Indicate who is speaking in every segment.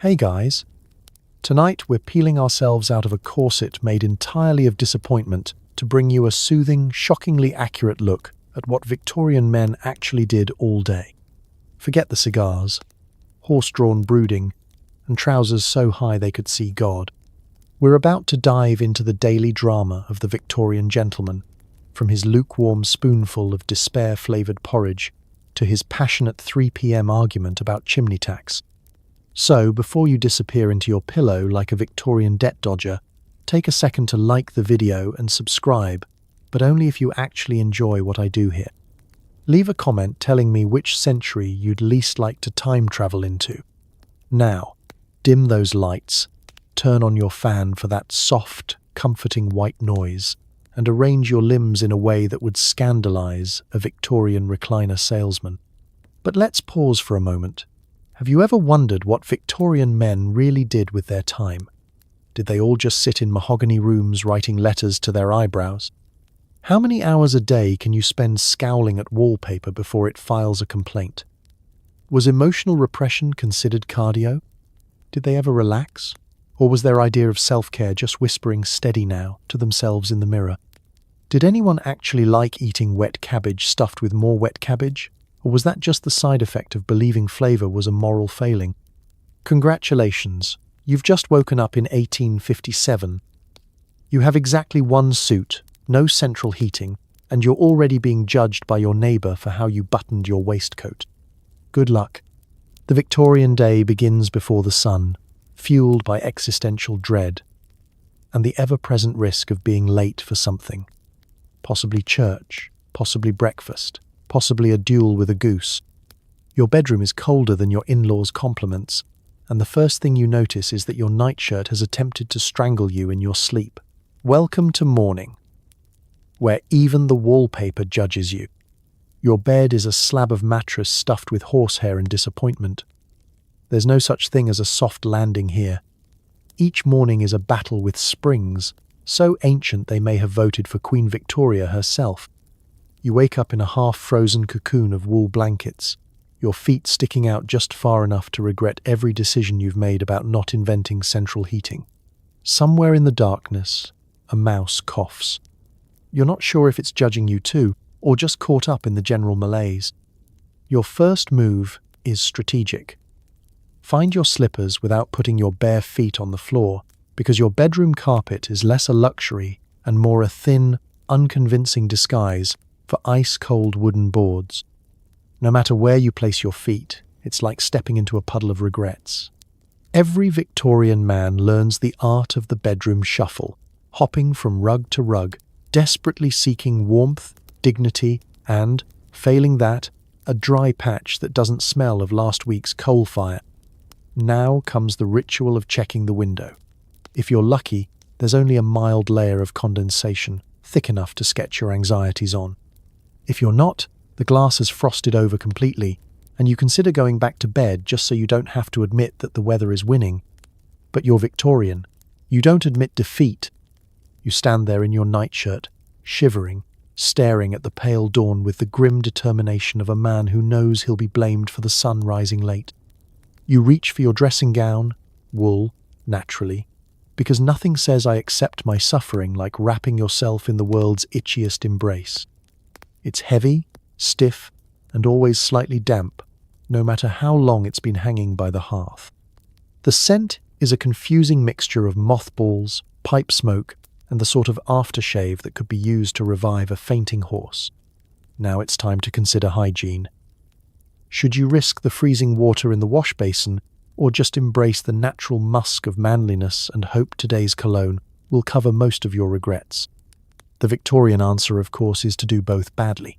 Speaker 1: Hey guys, tonight we're peeling ourselves out of a corset made entirely of disappointment to bring you a soothing, shockingly accurate look at what Victorian men actually did all day. Forget the cigars, horse-drawn brooding, and trousers so high they could see God. We're about to dive into the daily drama of the Victorian gentleman, from his lukewarm spoonful of despair-flavoured porridge to his passionate 3 p.m. argument about chimney tax. So, before you disappear into your pillow like a Victorian debt dodger, take a second to like the video and subscribe, but only if you actually enjoy what I do here. Leave a comment telling me which century you'd least like to time travel into. Now, dim those lights, turn on your fan for that soft, comforting white noise, and arrange your limbs in a way that would scandalize a Victorian recliner salesman. But let's pause for a moment. Have you ever wondered what Victorian men really did with their time? Did they all just sit in mahogany rooms writing letters to their eyebrows? How many hours a day can you spend scowling at wallpaper before it files a complaint? Was emotional repression considered cardio? Did they ever relax? Or was their idea of self-care just whispering "steady now" to themselves in the mirror? Did anyone actually like eating wet cabbage stuffed with more wet cabbage? Or was that just the side effect of believing flavour was a moral failing? Congratulations, you've just woken up in 1857. You have exactly one suit, no central heating, and you're already being judged by your neighbour for how you buttoned your waistcoat. Good luck. The Victorian day begins before the sun, fueled by existential dread, and the ever-present risk of being late for something. Possibly church, possibly breakfast, possibly a duel with a goose. Your bedroom is colder than your in-laws' compliments, and the first thing you notice is that your nightshirt has attempted to strangle you in your sleep. Welcome to morning, where even the wallpaper judges you. Your bed is a slab of mattress stuffed with horsehair and disappointment. There's no such thing as a soft landing here. Each morning is a battle with springs, so ancient they may have voted for Queen Victoria herself. You wake up in a half-frozen cocoon of wool blankets, your feet sticking out just far enough to regret every decision you've made about not inventing central heating. Somewhere in the darkness, a mouse coughs. You're not sure if it's judging you too, or just caught up in the general malaise. Your first move is strategic. Find your slippers without putting your bare feet on the floor, because your bedroom carpet is less a luxury and more a thin, unconvincing disguise for ice-cold wooden boards. No matter where you place your feet, it's like stepping into a puddle of regrets. Every Victorian man learns the art of the bedroom shuffle, hopping from rug to rug, desperately seeking warmth, dignity, and, failing that, a dry patch that doesn't smell of last week's coal fire. Now comes the ritual of checking the window. If you're lucky, there's only a mild layer of condensation, thick enough to sketch your anxieties on. If you're not, the glass has frosted over completely, and you consider going back to bed just so you don't have to admit that the weather is winning. But you're Victorian. You don't admit defeat. You stand there in your nightshirt, shivering, staring at the pale dawn with the grim determination of a man who knows he'll be blamed for the sun rising late. You reach for your dressing gown, wool, naturally, because nothing says I accept my suffering like wrapping yourself in the world's itchiest embrace. It's heavy, stiff, and always slightly damp, no matter how long it's been hanging by the hearth. The scent is a confusing mixture of mothballs, pipe smoke, and the sort of aftershave that could be used to revive a fainting horse. Now it's time to consider hygiene. Should you risk the freezing water in the wash basin, or just embrace the natural musk of manliness and hope today's cologne will cover most of your regrets? The Victorian answer, of course, is to do both badly.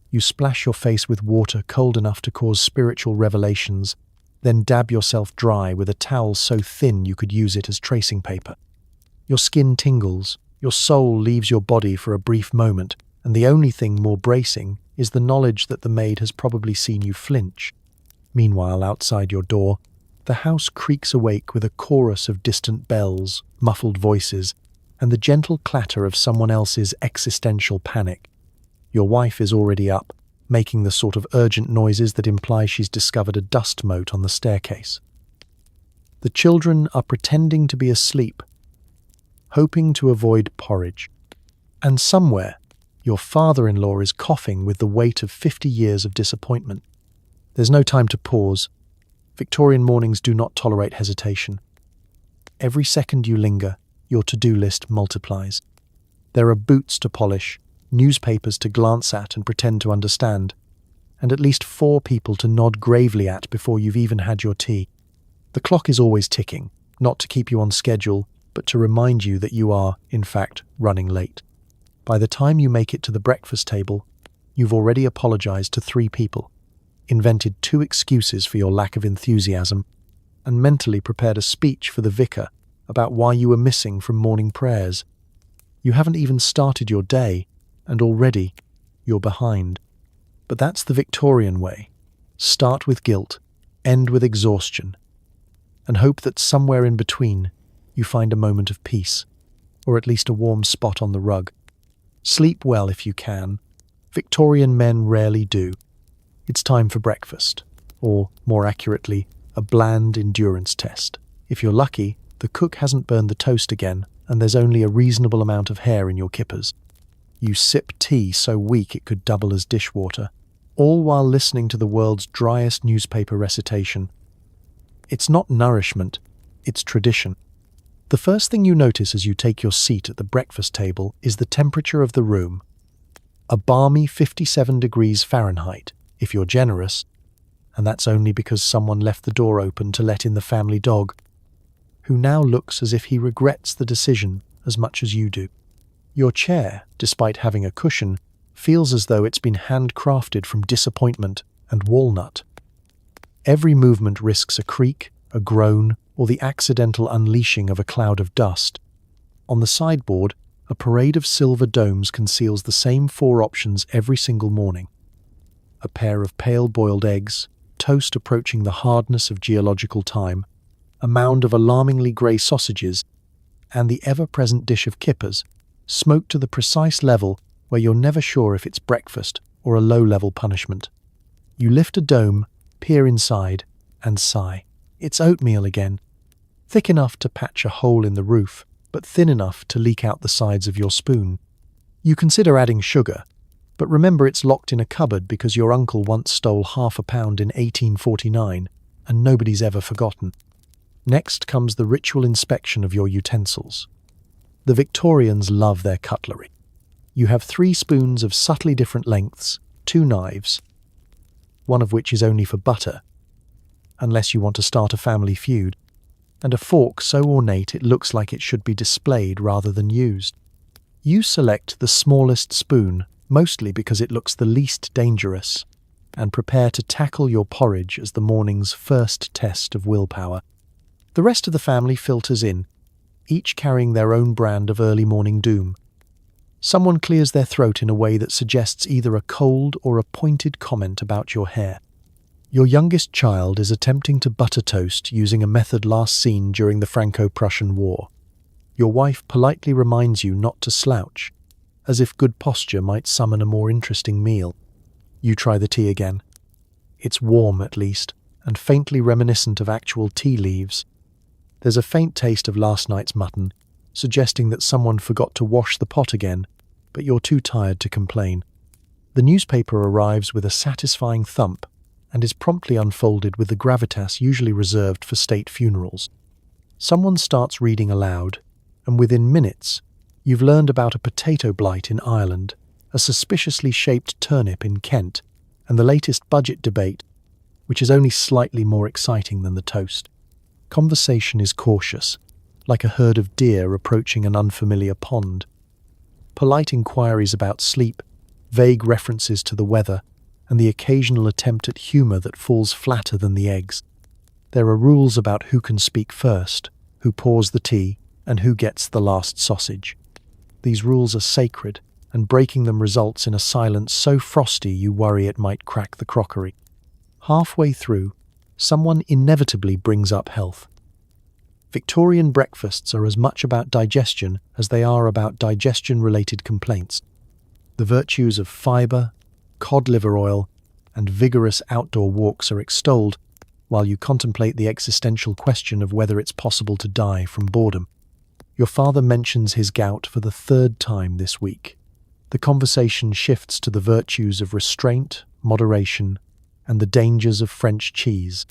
Speaker 1: You splash your face with water cold enough to cause spiritual revelations, then dab yourself dry with a towel so thin you could use it as tracing paper. Your skin tingles, your soul leaves your body for a brief moment, and the only thing more bracing is the knowledge that the maid has probably seen you flinch. Meanwhile, outside your door, the house creaks awake with a chorus of distant bells, muffled voices, and the gentle clatter of someone else's existential panic. Your wife is already up, making the sort of urgent noises that imply she's discovered a dust mote on the staircase. The children are pretending to be asleep, hoping to avoid porridge. And somewhere, your father-in-law is coughing with the weight of 50 years of disappointment. There's no time to pause. Victorian mornings do not tolerate hesitation. Every second you linger, your to-do list multiplies. There are boots to polish, newspapers to glance at and pretend to understand, and at least 4 people to nod gravely at before you've even had your tea. The clock is always ticking, not to keep you on schedule, but to remind you that you are, in fact, running late. By the time you make it to the breakfast table, you've already apologized to 3 people, invented 2 excuses for your lack of enthusiasm, and mentally prepared a speech for the vicar about why you were missing from morning prayers. You haven't even started your day, and already you're behind. But that's the Victorian way. Start with guilt, end with exhaustion, and hope that somewhere in between you find a moment of peace, or at least a warm spot on the rug. Sleep well if you can. Victorian men rarely do. It's time for breakfast, or, more accurately, a bland endurance test. If you're lucky, the cook hasn't burned the toast again, and there's only a reasonable amount of hair in your kippers. You sip tea so weak it could double as dishwater, all while listening to the world's driest newspaper recitation. It's not nourishment, it's tradition. The first thing you notice as you take your seat at the breakfast table is the temperature of the room. A balmy 57 degrees Fahrenheit, if you're generous, and that's only because someone left the door open to let in the family dog, who now looks as if he regrets the decision as much as you do. Your chair, despite having a cushion, feels as though it's been handcrafted from disappointment and walnut. Every movement risks a creak, a groan, or the accidental unleashing of a cloud of dust. On the sideboard, a parade of silver domes conceals the same 4 options every single morning. A pair of pale boiled eggs, toast approaching the hardness of geological time, a mound of alarmingly grey sausages, and the ever-present dish of kippers, smoked to the precise level where you're never sure if it's breakfast or a low-level punishment. You lift a dome, peer inside, and sigh. It's oatmeal again. Thick enough to patch a hole in the roof, but thin enough to leak out the sides of your spoon. You consider adding sugar, but remember it's locked in a cupboard because your uncle once stole half a pound in 1849, and nobody's ever forgotten. Next comes the ritual inspection of your utensils. The Victorians love their cutlery. You have 3 spoons of subtly different lengths, 2 knives, one of which is only for butter, unless you want to start a family feud, and a fork so ornate it looks like it should be displayed rather than used. You select the smallest spoon, mostly because it looks the least dangerous, and prepare to tackle your porridge as the morning's first test of willpower. The rest of the family filters in, each carrying their own brand of early morning doom. Someone clears their throat in a way that suggests either a cold or a pointed comment about your hair. Your youngest child is attempting to butter toast using a method last seen during the Franco-Prussian War. Your wife politely reminds you not to slouch, as if good posture might summon a more interesting meal. You try the tea again. It's warm, at least, and faintly reminiscent of actual tea leaves. There's a faint taste of last night's mutton, suggesting that someone forgot to wash the pot again, but you're too tired to complain. The newspaper arrives with a satisfying thump and is promptly unfolded with the gravitas usually reserved for state funerals. Someone starts reading aloud, and within minutes, you've learned about a potato blight in Ireland, a suspiciously shaped turnip in Kent, and the latest budget debate, which is only slightly more exciting than the toast. Conversation is cautious, like a herd of deer approaching an unfamiliar pond. Polite inquiries about sleep, vague references to the weather, and the occasional attempt at humour that falls flatter than the eggs. There are rules about who can speak first, who pours the tea, and who gets the last sausage. These rules are sacred, and breaking them results in a silence so frosty you worry it might crack the crockery. Halfway through, someone inevitably brings up health. Victorian breakfasts are as much about digestion as they are about digestion-related complaints. The virtues of fibre, cod liver oil, and vigorous outdoor walks are extolled, while you contemplate the existential question of whether it's possible to die from boredom. Your father mentions his gout for the third time this week. The conversation shifts to the virtues of restraint, moderation, and the dangers of French cheese.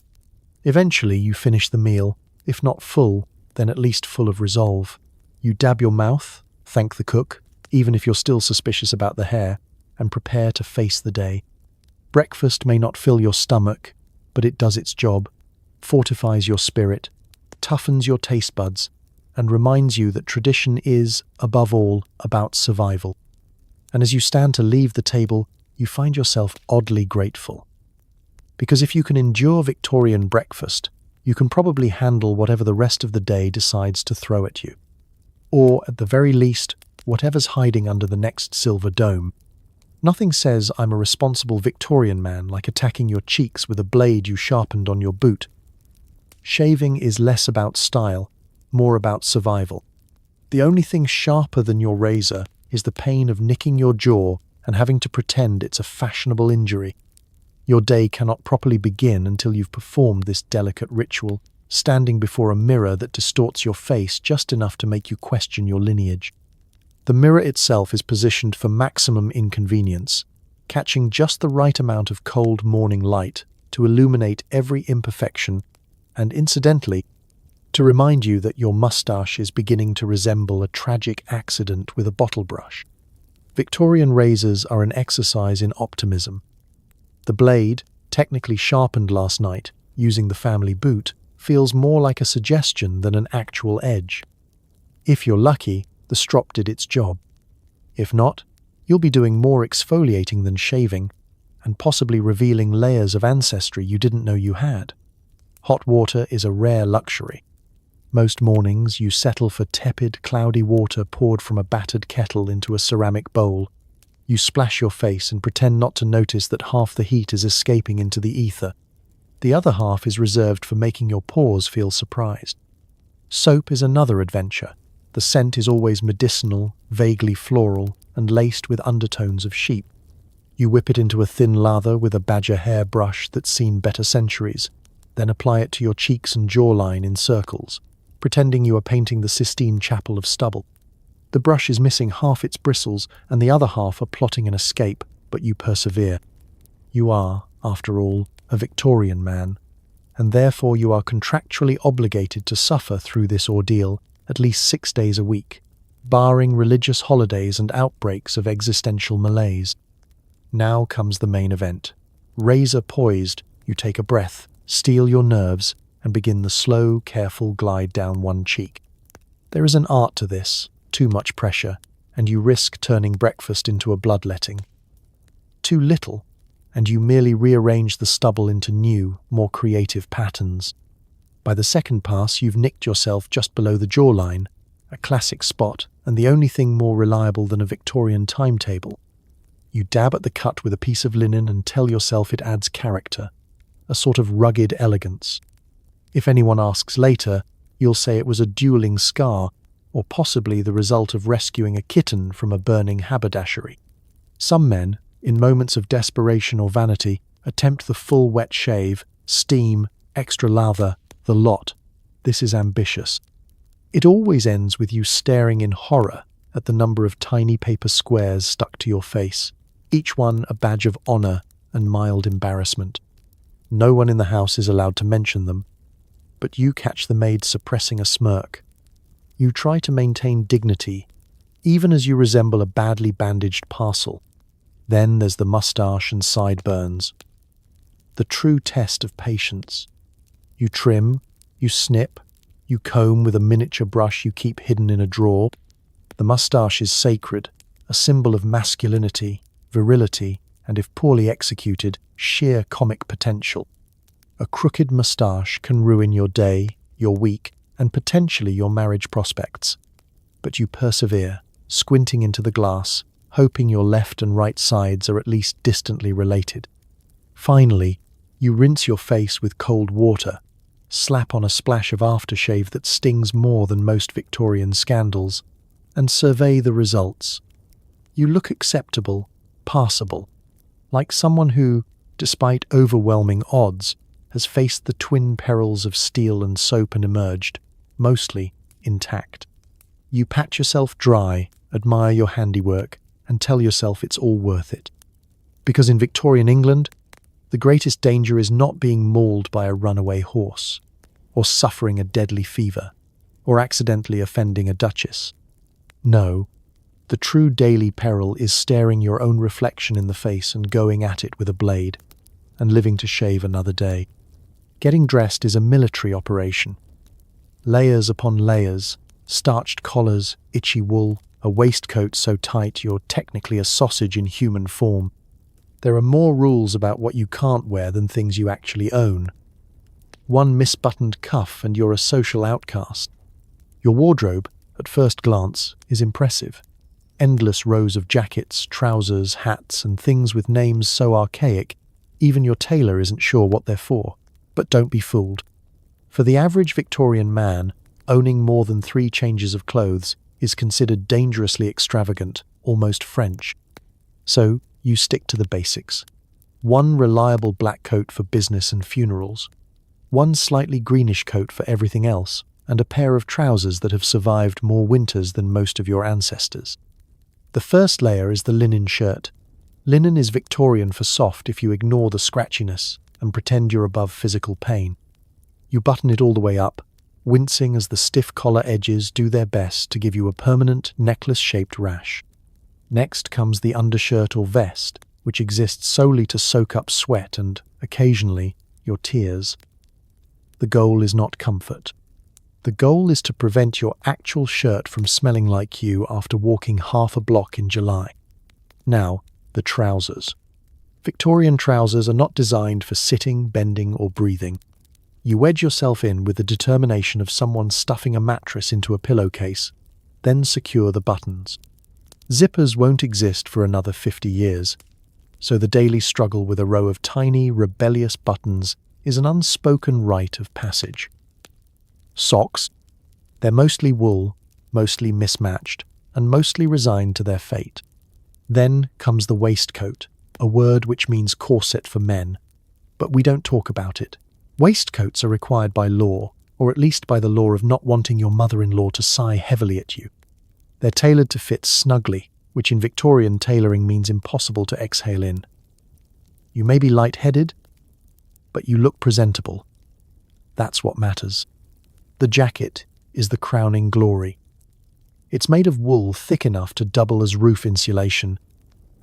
Speaker 1: Eventually, you finish the meal, if not full, then at least full of resolve. You dab your mouth, thank the cook, even if you're still suspicious about the hair, and prepare to face the day. Breakfast may not fill your stomach, but it does its job, fortifies your spirit, toughens your taste buds, and reminds you that tradition is, above all, about survival. And as you stand to leave the table, you find yourself oddly grateful. Because if you can endure Victorian breakfast, you can probably handle whatever the rest of the day decides to throw at you. Or, at the very least, whatever's hiding under the next silver dome. Nothing says I'm a responsible Victorian man like attacking your cheeks with a blade you sharpened on your boot. Shaving is less about style, more about survival. The only thing sharper than your razor is the pain of nicking your jaw and having to pretend it's a fashionable injury. Your day cannot properly begin until you've performed this delicate ritual, standing before a mirror that distorts your face just enough to make you question your lineage. The mirror itself is positioned for maximum inconvenience, catching just the right amount of cold morning light to illuminate every imperfection and, incidentally, to remind you that your mustache is beginning to resemble a tragic accident with a bottle brush. Victorian razors are an exercise in optimism. The blade, technically sharpened last night, using the family boot, feels more like a suggestion than an actual edge. If you're lucky, the strop did its job. If not, you'll be doing more exfoliating than shaving, and possibly revealing layers of ancestry you didn't know you had. Hot water is a rare luxury. Most mornings you settle for tepid, cloudy water poured from a battered kettle into a ceramic bowl. You splash your face and pretend not to notice that half the heat is escaping into the ether. The other half is reserved for making your pores feel surprised. Soap is another adventure. The scent is always medicinal, vaguely floral, and laced with undertones of sheep. You whip it into a thin lather with a badger hair brush that's seen better centuries, then apply it to your cheeks and jawline in circles, pretending you are painting the Sistine Chapel of stubble. The brush is missing half its bristles, and the other half are plotting an escape, but you persevere. You are, after all, a Victorian man, and therefore you are contractually obligated to suffer through this ordeal at least 6 days a week, barring religious holidays and outbreaks of existential malaise. Now comes the main event. Razor poised, you take a breath, steel your nerves, and begin the slow, careful glide down one cheek. There is an art to this, too much pressure, and you risk turning breakfast into a bloodletting. Too little, and you merely rearrange the stubble into new, more creative patterns. By the second pass, you've nicked yourself just below the jawline, a classic spot, and the only thing more reliable than a Victorian timetable. You dab at the cut with a piece of linen and tell yourself it adds character, a sort of rugged elegance. If anyone asks later, you'll say it was a dueling scar, or possibly the result of rescuing a kitten from a burning haberdashery. Some men, in moments of desperation or vanity, attempt the full wet shave, steam, extra lather, the lot. This is ambitious. It always ends with you staring in horror at the number of tiny paper squares stuck to your face, each one a badge of honor and mild embarrassment. No one in the house is allowed to mention them, but you catch the maid suppressing a smirk. You try to maintain dignity, even as you resemble a badly bandaged parcel. Then there's the mustache and sideburns. The true test of patience. You trim, you snip, you comb with a miniature brush you keep hidden in a drawer. The mustache is sacred, a symbol of masculinity, virility, and if poorly executed, sheer comic potential. A crooked mustache can ruin your day, your week, and potentially your marriage prospects. But you persevere, squinting into the glass, hoping your left and right sides are at least distantly related. Finally, you rinse your face with cold water, slap on a splash of aftershave that stings more than most Victorian scandals, and survey the results. You look acceptable, passable, like someone who, despite overwhelming odds, has faced the twin perils of steel and soap and emerged, mostly, intact. You pat yourself dry, admire your handiwork, and tell yourself it's all worth it. Because in Victorian England, the greatest danger is not being mauled by a runaway horse, or suffering a deadly fever, or accidentally offending a duchess. No, the true daily peril is staring your own reflection in the face and going at it with a blade, and living to shave another day. Getting dressed is a military operation. Layers upon layers, starched collars, itchy wool, a waistcoat so tight you're technically a sausage in human form. There are more rules about what you can't wear than things you actually own. One misbuttoned cuff and you're a social outcast. Your wardrobe, at first glance, is impressive. Endless rows of jackets, trousers, hats, and things with names so archaic, even your tailor isn't sure what they're for. But don't be fooled. For the average Victorian man, owning more than 3 changes of clothes is considered dangerously extravagant, almost French. So, you stick to the basics. One reliable black coat for business and funerals, one slightly greenish coat for everything else, and a pair of trousers that have survived more winters than most of your ancestors. The first layer is the linen shirt. Linen is Victorian for soft if you ignore the scratchiness and pretend you're above physical pain. You button it all the way up, wincing as the stiff collar edges do their best to give you a permanent necklace-shaped rash. Next comes the undershirt or vest, which exists solely to soak up sweat and, occasionally, your tears. The goal is not comfort. The goal is to prevent your actual shirt from smelling like you after walking half a block in July. Now, the trousers. Victorian trousers are not designed for sitting, bending, or breathing. You wedge yourself in with the determination of someone stuffing a mattress into a pillowcase, then secure the buttons. Zippers won't exist for another 50 years, so the daily struggle with a row of tiny, rebellious buttons is an unspoken rite of passage. Socks. They're mostly wool, mostly mismatched, and mostly resigned to their fate. Then comes the waistcoat, a word which means corset for men, but we don't talk about it. Waistcoats are required by law, or at least by the law of not wanting your mother-in-law to sigh heavily at you. They're tailored to fit snugly, which in Victorian tailoring means impossible to exhale in. You may be light-headed, but you look presentable. That's what matters. The jacket is the crowning glory. It's made of wool thick enough to double as roof insulation,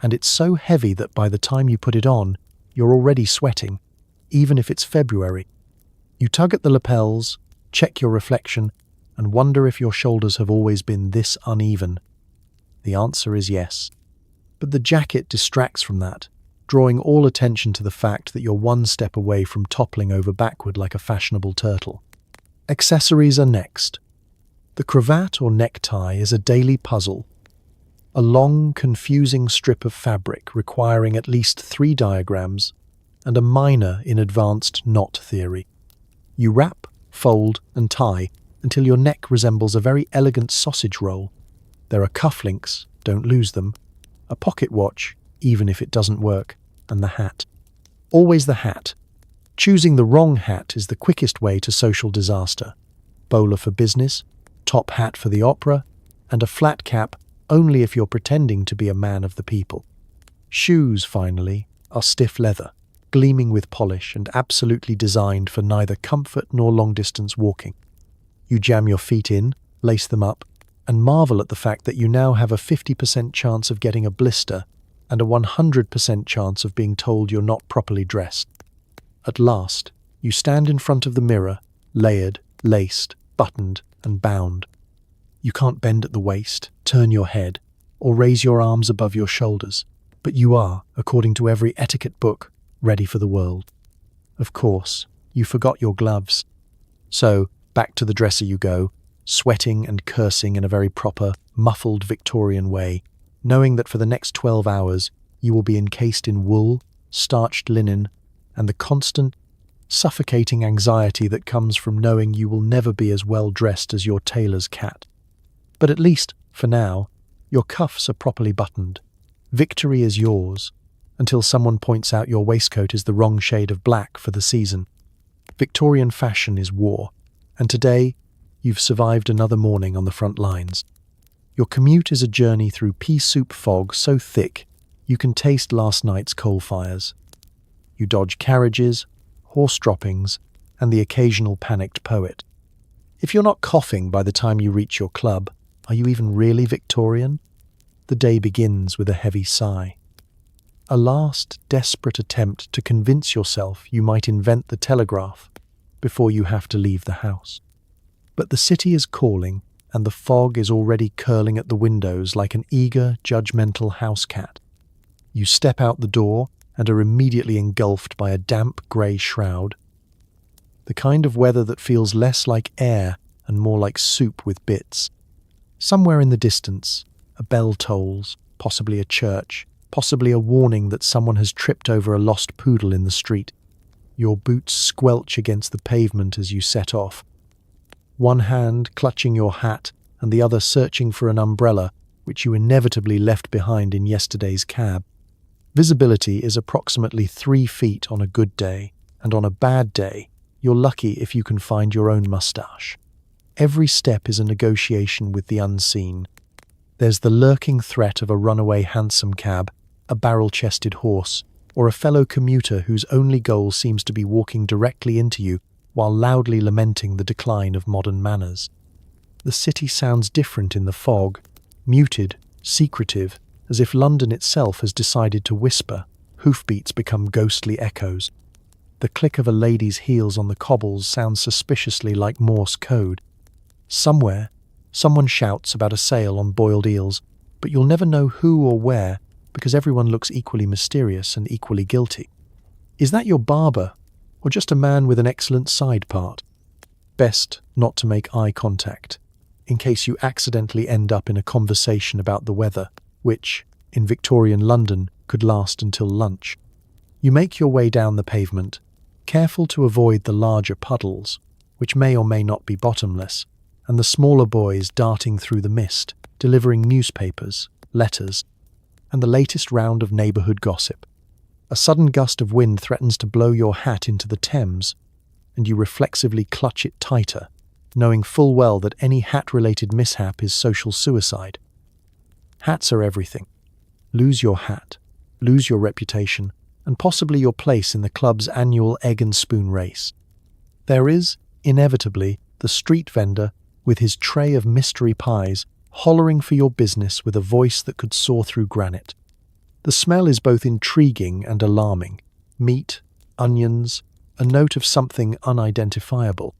Speaker 1: and it's so heavy that by the time you put it on, you're already sweating, even if it's February. You tug at the lapels, check your reflection, and wonder if your shoulders have always been this uneven. The answer is yes. But the jacket distracts from that, drawing all attention to the fact that you're one step away from toppling over backward like a fashionable turtle. Accessories are next. The cravat or necktie is a daily puzzle. A long, confusing strip of fabric requiring at least 3 diagrams and a minor in advanced knot theory. You wrap, fold, and tie until your neck resembles a very elegant sausage roll. There are cufflinks, don't lose them, a pocket watch, even if it doesn't work, and the hat. Always the hat. Choosing the wrong hat is the quickest way to social disaster. Bowler for business, top hat for the opera, and a flat cap only if you're pretending to be a man of the people. Shoes, finally, are stiff leather, gleaming with polish and absolutely designed for neither comfort nor long-distance walking. You jam your feet in, lace them up, and marvel at the fact that you now have a 50% chance of getting a blister and a 100% chance of being told you're not properly dressed. At last, you stand in front of the mirror, layered, laced, buttoned, and bound. You can't bend at the waist, turn your head, or raise your arms above your shoulders, but you are, according to every etiquette book, ready for the world. Of course, you forgot your gloves. So, back to the dresser you go, sweating and cursing in a very proper, muffled Victorian way, knowing that for the next 12 hours you will be encased in wool, starched linen, and the constant, suffocating anxiety that comes from knowing you will never be as well dressed as your tailor's cat. But at least, for now, your cuffs are properly buttoned. Victory is yours, until someone points out your waistcoat is the wrong shade of black for the season. Victorian fashion is war, and today you've survived another morning on the front lines. Your commute is a journey through pea soup fog so thick you can taste last night's coal fires. You dodge carriages, horse droppings, and the occasional panicked poet. If you're not coughing by the time you reach your club, are you even really Victorian? The day begins with a heavy sigh. A last, desperate attempt to convince yourself you might invent the telegraph before you have to leave the house. But the city is calling, and the fog is already curling at the windows like an eager, judgmental house cat. You step out the door and are immediately engulfed by a damp grey shroud. The kind of weather that feels less like air and more like soup with bits. Somewhere in the distance, a bell tolls, possibly a church, possibly a warning that someone has tripped over a lost poodle in the street. Your boots squelch against the pavement as you set off, one hand clutching your hat and the other searching for an umbrella which you inevitably left behind in yesterday's cab. Visibility is approximately 3 feet on a good day, and on a bad day, you're lucky if you can find your own mustache. Every step is a negotiation with the unseen. There's the lurking threat of a runaway hansom cab, a barrel-chested horse, or a fellow commuter whose only goal seems to be walking directly into you while loudly lamenting the decline of modern manners. The city sounds different in the fog, muted, secretive, as if London itself has decided to whisper. Hoofbeats become ghostly echoes. The click of a lady's heels on the cobbles sounds suspiciously like Morse code. Somewhere, someone shouts about a sale on boiled eels, but you'll never know who or where because everyone looks equally mysterious and equally guilty. Is that your barber, or just a man with an excellent side part? Best not to make eye contact, in case you accidentally end up in a conversation about the weather, which, in Victorian London, could last until lunch. You make your way down the pavement, careful to avoid the larger puddles, which may or may not be bottomless, and the smaller boys darting through the mist, delivering newspapers, letters, and the latest round of neighbourhood gossip. A sudden gust of wind threatens to blow your hat into the Thames, and you reflexively clutch it tighter, knowing full well that any hat-related mishap is social suicide. Hats are everything. Lose your hat, lose your reputation, and possibly your place in the club's annual egg and spoon race. There is, inevitably, the street vendor with his tray of mystery pies, hollering for your business with a voice that could saw through granite. The smell is both intriguing and alarming. Meat, onions, a note of something unidentifiable.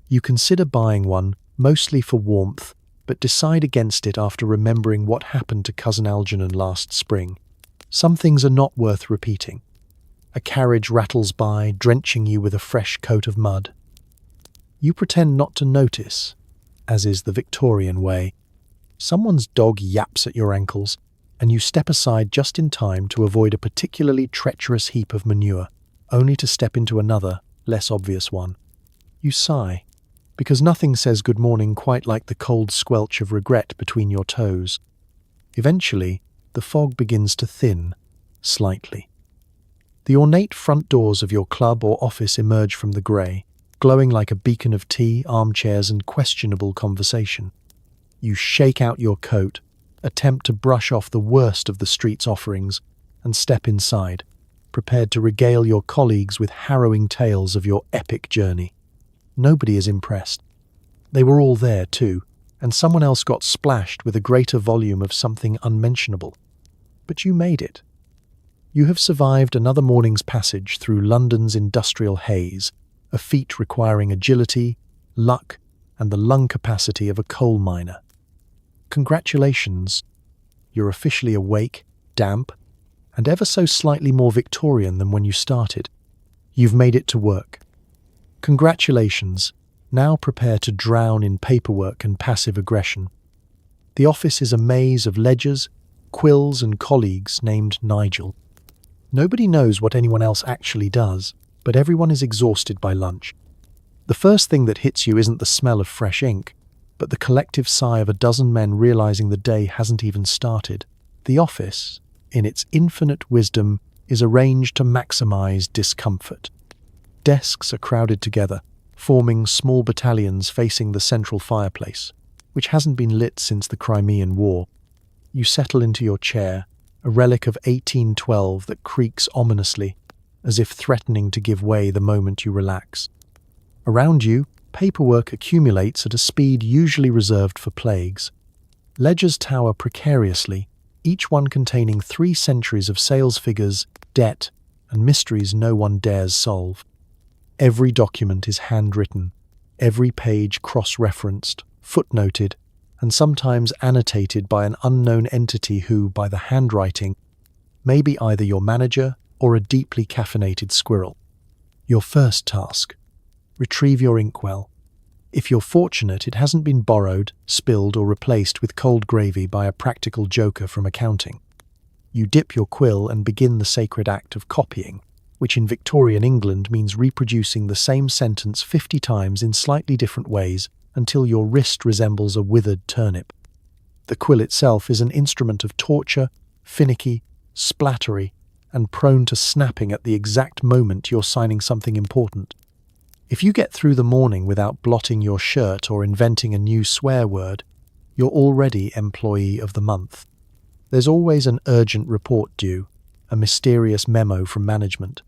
Speaker 1: You consider buying one, mostly for warmth, but decide against it after remembering what happened to Cousin Algernon last spring. Some things are not worth repeating. A carriage rattles by, drenching you with a fresh coat of mud. You pretend not to notice, as is the Victorian way. Someone's dog yaps at your ankles, and you step aside just in time to avoid a particularly treacherous heap of manure, only to step into another, less obvious one. You sigh, because nothing says good morning quite like the cold squelch of regret between your toes. Eventually, the fog begins to thin, slightly. The ornate front doors of your club or office emerge from the grey, glowing like a beacon of tea, armchairs, and questionable conversation. You shake out your coat, attempt to brush off the worst of the street's offerings, and step inside, prepared to regale your colleagues with harrowing tales of your epic journey. Nobody is impressed. They were all there too, and someone else got splashed with a greater volume of something unmentionable. But you made it. You have survived another morning's passage through London's industrial haze, a feat requiring agility, luck, and the lung capacity of a coal miner. Congratulations. You're officially awake, damp, and ever so slightly more Victorian than when you started. You've made it to work. Congratulations. Now prepare to drown in paperwork and passive aggression. The office is a maze of ledgers, quills, and colleagues named Nigel. Nobody knows what anyone else actually does, but everyone is exhausted by lunch. The first thing that hits you isn't the smell of fresh ink, but the collective sigh of a dozen men realizing the day hasn't even started. The office, in its infinite wisdom, is arranged to maximize discomfort. Desks are crowded together, forming small battalions facing the central fireplace, which hasn't been lit since the Crimean War. You settle into your chair, a relic of 1812 that creaks ominously, as if threatening to give way the moment you relax. Around you, paperwork accumulates at a speed usually reserved for plagues. Ledgers tower precariously, each one containing 3 centuries of sales figures, debt, and mysteries no one dares solve. Every document is handwritten, every page cross-referenced, footnoted, and sometimes annotated by an unknown entity who, by the handwriting, may be either your manager or a deeply caffeinated squirrel. Your first task: retrieve your inkwell. If you're fortunate, it hasn't been borrowed, spilled, or replaced with cold gravy by a practical joker from accounting. You dip your quill and begin the sacred act of copying, which in Victorian England means reproducing the same sentence 50 times in slightly different ways until your wrist resembles a withered turnip. The quill itself is an instrument of torture, finicky, splattery, and prone to snapping at the exact moment you're signing something important. If you get through the morning without blotting your shirt or inventing a new swear word, you're already Employee of the Month. There's always an urgent report due, a mysterious memo from management,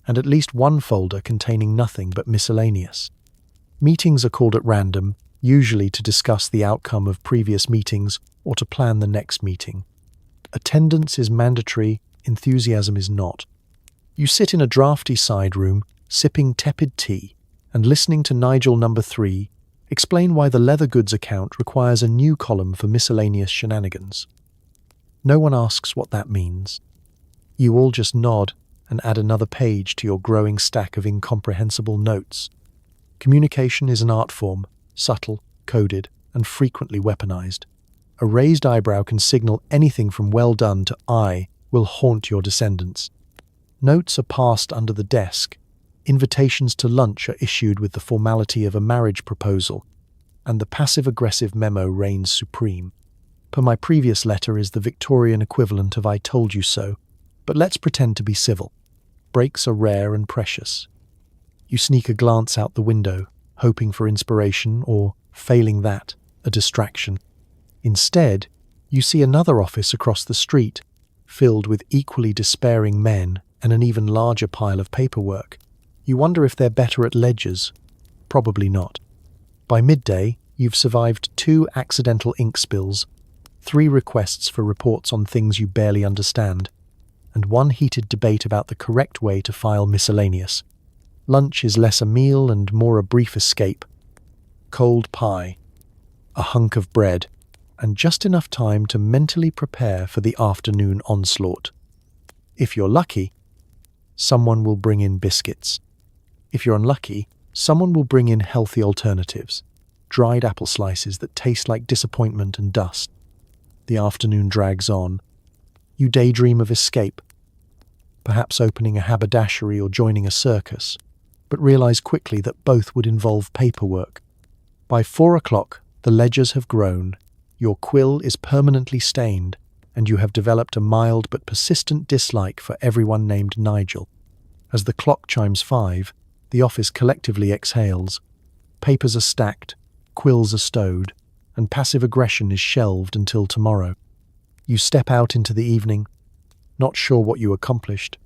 Speaker 1: and at least one folder containing nothing but miscellaneous. Meetings are called at random, usually to discuss the outcome of previous meetings or to plan the next meeting. Attendance is mandatory, enthusiasm is not. You sit in a drafty side room, sipping tepid tea, and listening to Nigel number 3 explain why the leather goods account requires a new column for miscellaneous shenanigans. No one asks what that means. You all just nod and add another page to your growing stack of incomprehensible notes. Communication is an art form, subtle, coded, and frequently weaponized. A raised eyebrow can signal anything from well done to I will haunt your descendants. Notes are passed under the desk. Invitations to lunch are issued with the formality of a marriage proposal, and the passive-aggressive memo reigns supreme. Per my previous letter is the Victorian equivalent of I told you so, but let's pretend to be civil. Breaks are rare and precious. You sneak a glance out the window, hoping for inspiration or, failing that, a distraction. Instead, you see another office across the street, filled with equally despairing men and an even larger pile of paperwork. You wonder if they're better at ledgers. Probably not. By midday, you've survived 2 accidental ink spills, 3 requests for reports on things you barely understand, and 1 heated debate about the correct way to file miscellaneous. Lunch is less a meal and more a brief escape. Cold pie, a hunk of bread, and just enough time to mentally prepare for the afternoon onslaught. If you're lucky, someone will bring in biscuits. If you're unlucky, someone will bring in healthy alternatives, dried apple slices that taste like disappointment and dust. The afternoon drags on. You daydream of escape, perhaps opening a haberdashery or joining a circus, but realize quickly that both would involve paperwork. By 4 o'clock, the ledgers have grown, your quill is permanently stained, and you have developed a mild but persistent dislike for everyone named Nigel. As the clock chimes 5, the office collectively exhales. Papers are stacked, quills are stowed, and passive aggression is shelved until tomorrow. You step out into the evening, not sure what you accomplished,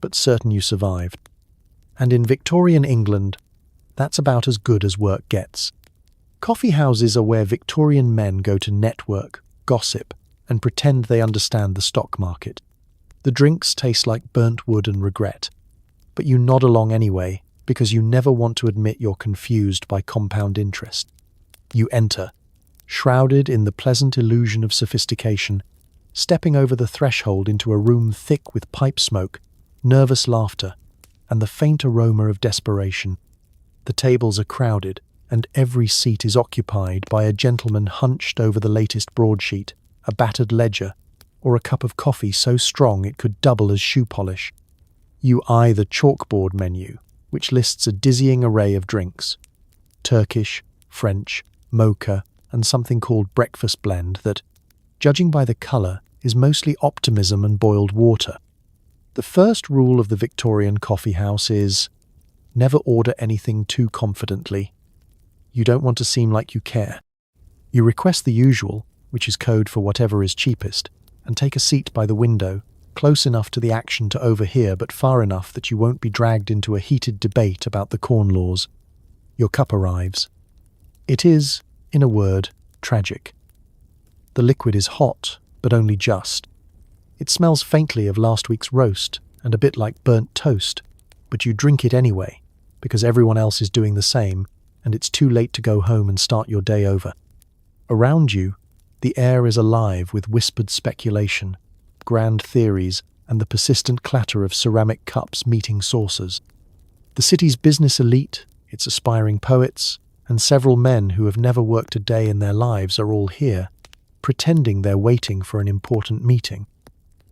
Speaker 1: but certain you survived. And in Victorian England, that's about as good as work gets. Coffee houses are where Victorian men go to network, gossip, and pretend they understand the stock market. The drinks taste like burnt wood and regret, but you nod along anyway because you never want to admit you're confused by compound interest. You enter, shrouded in the pleasant illusion of sophistication, stepping over the threshold into a room thick with pipe smoke, nervous laughter, and the faint aroma of desperation. The tables are crowded, and every seat is occupied by a gentleman hunched over the latest broadsheet, a battered ledger, or a cup of coffee so strong it could double as shoe polish. You eye the chalkboard menu, which lists a dizzying array of drinks: Turkish, French, mocha, and something called breakfast blend that, judging by the colour, is mostly optimism and boiled water. The first rule of the Victorian coffee house is, Never order anything too confidently. You don't want to seem like you care. You request the usual, which is code for whatever is cheapest, and take a seat by the window, close enough to the action to overhear but far enough that you won't be dragged into a heated debate about the corn laws. Your cup arrives. It is, in a word, tragic. The liquid is hot, but only just. It smells faintly of last week's roast and a bit like burnt toast, but you drink it anyway, because everyone else is doing the same, and it's too late to go home and start your day over. Around you, the air is alive with whispered speculation, grand theories, and the persistent clatter of ceramic cups meeting saucers. The city's business elite, its aspiring poets, and several men who have never worked a day in their lives are all here, pretending they're waiting for an important meeting.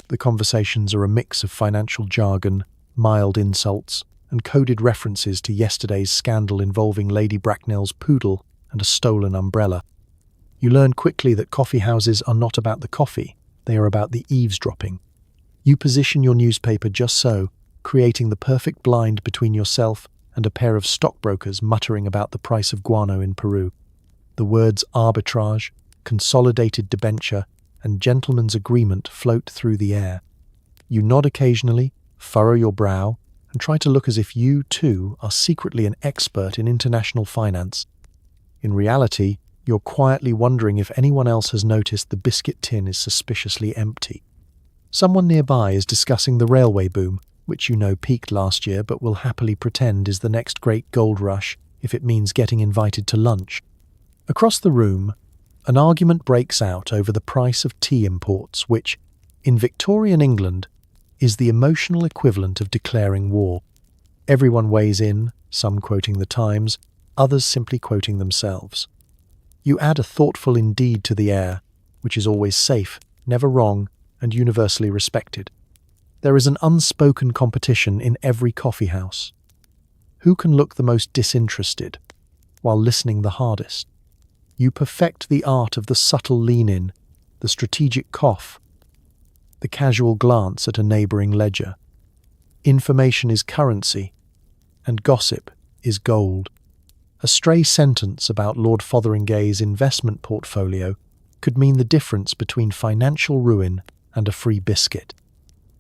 Speaker 1: The conversations are a mix of financial jargon, mild insults, and coded references to yesterday's scandal involving Lady Bracknell's poodle and a stolen umbrella. You learn quickly that coffee houses are not about the coffee, they are about the eavesdropping. You position your newspaper just so, creating the perfect blind between yourself and a pair of stockbrokers muttering about the price of guano in Peru. The words arbitrage, consolidated debenture, and gentleman's agreement float through the air. You nod occasionally, furrow your brow, and try to look as if you, too, are secretly an expert in international finance. In reality, you're quietly wondering if anyone else has noticed the biscuit tin is suspiciously empty. Someone nearby is discussing the railway boom, which you know peaked last year but will happily pretend is the next great gold rush if it means getting invited to lunch. Across the room, an argument breaks out over the price of tea imports, which, in Victorian England, is the emotional equivalent of declaring war. Everyone weighs in, some quoting the Times, others simply quoting themselves. You add a thoughtful indeed to the air, which is always safe, never wrong, and universally respected. There is an unspoken competition in every coffee house. Who can look the most disinterested, while listening the hardest? You perfect the art of the subtle lean-in, the strategic cough, the casual glance at a neighbouring ledger. Information is currency, and gossip is gold. A stray sentence about Lord Fotheringay's investment portfolio could mean the difference between financial ruin and a free biscuit.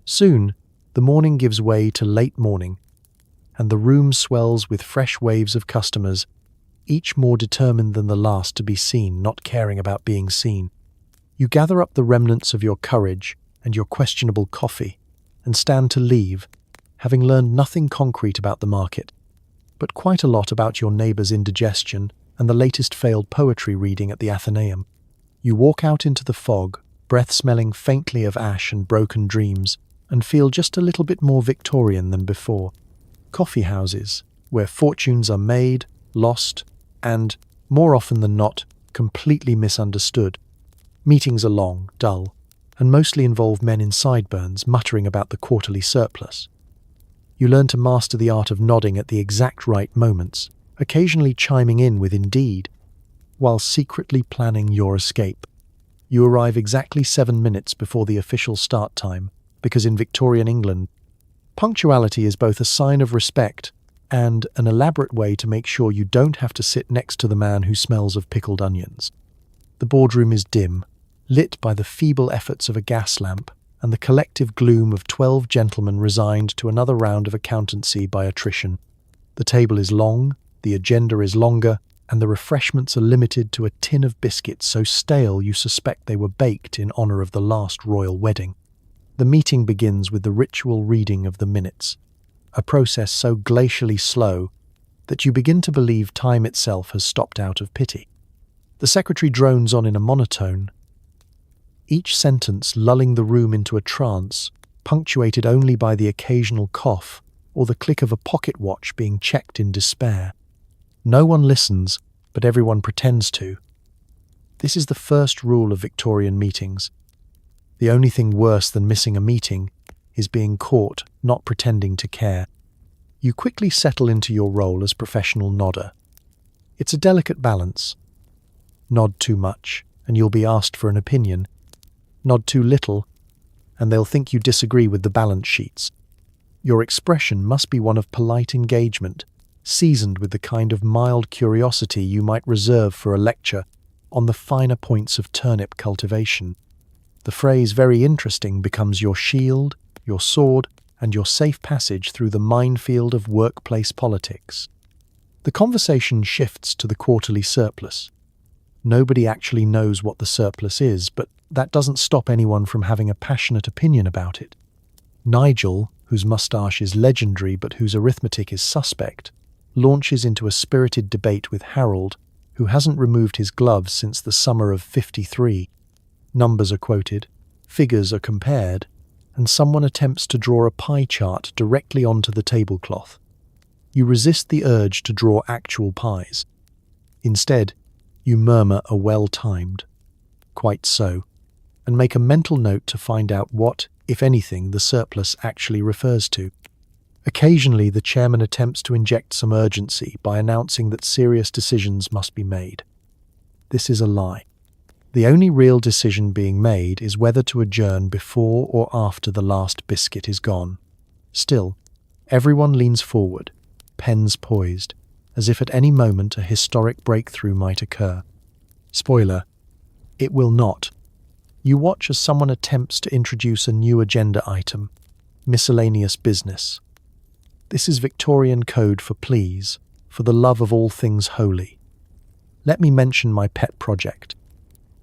Speaker 1: Soon, the morning gives way to late morning, and the room swells with fresh waves of customers, each more determined than the last to be seen, not caring about being seen. You gather up the remnants of your courage and your questionable coffee, and stand to leave, having learned nothing concrete about the market, but quite a lot about your neighbour's indigestion and the latest failed poetry reading at the Athenaeum. You walk out into the fog, breath smelling faintly of ash and broken dreams, and feel just a little bit more Victorian than before. Coffee houses, where fortunes are made, lost, and, more often than not, completely misunderstood. Meetings are long, dull, and mostly involve men in sideburns muttering about the quarterly surplus. You learn to master the art of nodding at the exact right moments, occasionally chiming in with indeed, while secretly planning your escape. You arrive exactly 7 minutes before the official start time, because in Victorian England, punctuality is both a sign of respect and an elaborate way to make sure you don't have to sit next to the man who smells of pickled onions. The boardroom is dim, lit by the feeble efforts of a gas lamp and the collective gloom of 12 gentlemen resigned to another round of accountancy by attrition. The table is long, the agenda is longer, and the refreshments are limited to a tin of biscuits so stale you suspect they were baked in honour of the last royal wedding. The meeting begins with the ritual reading of the minutes, a process so glacially slow that you begin to believe time itself has stopped out of pity. The secretary drones on in a monotone, each sentence lulling the room into a trance, punctuated only by the occasional cough or the click of a pocket watch being checked in despair. No one listens, but everyone pretends to. This is the first rule of Victorian meetings. The only thing worse than missing a meeting is being caught not pretending to care. You quickly settle into your role as professional nodder. It's a delicate balance. Nod too much, and you'll be asked for an opinion. Nod too little, and they'll think you disagree with the balance sheets. Your expression must be one of polite engagement, seasoned with the kind of mild curiosity you might reserve for a lecture on the finer points of turnip cultivation. The phrase "very interesting" becomes your shield, your sword, and your safe passage through the minefield of workplace politics. The conversation shifts to the quarterly surplus. Nobody actually knows what the surplus is, but that doesn't stop anyone from having a passionate opinion about it. Nigel, whose mustache is legendary but whose arithmetic is suspect, launches into a spirited debate with Harold, who hasn't removed his gloves since the summer of '53. Numbers are quoted, figures are compared, and someone attempts to draw a pie chart directly onto the tablecloth. You resist the urge to draw actual pies. Instead, you murmur a well-timed, "Quite so," and make a mental note to find out what, if anything, the surplus actually refers to. Occasionally, the chairman attempts to inject some urgency by announcing that serious decisions must be made. This is a lie. The only real decision being made is whether to adjourn before or after the last biscuit is gone. Still, everyone leans forward, pens poised, as if at any moment a historic breakthrough might occur. Spoiler, it will not. You watch as someone attempts to introduce a new agenda item: miscellaneous business. This is Victorian code for please, for the love of all things holy. Let me mention my pet project.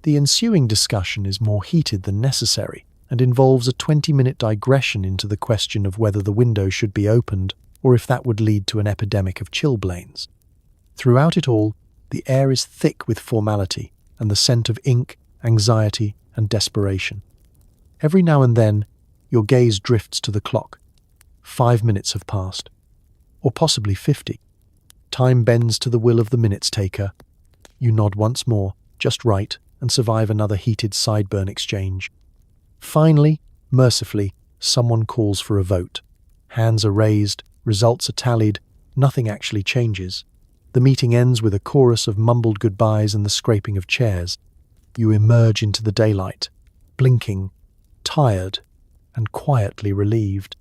Speaker 1: The ensuing discussion is more heated than necessary and involves a 20-minute digression into the question of whether the window should be opened or if that would lead to an epidemic of chilblains. Throughout it all, the air is thick with formality and the scent of ink, anxiety, and desperation. Every now and then, your gaze drifts to the clock. 5 minutes have passed, or possibly 50. Time bends to the will of the minutes taker. You nod once more, just right, and survive another heated sideburn exchange. Finally, mercifully, someone calls for a vote. Hands are raised, results are tallied, nothing actually changes. The meeting ends with a chorus of mumbled goodbyes and the scraping of chairs. You emerge into the daylight, blinking, tired, and quietly relieved.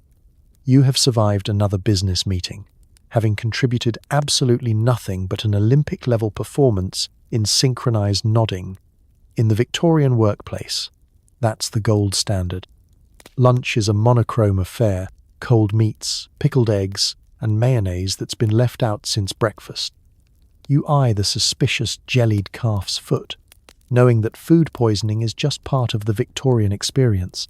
Speaker 1: You have survived another business meeting, having contributed absolutely nothing but an Olympic-level performance in synchronized nodding. In the Victorian workplace, that's the gold standard. Lunch is a monochrome affair: cold meats, pickled eggs, and mayonnaise that's been left out since breakfast. You eye the suspicious jellied calf's foot, knowing that food poisoning is just part of the Victorian experience.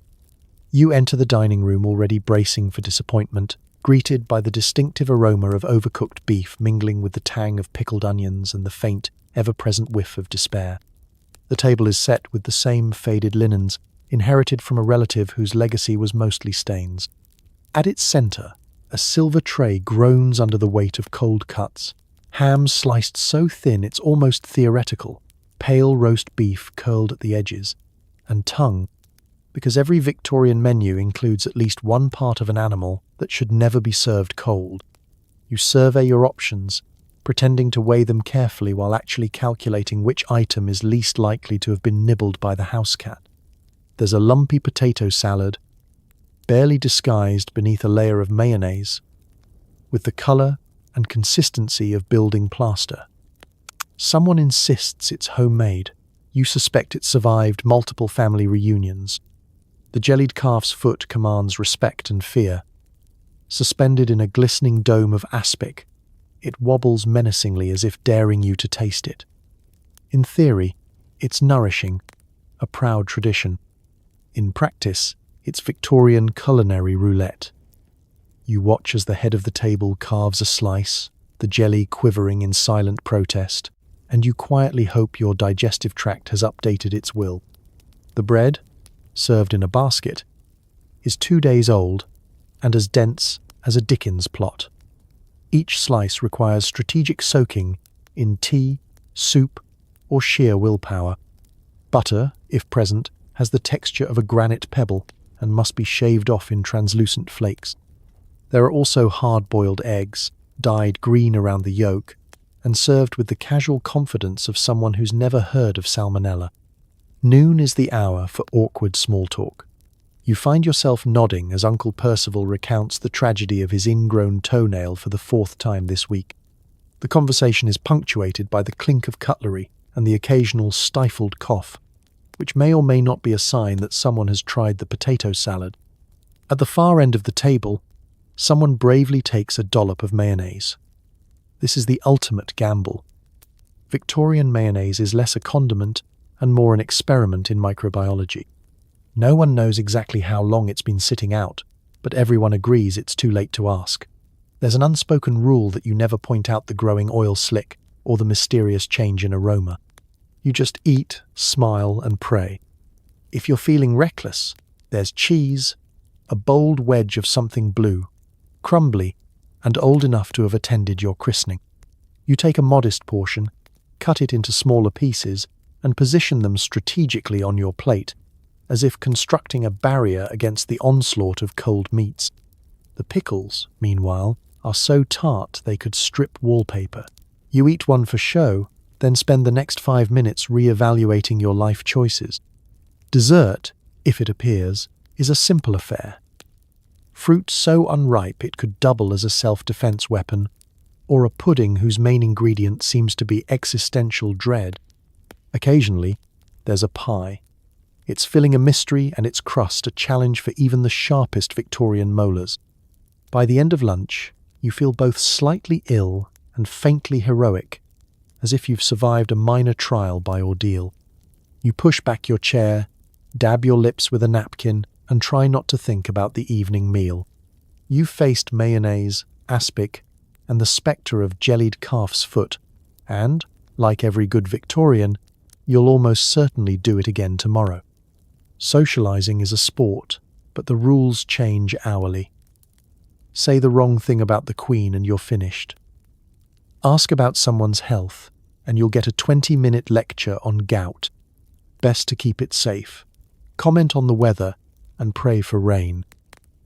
Speaker 1: You enter the dining room already bracing for disappointment, greeted by the distinctive aroma of overcooked beef mingling with the tang of pickled onions and the faint, ever-present whiff of despair. The table is set with the same faded linens, inherited from a relative whose legacy was mostly stains. At its center, a silver tray groans under the weight of cold cuts, ham sliced so thin it's almost theoretical, pale roast beef curled at the edges, and tongue, because every Victorian menu includes at least one part of an animal that should never be served cold. You survey your options, pretending to weigh them carefully while actually calculating which item is least likely to have been nibbled by the house cat. There's a lumpy potato salad, barely disguised beneath a layer of mayonnaise, with the color and consistency of building plaster. Someone insists it's homemade. You suspect it survived multiple family reunions. The jellied calf's foot commands respect and fear. Suspended in a glistening dome of aspic, it wobbles menacingly as if daring you to taste it. In theory, it's nourishing, a proud tradition. In practice, it's Victorian culinary roulette. You watch as the head of the table carves a slice, the jelly quivering in silent protest, and you quietly hope your digestive tract has updated its will. The bread, served in a basket, is 2 days old and as dense as a Dickens plot. Each slice requires strategic soaking in tea, soup, or sheer willpower. Butter, if present, has the texture of a granite pebble and must be shaved off in translucent flakes. There are also hard-boiled eggs, dyed green around the yolk, and served with the casual confidence of someone who's never heard of salmonella. Noon is the hour for awkward small talk. You find yourself nodding as Uncle Percival recounts the tragedy of his ingrown toenail for the 4th time this week. The conversation is punctuated by the clink of cutlery and the occasional stifled cough, which may or may not be a sign that someone has tried the potato salad. At the far end of the table, someone bravely takes a dollop of mayonnaise. This is the ultimate gamble. Victorian mayonnaise is less a condiment and more an experiment in microbiology. No one knows exactly how long it's been sitting out, but everyone agrees it's too late to ask. There's an unspoken rule that you never point out the growing oil slick or the mysterious change in aroma. You just eat, smile, and pray. If you're feeling reckless, there's cheese, a bold wedge of something blue, crumbly, and old enough to have attended your christening. You take a modest portion, cut it into smaller pieces, and position them strategically on your plate, as if constructing a barrier against the onslaught of cold meats. The pickles, meanwhile, are so tart they could strip wallpaper. You eat one for show, then spend the next 5 minutes re-evaluating your life choices. Dessert, if it appears, is a simple affair. Fruit so unripe it could double as a self-defense weapon, or a pudding whose main ingredient seems to be existential dread. Occasionally, there's a pie. Its filling a mystery and its crust a challenge for even the sharpest Victorian molars. By the end of lunch, you feel both slightly ill and faintly heroic, as if you've survived a minor trial by ordeal. You push back your chair, dab your lips with a napkin, and try not to think about the evening meal. You've faced mayonnaise, aspic, and the spectre of jellied calf's foot, and, like every good Victorian, you'll almost certainly do it again tomorrow. Socializing is a sport, but the rules change hourly. Say the wrong thing about the Queen and you're finished. Ask about someone's health, and you'll get a 20-minute lecture on gout. Best to keep it safe. Comment on the weather, and pray for rain.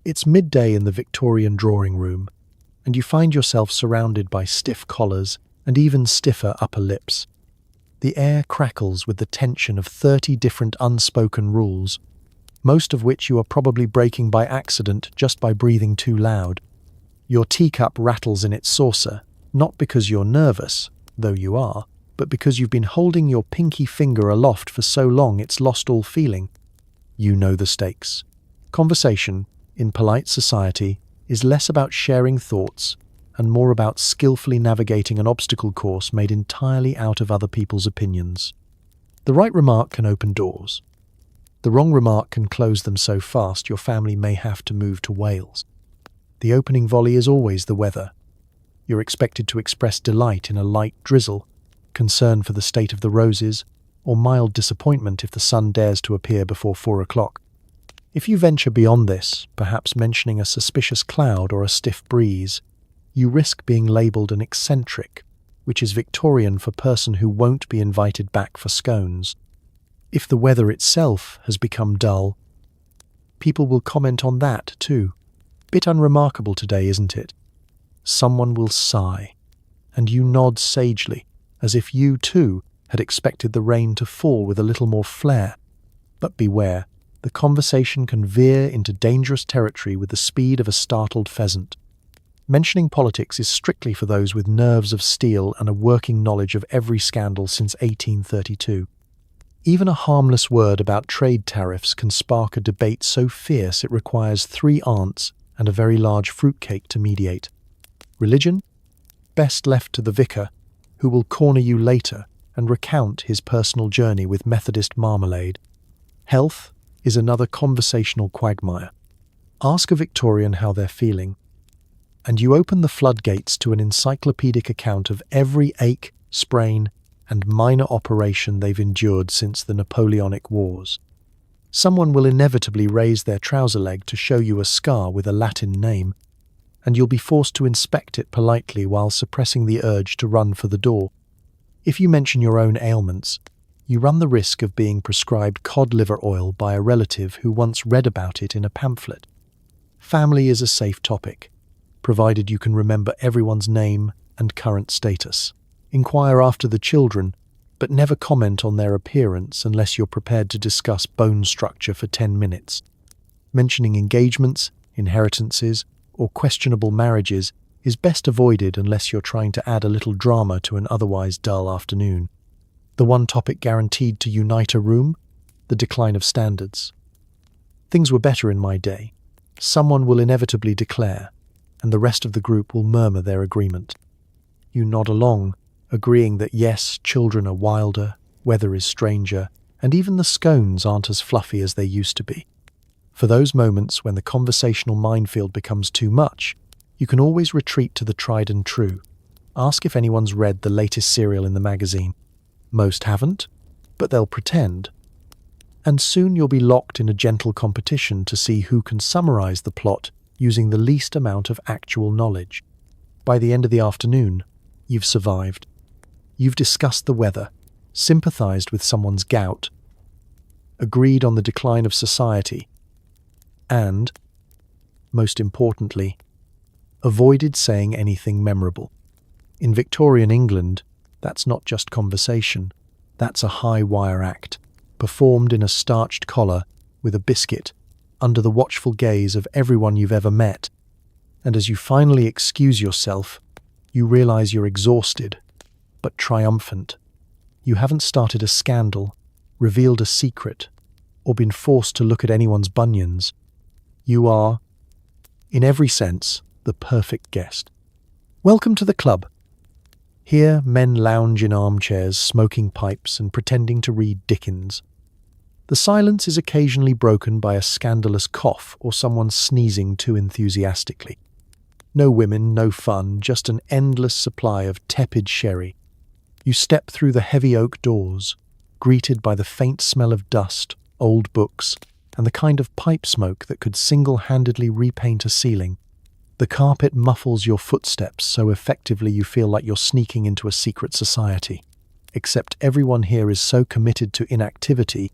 Speaker 1: It's midday in the Victorian drawing room, and you find yourself surrounded by stiff collars and even stiffer upper lips. The air crackles with the tension of 30 different unspoken rules, most of which you are probably breaking by accident just by breathing too loud. Your teacup rattles in its saucer, not because you're nervous, though you are, but because you've been holding your pinky finger aloft for so long it's lost all feeling. You know the stakes. Conversation, in polite society, is less about sharing thoughts and more about skillfully navigating an obstacle course made entirely out of other people's opinions. The right remark can open doors. The wrong remark can close them so fast your family may have to move to Wales. The opening volley is always the weather. You're expected to express delight in a light drizzle, concern for the state of the roses, or mild disappointment if the sun dares to appear before 4 o'clock. If you venture beyond this, perhaps mentioning a suspicious cloud or a stiff breeze, you risk being labelled an eccentric, which is Victorian for person who won't be invited back for scones. If the weather itself has become dull, people will comment on that too. Bit unremarkable today, isn't it? Someone will sigh, and you nod sagely, as if you too had expected the rain to fall with a little more flair. But beware, the conversation can veer into dangerous territory with the speed of a startled pheasant. Mentioning politics is strictly for those with nerves of steel and a working knowledge of every scandal since 1832. Even a harmless word about trade tariffs can spark a debate so fierce it requires 3 aunts and a very large fruitcake to mediate. Religion? Best left to the vicar, who will corner you later and recount his personal journey with Methodist marmalade. Health is another conversational quagmire. Ask a Victorian how they're feeling, and you open the floodgates to an encyclopedic account of every ache, sprain, and minor operation they've endured since the Napoleonic Wars. Someone will inevitably raise their trouser leg to show you a scar with a Latin name, and you'll be forced to inspect it politely while suppressing the urge to run for the door. If you mention your own ailments, you run the risk of being prescribed cod liver oil by a relative who once read about it in a pamphlet. Family is a safe topic, provided you can remember everyone's name and current status. Inquire after the children, but never comment on their appearance unless you're prepared to discuss bone structure for 10 minutes. Mentioning engagements, inheritances, or questionable marriages is best avoided unless you're trying to add a little drama to an otherwise dull afternoon. The one topic guaranteed to unite a room? The decline of standards. Things were better in my day. Someone will inevitably declare, and the rest of the group will murmur their agreement. You nod along, agreeing that yes, children are wilder, weather is stranger, and even the scones aren't as fluffy as they used to be. For those moments when the conversational minefield becomes too much, you can always retreat to the tried and true. Ask if anyone's read the latest serial in the magazine. Most haven't, but they'll pretend. And soon you'll be locked in a gentle competition to see who can summarize the plot using the least amount of actual knowledge. By the end of the afternoon, you've survived. You've discussed the weather, sympathized with someone's gout, agreed on the decline of society, and, most importantly, avoided saying anything memorable. In Victorian England, that's not just conversation, that's a high-wire act, performed in a starched collar with a biscuit, under the watchful gaze of everyone you've ever met. And as you finally excuse yourself, you realize you're exhausted, but triumphant. You haven't started a scandal, revealed a secret, or been forced to look at anyone's bunions. You are, in every sense, the perfect guest. Welcome to the club. Here, men lounge in armchairs, smoking pipes and pretending to read Dickens. The silence is occasionally broken by a scandalous cough or someone sneezing too enthusiastically. No women, no fun, just an endless supply of tepid sherry. You step through the heavy oak doors, greeted by the faint smell of dust, old books, and the kind of pipe smoke that could single-handedly repaint a ceiling. The carpet muffles your footsteps so effectively you feel like you're sneaking into a secret society. Except everyone here is so committed to inactivity,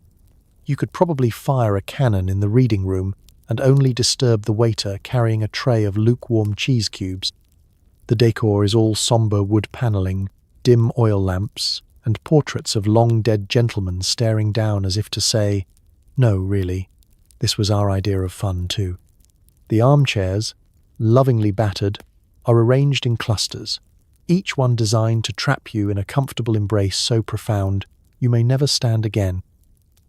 Speaker 1: you could probably fire a cannon in the reading room and only disturb the waiter carrying a tray of lukewarm cheese cubes. The decor is all somber wood paneling, dim oil lamps, and portraits of long-dead gentlemen staring down as if to say, "No, really, this was our idea of fun too." The armchairs, lovingly battered, are arranged in clusters, each one designed to trap you in a comfortable embrace so profound you may never stand again.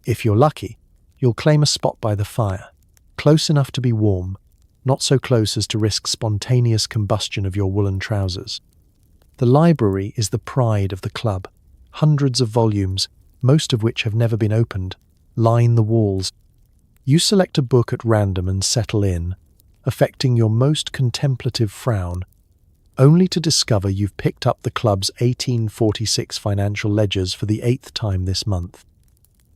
Speaker 1: If you're lucky, you'll claim a spot by the fire, close enough to be warm, not so close as to risk spontaneous combustion of your woolen trousers. The library is the pride of the club. Hundreds of volumes, most of which have never been opened, line the walls. You select a book at random and settle in, affecting your most contemplative frown, only to discover you've picked up the club's 1846 financial ledgers for the 8th time this month.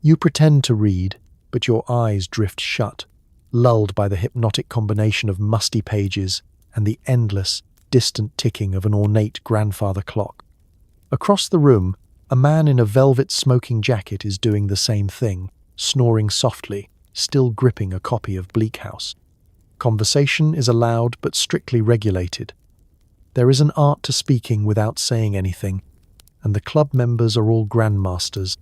Speaker 1: You pretend to read, but your eyes drift shut, lulled by the hypnotic combination of musty pages and the endless, distant ticking of an ornate grandfather clock. Across the room, a man in a velvet smoking jacket is doing the same thing, snoring softly, still gripping a copy of Bleak House. Conversation is allowed but strictly regulated. There is an art to speaking without saying anything, and the club members are all grandmasters.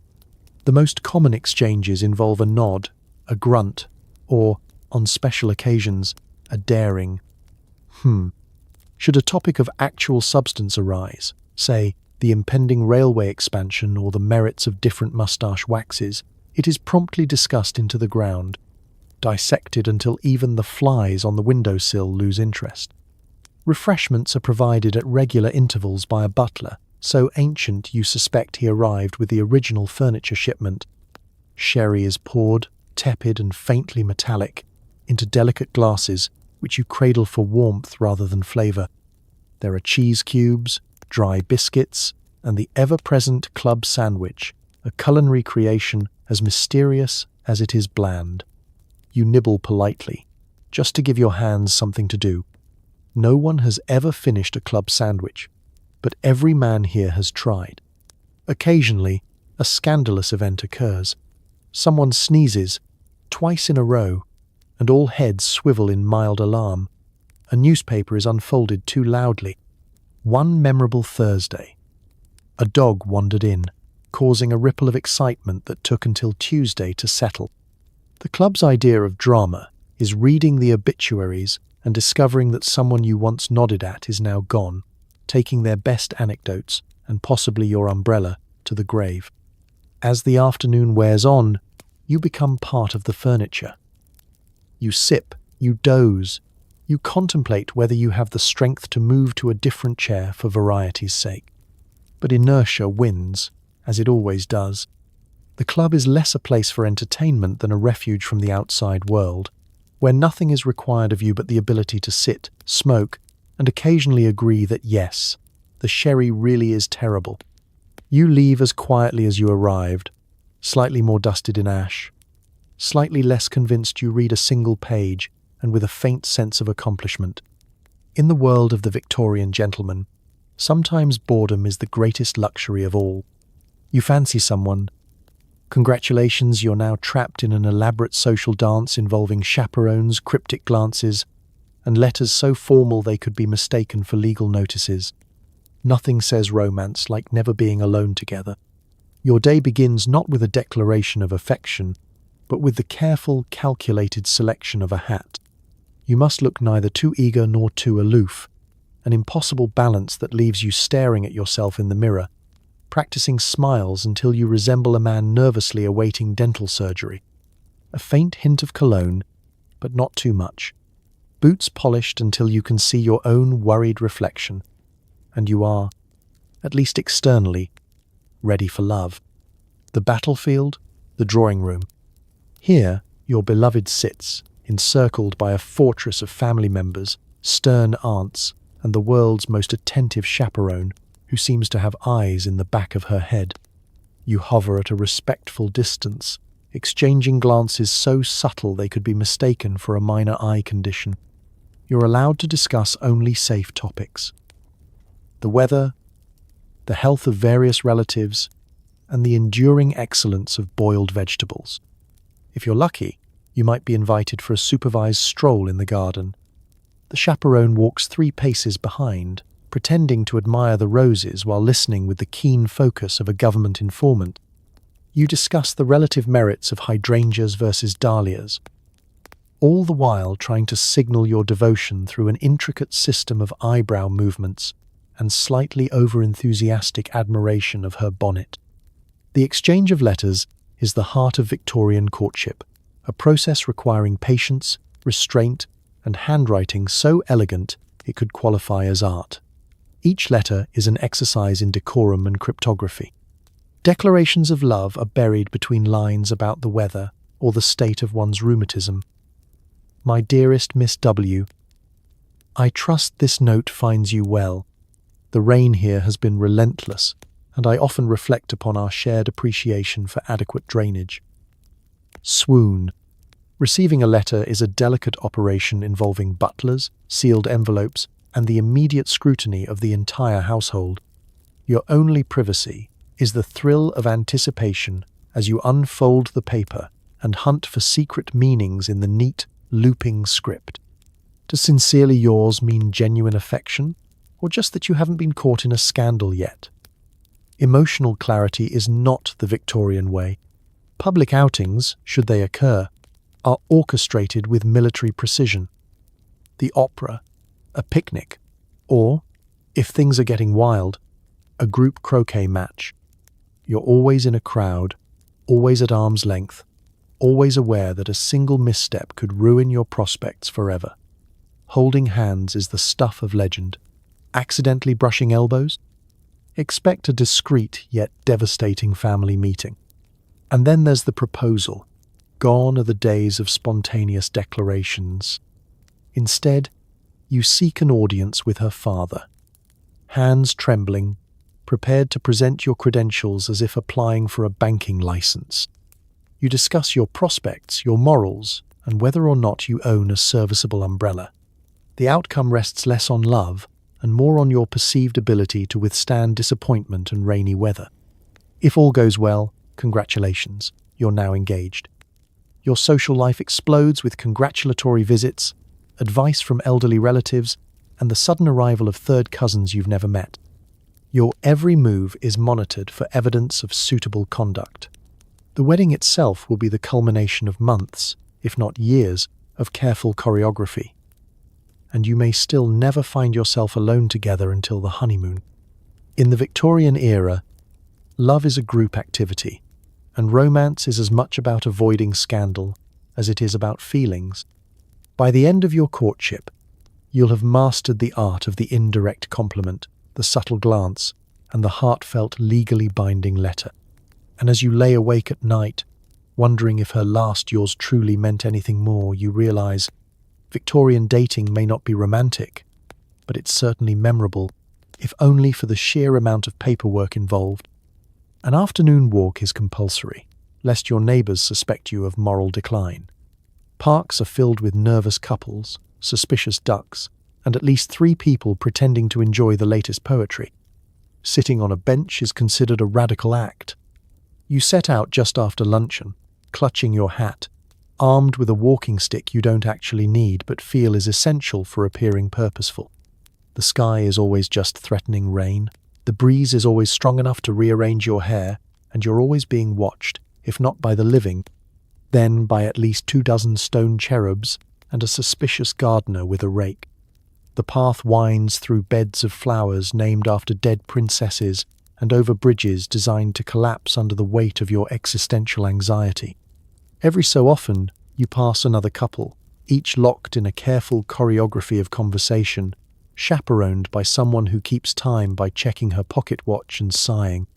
Speaker 1: The most common exchanges involve a nod, a grunt, or, on special occasions, a daring Should a topic of actual substance arise, say, the impending railway expansion or the merits of different moustache waxes, it is promptly discussed into the ground, dissected until even the flies on the windowsill lose interest. Refreshments are provided at regular intervals by a butler, so ancient you suspect he arrived with the original furniture shipment. Sherry is poured, tepid and faintly metallic, into delicate glasses which you cradle for warmth rather than flavour. There are cheese cubes, dry biscuits, and the ever-present club sandwich, a culinary creation as mysterious as it is bland. You nibble politely, just to give your hands something to do. No one has ever finished a club sandwich, but every man here has tried. Occasionally, a scandalous event occurs. Someone sneezes, twice in a row, and all heads swivel in mild alarm. A newspaper is unfolded too loudly. One memorable Thursday, a dog wandered in, causing a ripple of excitement that took until Tuesday to settle. The club's idea of drama is reading the obituaries and discovering that someone you once nodded at is now gone, taking their best anecdotes and possibly your umbrella to the grave. As the afternoon wears on, you become part of the furniture. You sip, you doze, you contemplate whether you have the strength to move to a different chair for variety's sake. But inertia wins, as it always does. The club is less a place for entertainment than a refuge from the outside world, where nothing is required of you but the ability to sit, smoke, and occasionally agree that yes, the sherry really is terrible. You leave as quietly as you arrived, slightly more dusted in ash, slightly less convinced you read a single page, and with a faint sense of accomplishment. In the world of the Victorian gentleman, sometimes boredom is the greatest luxury of all. You fancy someone. Congratulations, you're now trapped in an elaborate social dance involving chaperones, cryptic glances, and letters so formal they could be mistaken for legal notices. Nothing says romance like never being alone together. Your day begins not with a declaration of affection, but with the careful, calculated selection of a hat. You must look neither too eager nor too aloof, an impossible balance that leaves you staring at yourself in the mirror, practicing smiles until you resemble a man nervously awaiting dental surgery. A faint hint of cologne, but not too much. Boots polished until you can see your own worried reflection, and you are, at least externally, ready for love. The battlefield, the drawing room. Here, your beloved sits, encircled by a fortress of family members, stern aunts, and the world's most attentive chaperone, who seems to have eyes in the back of her head. You hover at a respectful distance, exchanging glances so subtle they could be mistaken for a minor eye condition. You're allowed to discuss only safe topics. The weather, the health of various relatives, and the enduring excellence of boiled vegetables. If you're lucky, you might be invited for a supervised stroll in the garden. The chaperone walks 3 paces behind, pretending to admire the roses while listening with the keen focus of a government informant. You discuss the relative merits of hydrangeas versus dahlias, all the while trying to signal your devotion through an intricate system of eyebrow movements and slightly over-enthusiastic admiration of her bonnet. The exchange of letters is the heart of Victorian courtship, a process requiring patience, restraint, and handwriting so elegant it could qualify as art. Each letter is an exercise in decorum and cryptography. Declarations of love are buried between lines about the weather or the state of one's rheumatism. My dearest Miss W., I trust this note finds you well. The rain here has been relentless, and I often reflect upon our shared appreciation for adequate drainage. Swoon. Receiving a letter is a delicate operation involving butlers, sealed envelopes, and the immediate scrutiny of the entire household. Your only privacy is the thrill of anticipation as you unfold the paper and hunt for secret meanings in the neat, looping script. Does sincerely yours mean genuine affection, or just that you haven't been caught in a scandal yet? Emotional clarity is not the Victorian way. Public outings, should they occur, are orchestrated with military precision. The opera, a picnic, or, if things are getting wild, a group croquet match. You're always in a crowd, always at arm's length, always aware that a single misstep could ruin your prospects forever. Holding hands is the stuff of legend. Accidentally brushing elbows? Expect a discreet yet devastating family meeting. And then there's the proposal. Gone are the days of spontaneous declarations. Instead, you seek an audience with her father. Hands trembling, prepared to present your credentials as if applying for a banking license. You discuss your prospects, your morals, and whether or not you own a serviceable umbrella. The outcome rests less on love and more on your perceived ability to withstand disappointment and rainy weather. If all goes well, congratulations, you're now engaged. Your social life explodes with congratulatory visits, advice from elderly relatives, and the sudden arrival of third cousins you've never met. Your every move is monitored for evidence of suitable conduct. The wedding itself will be the culmination of months, if not years, of careful choreography. and you may still never find yourself alone together until the honeymoon. In the Victorian era, love is a group activity, and romance is as much about avoiding scandal as it is about feelings. By the end of your courtship, you'll have mastered the art of the indirect compliment, the subtle glance, and the heartfelt, legally binding letter. And as you lay awake at night, wondering if her last yours truly meant anything more, you realize Victorian dating may not be romantic, but it's certainly memorable, if only for the sheer amount of paperwork involved. An afternoon walk is compulsory, lest your neighbours suspect you of moral decline. Parks are filled with nervous couples, suspicious ducks, and at least 3 people pretending to enjoy the latest poetry. Sitting on a bench is considered a radical act. You set out just after luncheon, clutching your hat, armed with a walking stick you don't actually need but feel is essential for appearing purposeful. The sky is always just threatening rain, the breeze is always strong enough to rearrange your hair, and you're always being watched, if not by the living, then by at least 24 stone cherubs and a suspicious gardener with a rake. The path winds through beds of flowers named after dead princesses and over bridges designed to collapse under the weight of your existential anxiety. Every so often, you pass another couple, each locked in a careful choreography of conversation, chaperoned by someone who keeps time by checking her pocket watch and sighing.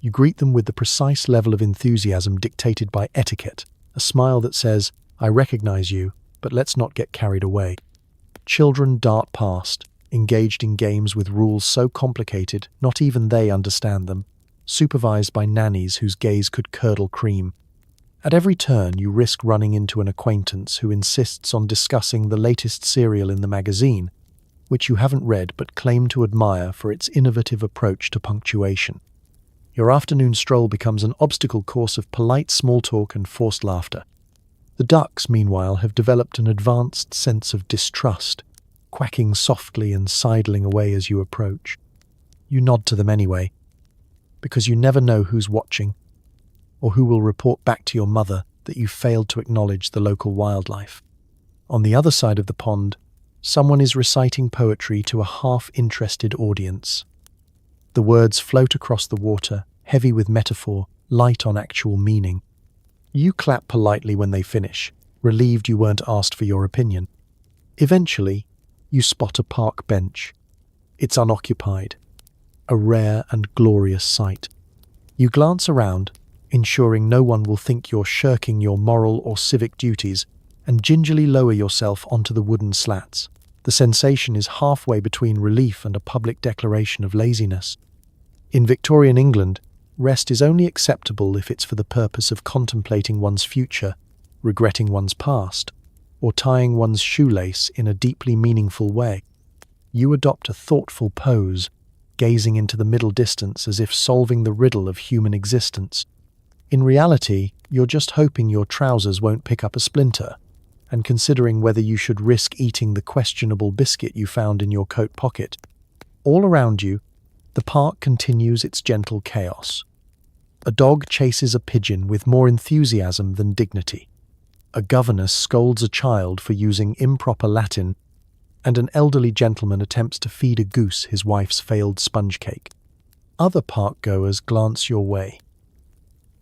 Speaker 1: You greet them with the precise level of enthusiasm dictated by etiquette, a smile that says, "I recognize you, but let's not get carried away." Children dart past, engaged in games with rules so complicated not even they understand them, supervised by nannies whose gaze could curdle cream. At every turn, you risk running into an acquaintance who insists on discussing the latest serial in the magazine, which you haven't read but claim to admire for its innovative approach to punctuation. Your afternoon stroll becomes an obstacle course of polite small talk and forced laughter. The ducks, meanwhile, have developed an advanced sense of distrust, quacking softly and sidling away as you approach. You nod to them anyway, because you never know who's watching, or who will report back to your mother that you failed to acknowledge the local wildlife. On the other side of the pond, someone is reciting poetry to a half-interested audience. The words float across the water, heavy with metaphor, light on actual meaning. You clap politely when they finish, relieved you weren't asked for your opinion. Eventually, you spot a park bench. It's unoccupied, a rare and glorious sight. You glance around, ensuring no one will think you're shirking your moral or civic duties, and gingerly lower yourself onto the wooden slats. The sensation is halfway between relief and a public declaration of laziness. In Victorian England, rest is only acceptable if it's for the purpose of contemplating one's future, regretting one's past, or tying one's shoelace in a deeply meaningful way. You adopt a thoughtful pose, gazing into the middle distance as if solving the riddle of human existence. In reality, you're just hoping your trousers won't pick up a splinter, and considering whether you should risk eating the questionable biscuit you found in your coat pocket. All around you, the park continues its gentle chaos. A dog chases a pigeon with more enthusiasm than dignity. A governess scolds a child for using improper Latin, and an elderly gentleman attempts to feed a goose his wife's failed sponge cake. Other park goers glance your way,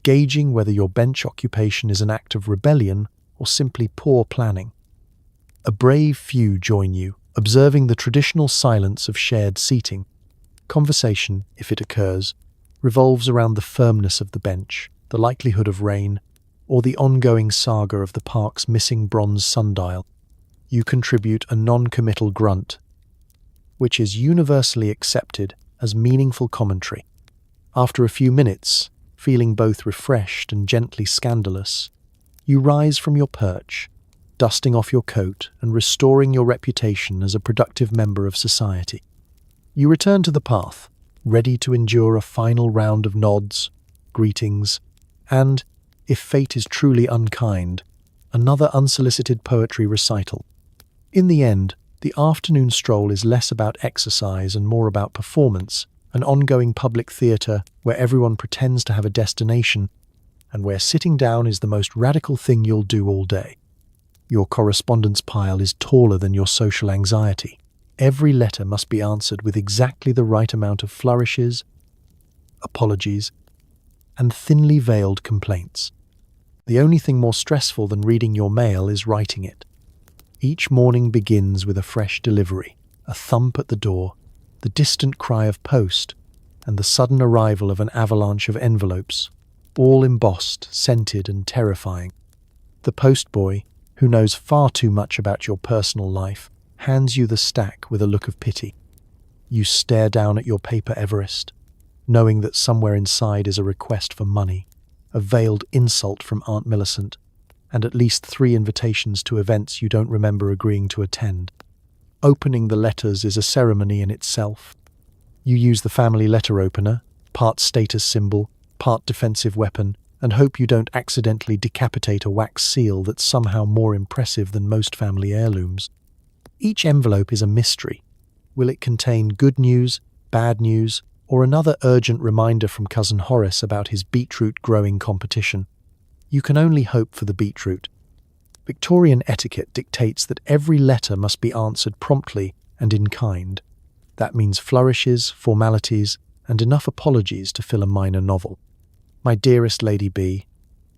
Speaker 1: gauging whether your bench occupation is an act of rebellion or simply poor planning. A brave few join you, observing the traditional silence of shared seating. Conversation, if it occurs, revolves around the firmness of the bench, the likelihood of rain, or the ongoing saga of the park's missing bronze sundial. You contribute a non-committal grunt, which is universally accepted as meaningful commentary. After a few minutes, feeling both refreshed and gently scandalous, you rise from your perch, dusting off your coat and restoring your reputation as a productive member of society. You return to the path, ready to endure a final round of nods, greetings, and, if fate is truly unkind, another unsolicited poetry recital. In the end, the afternoon stroll is less about exercise and more about performance, an ongoing public theatre where everyone pretends to have a destination, and where sitting down is the most radical thing you'll do all day. Your correspondence pile is taller than your social anxiety. Every letter must be answered with exactly the right amount of flourishes, apologies, and thinly veiled complaints. The only thing more stressful than reading your mail is writing it. Each morning begins with a fresh delivery, a thump at the door, the distant cry of post, and the sudden arrival of an avalanche of envelopes, all embossed, scented, and terrifying. The postboy, who knows far too much about your personal life, hands you the stack with a look of pity. You stare down at your paper Everest, knowing that somewhere inside is a request for money, a veiled insult from Aunt Millicent, and at least 3 invitations to events you don't remember agreeing to attend. Opening the letters is a ceremony in itself. You use the family letter opener, part status symbol, part defensive weapon, and hope you don't accidentally decapitate a wax seal that's somehow more impressive than most family heirlooms. Each envelope is a mystery. Will it contain good news, bad news, or another urgent reminder from Cousin Horace about his beetroot growing competition? You can only hope for the beetroot. Victorian etiquette dictates that every letter must be answered promptly and in kind. That means flourishes, formalities, and enough apologies to fill a minor novel. My dearest Lady B,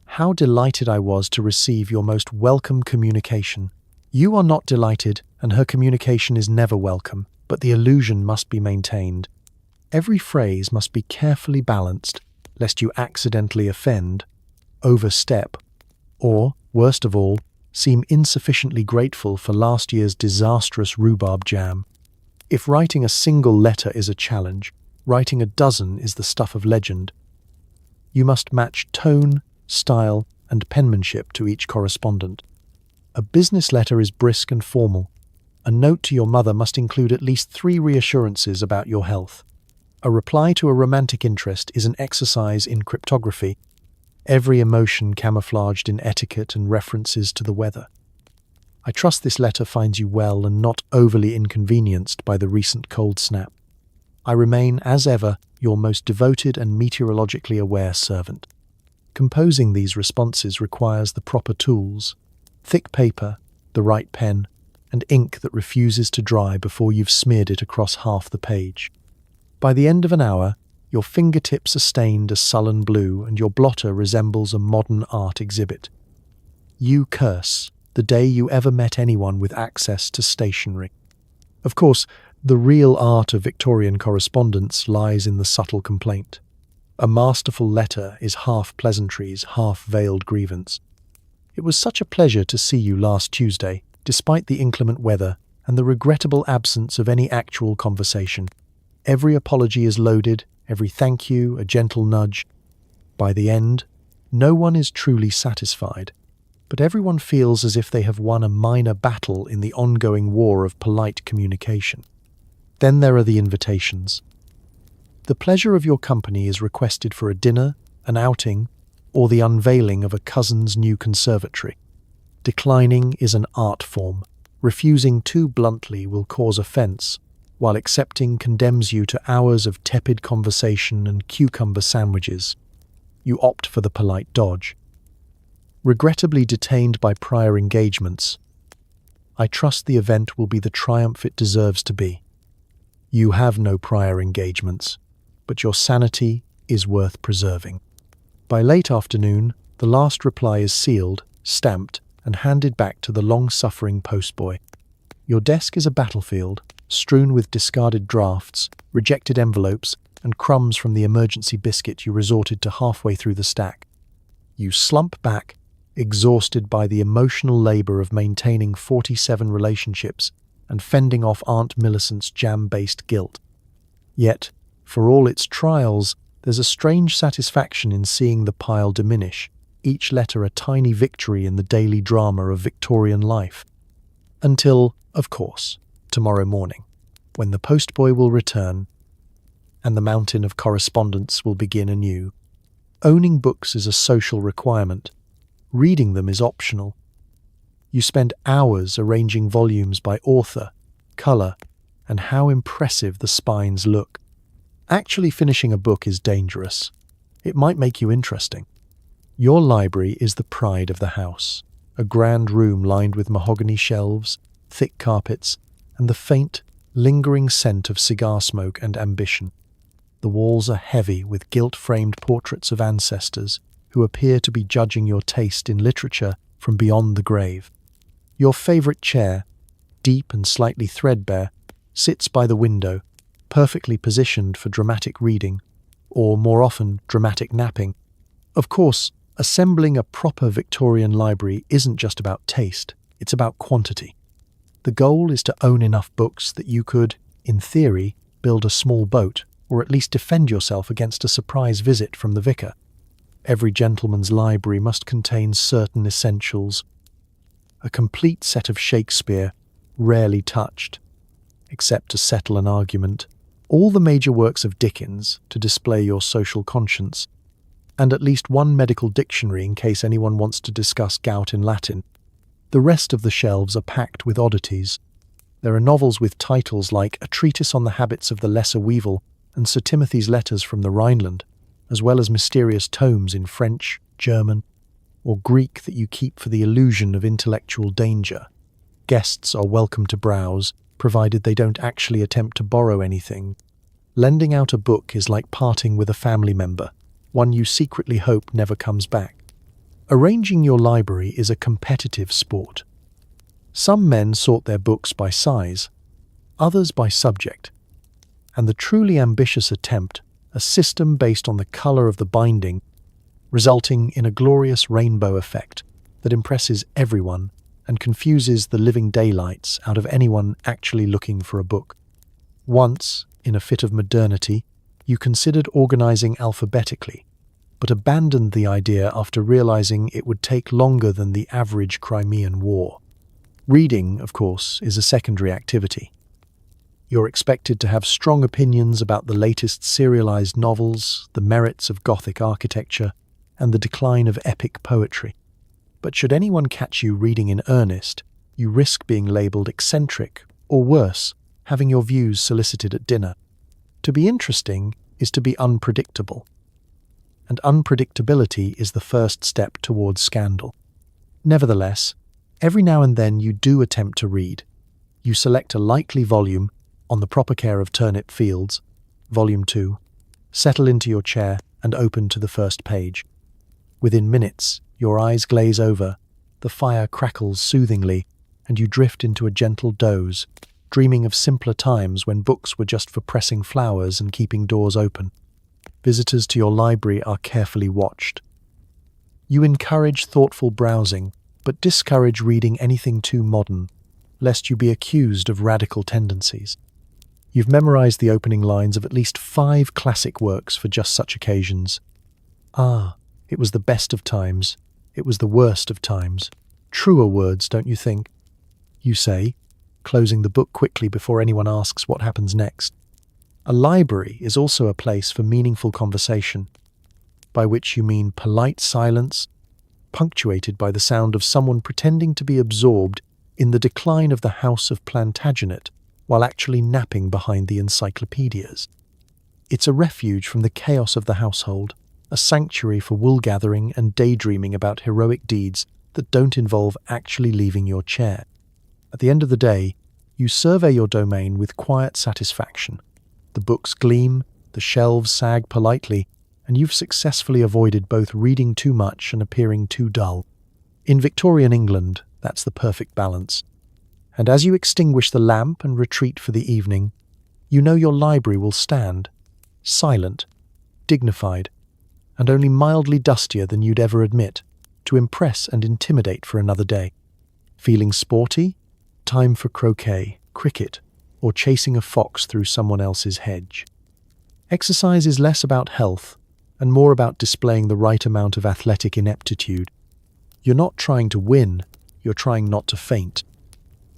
Speaker 1: how delighted I was to receive your most welcome communication. You are not delighted, and her communication is never welcome, but the illusion must be maintained. Every phrase must be carefully balanced, lest you accidentally offend, overstep, or, worst of all, seem insufficiently grateful for last year's disastrous rhubarb jam. If writing a single letter is a challenge, writing a dozen is the stuff of legend. You must match tone, style, and penmanship to each correspondent. A business letter is brisk and formal. A note to your mother must include at least 3 reassurances about your health. A reply to a romantic interest is an exercise in cryptography, every emotion camouflaged in etiquette and references to the weather. I trust this letter finds you well and not overly inconvenienced by the recent cold snap. I remain, as ever, your most devoted and meteorologically aware servant. Composing these responses requires the proper tools: thick paper, the right pen, and ink that refuses to dry before you've smeared it across half the page. By the end of an hour, your fingertips are stained a sullen blue and your blotter resembles a modern art exhibit. You curse the day you ever met anyone with access to stationery. Of course, the real art of Victorian correspondence lies in the subtle complaint. A masterful letter is half pleasantries, half veiled grievance. It was such a pleasure to see you last Tuesday, despite the inclement weather and the regrettable absence of any actual conversation. Every apology is loaded, every thank you a gentle nudge. By the end, no one is truly satisfied, but everyone feels as if they have won a minor battle in the ongoing war of polite communication. Then there are the invitations. The pleasure of your company is requested for a dinner, an outing, or the unveiling of a cousin's new conservatory. Declining is an art form. Refusing too bluntly will cause offense, while accepting condemns you to hours of tepid conversation and cucumber sandwiches. You opt for the polite dodge. Regrettably detained by prior engagements, I trust the event will be the triumph it deserves to be. You have no prior engagements, but your sanity is worth preserving. By late afternoon, the last reply is sealed, stamped, and handed back to the long-suffering postboy. Your desk is a battlefield, strewn with discarded drafts, rejected envelopes, and crumbs from the emergency biscuit you resorted to halfway through the stack. You slump back, exhausted by the emotional labor of maintaining 47 relationships and fending off Aunt Millicent's jam-based guilt. Yet, for all its trials, there's a strange satisfaction in seeing the pile diminish, each letter a tiny victory in the daily drama of Victorian life. Until, of course, tomorrow morning, when the postboy will return and the mountain of correspondence will begin anew. Owning books is a social requirement. Reading them is optional. You spend hours arranging volumes by author, color, and how impressive the spines look. Actually finishing a book is dangerous. It might make you interesting. Your library is the pride of the house, a grand room lined with mahogany shelves, thick carpets, and the faint, lingering scent of cigar smoke and ambition. The walls are heavy with gilt-framed portraits of ancestors who appear to be judging your taste in literature from beyond the grave. Your favorite chair, deep and slightly threadbare, sits by the window, perfectly positioned for dramatic reading, or more often, dramatic napping. Of course, assembling a proper Victorian library isn't just about taste, it's about quantity. The goal is to own enough books that you could, in theory, build a small boat, or at least defend yourself against a surprise visit from the vicar. Every gentleman's library must contain certain essentials. A complete set of Shakespeare, rarely touched, except to settle an argument, all the major works of Dickens to display your social conscience, and at least one medical dictionary in case anyone wants to discuss gout in Latin. The rest of the shelves are packed with oddities. There are novels with titles like A Treatise on the Habits of the Lesser Weevil and Sir Timothy's Letters from the Rhineland, as well as mysterious tomes in French, German, or Greek that you keep for the illusion of intellectual danger. Guests are welcome to browse, provided they don't actually attempt to borrow anything. Lending out a book is like parting with a family member, one you secretly hope never comes back. Arranging your library is a competitive sport. Some men sort their books by size, others by subject, and the truly ambitious attempt a system based on the color of the binding, resulting in a glorious rainbow effect that impresses everyone and confuses the living daylights out of anyone actually looking for a book. Once, in a fit of modernity, you considered organizing alphabetically, but abandoned the idea after realizing it would take longer than the average Crimean War. Reading, of course, is a secondary activity. You're expected to have strong opinions about the latest serialized novels, the merits of Gothic architecture, and the decline of epic poetry. But should anyone catch you reading in earnest, you risk being labeled eccentric, or worse, having your views solicited at dinner. To be interesting is to be unpredictable. And unpredictability is the first step towards scandal. Nevertheless, every now and then you do attempt to read. You select a likely volume, On the Proper Care of Turnip Fields, Volume 2, settle into your chair and open to the first page. Within minutes, your eyes glaze over, the fire crackles soothingly, and you drift into a gentle doze, dreaming of simpler times when books were just for pressing flowers and keeping doors open. Visitors to your library are carefully watched. You encourage thoughtful browsing, but discourage reading anything too modern, lest you be accused of radical tendencies. You've memorized the opening lines of at least 5 classic works for just such occasions. It was the best of times. It was the worst of times. Truer words, don't you think? You say, closing the book quickly before anyone asks what happens next. A library is also a place for meaningful conversation, by which you mean polite silence, punctuated by the sound of someone pretending to be absorbed in the decline of the House of Plantagenet while actually napping behind the encyclopedias. It's a refuge from the chaos of the household, a sanctuary for wool-gathering and daydreaming about heroic deeds that don't involve actually leaving your chair. At the end of the day, you survey your domain with quiet satisfaction. The books gleam, the shelves sag politely, and you've successfully avoided both reading too much and appearing too dull. In Victorian England, that's the perfect balance. And as you extinguish the lamp and retreat for the evening, you know your library will stand, silent, dignified, and only mildly dustier than you'd ever admit, to impress and intimidate for another day. Feeling sporty? Time for croquet, cricket, or chasing a fox through someone else's hedge. Exercise is less about health and more about displaying the right amount of athletic ineptitude. You're not trying to win, you're trying not to faint.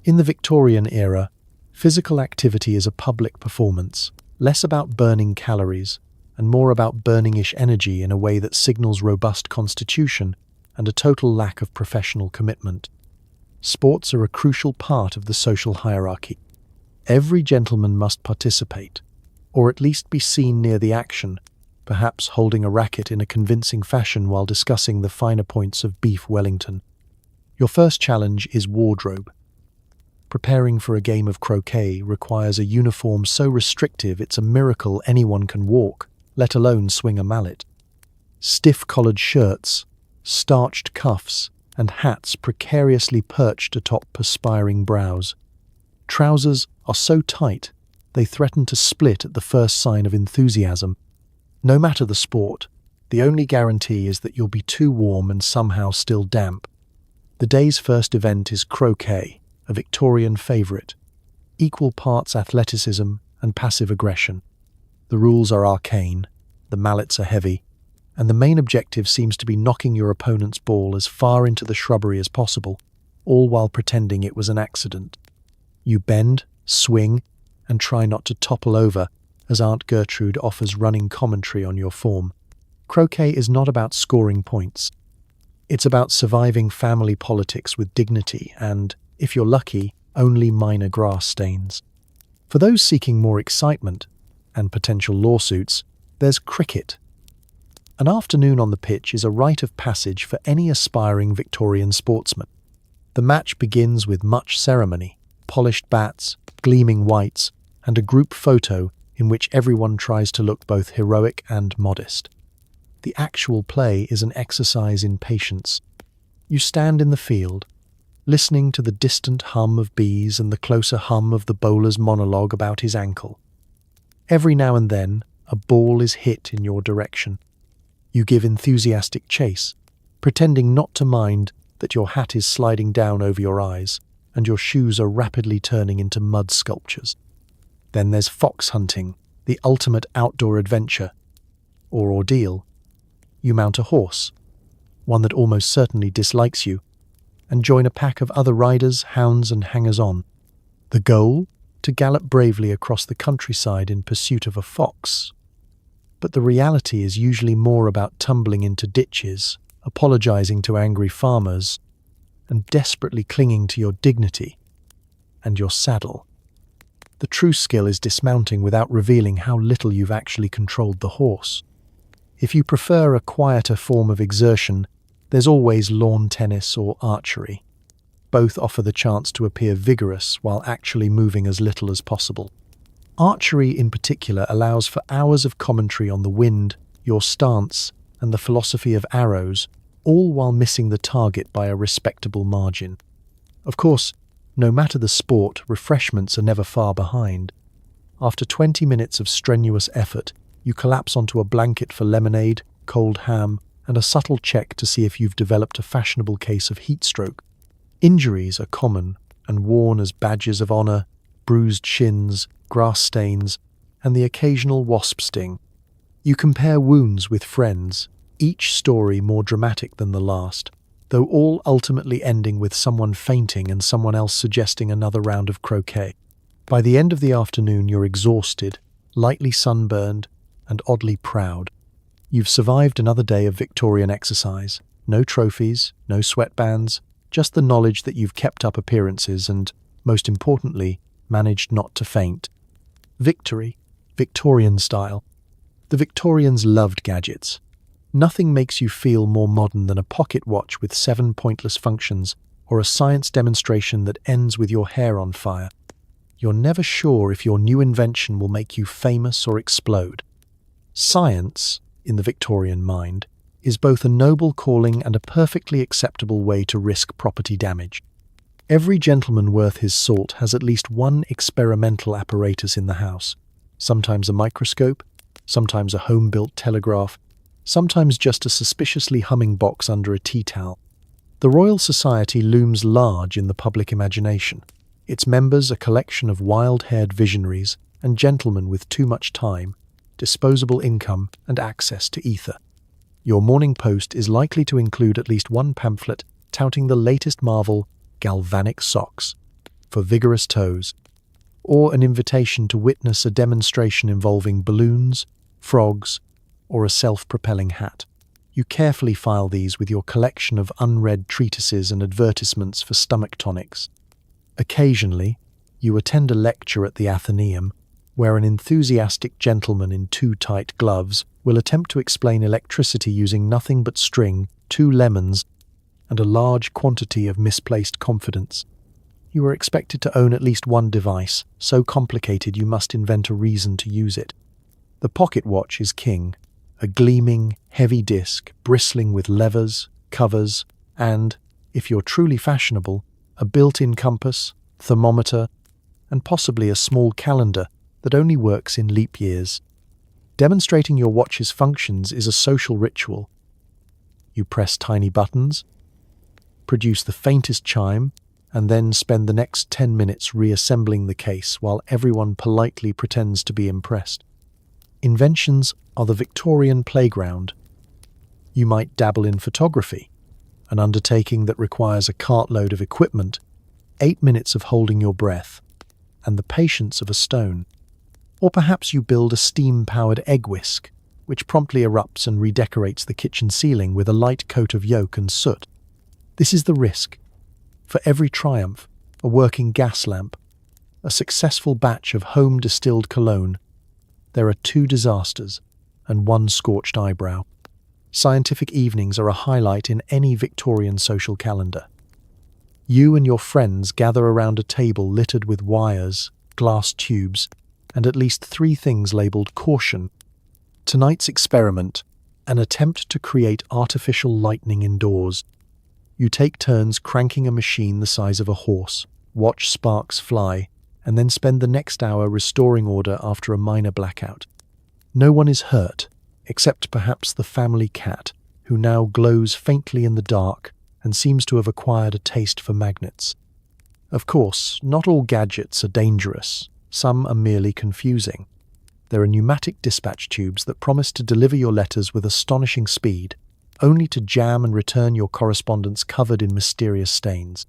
Speaker 1: In the Victorian era, physical activity is a public performance, less about burning calories and more about burning-ish energy in a way that signals robust constitution and a total lack of professional commitment. Sports are a crucial part of the social hierarchy. Every gentleman must participate, or at least be seen near the action, perhaps holding a racket in a convincing fashion while discussing the finer points of beef Wellington. Your first challenge is wardrobe. Preparing for a game of croquet requires a uniform so restrictive it's a miracle anyone can walk, let alone swing a mallet. Stiff-collared shirts, starched cuffs, and hats precariously perched atop perspiring brows. Trousers are so tight, they threaten to split at the first sign of enthusiasm. No matter the sport, the only guarantee is that you'll be too warm and somehow still damp. The day's first event is croquet, a Victorian favourite. Equal parts athleticism and passive aggression. The rules are arcane, the mallets are heavy, and the main objective seems to be knocking your opponent's ball as far into the shrubbery as possible, all while pretending it was an accident. You bend, swing, and try not to topple over as Aunt Gertrude offers running commentary on your form. Croquet is not about scoring points. It's about surviving family politics with dignity and, if you're lucky, only minor grass stains. For those seeking more excitement and potential lawsuits, there's cricket. An afternoon on the pitch is a rite of passage for any aspiring Victorian sportsman. The match begins with much ceremony, polished bats, gleaming whites, and a group photo in which everyone tries to look both heroic and modest. The actual play is an exercise in patience. You stand in the field, listening to the distant hum of bees and the closer hum of the bowler's monologue about his ankle. Every now and then, a ball is hit in your direction. You give enthusiastic chase, pretending not to mind that your hat is sliding down over your eyes and your shoes are rapidly turning into mud sculptures. Then there's fox hunting, the ultimate outdoor adventure, or ordeal. You mount a horse, one that almost certainly dislikes you, and join a pack of other riders, hounds, and hangers-on. The goal? To gallop bravely across the countryside in pursuit of a fox. But the reality is usually more about tumbling into ditches, apologizing to angry farmers, and desperately clinging to your dignity and your saddle. The true skill is dismounting without revealing how little you've actually controlled the horse. If you prefer a quieter form of exertion, there's always lawn tennis or archery. Both offer the chance to appear vigorous while actually moving as little as possible. Archery in particular allows for hours of commentary on the wind, your stance, and the philosophy of arrows, all while missing the target by a respectable margin. Of course, no matter the sport, refreshments are never far behind. After 20 minutes of strenuous effort, you collapse onto a blanket for lemonade, cold ham, and a subtle check to see if you've developed a fashionable case of heat stroke. Injuries are common and worn as badges of honor, bruised shins, grass stains, and the occasional wasp sting. You compare wounds with friends, each story more dramatic than the last, though all ultimately ending with someone fainting and someone else suggesting another round of croquet. By the end of the afternoon, you're exhausted, lightly sunburned, and oddly proud. You've survived another day of Victorian exercise. No trophies, no sweatbands, just the knowledge that you've kept up appearances and, most importantly, managed not to faint. Victory, Victorian style. The Victorians loved gadgets. Nothing makes you feel more modern than a pocket watch with 7 pointless functions or a science demonstration that ends with your hair on fire. You're never sure if your new invention will make you famous or explode. Science, in the Victorian mind, is both a noble calling and a perfectly acceptable way to risk property damage. Every gentleman worth his salt has at least one experimental apparatus in the house, sometimes a microscope, sometimes a home-built telegraph, sometimes just a suspiciously humming box under a tea towel. The Royal Society looms large in the public imagination, its members a collection of wild-haired visionaries and gentlemen with too much time, disposable income, and access to ether. Your morning post is likely to include at least one pamphlet touting the latest marvel, galvanic socks, for vigorous toes, or an invitation to witness a demonstration involving balloons, frogs, or a self-propelling hat. You carefully file these with your collection of unread treatises and advertisements for stomach tonics. Occasionally, you attend a lecture at the Athenaeum, where an enthusiastic gentleman in too tight gloves will attempt to explain electricity using nothing but string, 2 lemons, and a large quantity of misplaced confidence. You are expected to own at least one device, so complicated you must invent a reason to use it. The pocket watch is king, a gleaming, heavy disc bristling with levers, covers, and, if you're truly fashionable, a built-in compass, thermometer, and possibly a small calendar that only works in leap years. Demonstrating your watch's functions is a social ritual. You press tiny buttons, produce the faintest chime, and then spend the next 10 minutes reassembling the case while everyone politely pretends to be impressed. Inventions are the Victorian playground. You might dabble in photography, an undertaking that requires a cartload of equipment, 8 minutes of holding your breath, and the patience of a stone. Or perhaps you build a steam-powered egg whisk, which promptly erupts and redecorates the kitchen ceiling with a light coat of yolk and soot. This is the risk. For every triumph, a working gas lamp, a successful batch of home-distilled cologne, there are 2 disasters and 1 scorched eyebrow. Scientific evenings are a highlight in any Victorian social calendar. You and your friends gather around a table littered with wires, glass tubes, and at least 3 things labelled caution. Tonight's experiment, an attempt to create artificial lightning indoors. You take turns cranking a machine the size of a horse, watch sparks fly, and then spend the next hour restoring order after a minor blackout. No one is hurt, except perhaps the family cat, who now glows faintly in the dark and seems to have acquired a taste for magnets. Of course, not all gadgets are dangerous. Some are merely confusing. There are pneumatic dispatch tubes that promise to deliver your letters with astonishing speed, only to jam and return your correspondence covered in mysterious stains.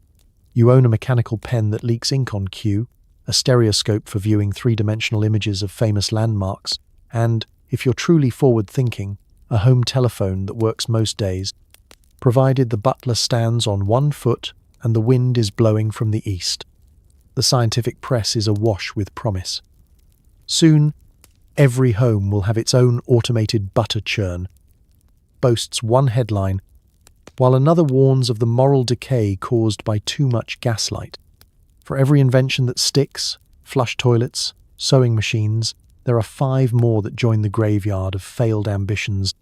Speaker 1: You own a mechanical pen that leaks ink on cue, a stereoscope for viewing 3-dimensional images of famous landmarks, and, if you're truly forward-thinking, a home telephone that works most days, provided the butler stands on 1 foot and the wind is blowing from the east. The scientific press is awash with promise. Soon, every home will have its own automated butter churn, boasts one headline, while another warns of the moral decay caused by too much gaslight. For every invention that sticks, flush toilets, sewing machines, there are 5 more that join the graveyard of failed ambitions,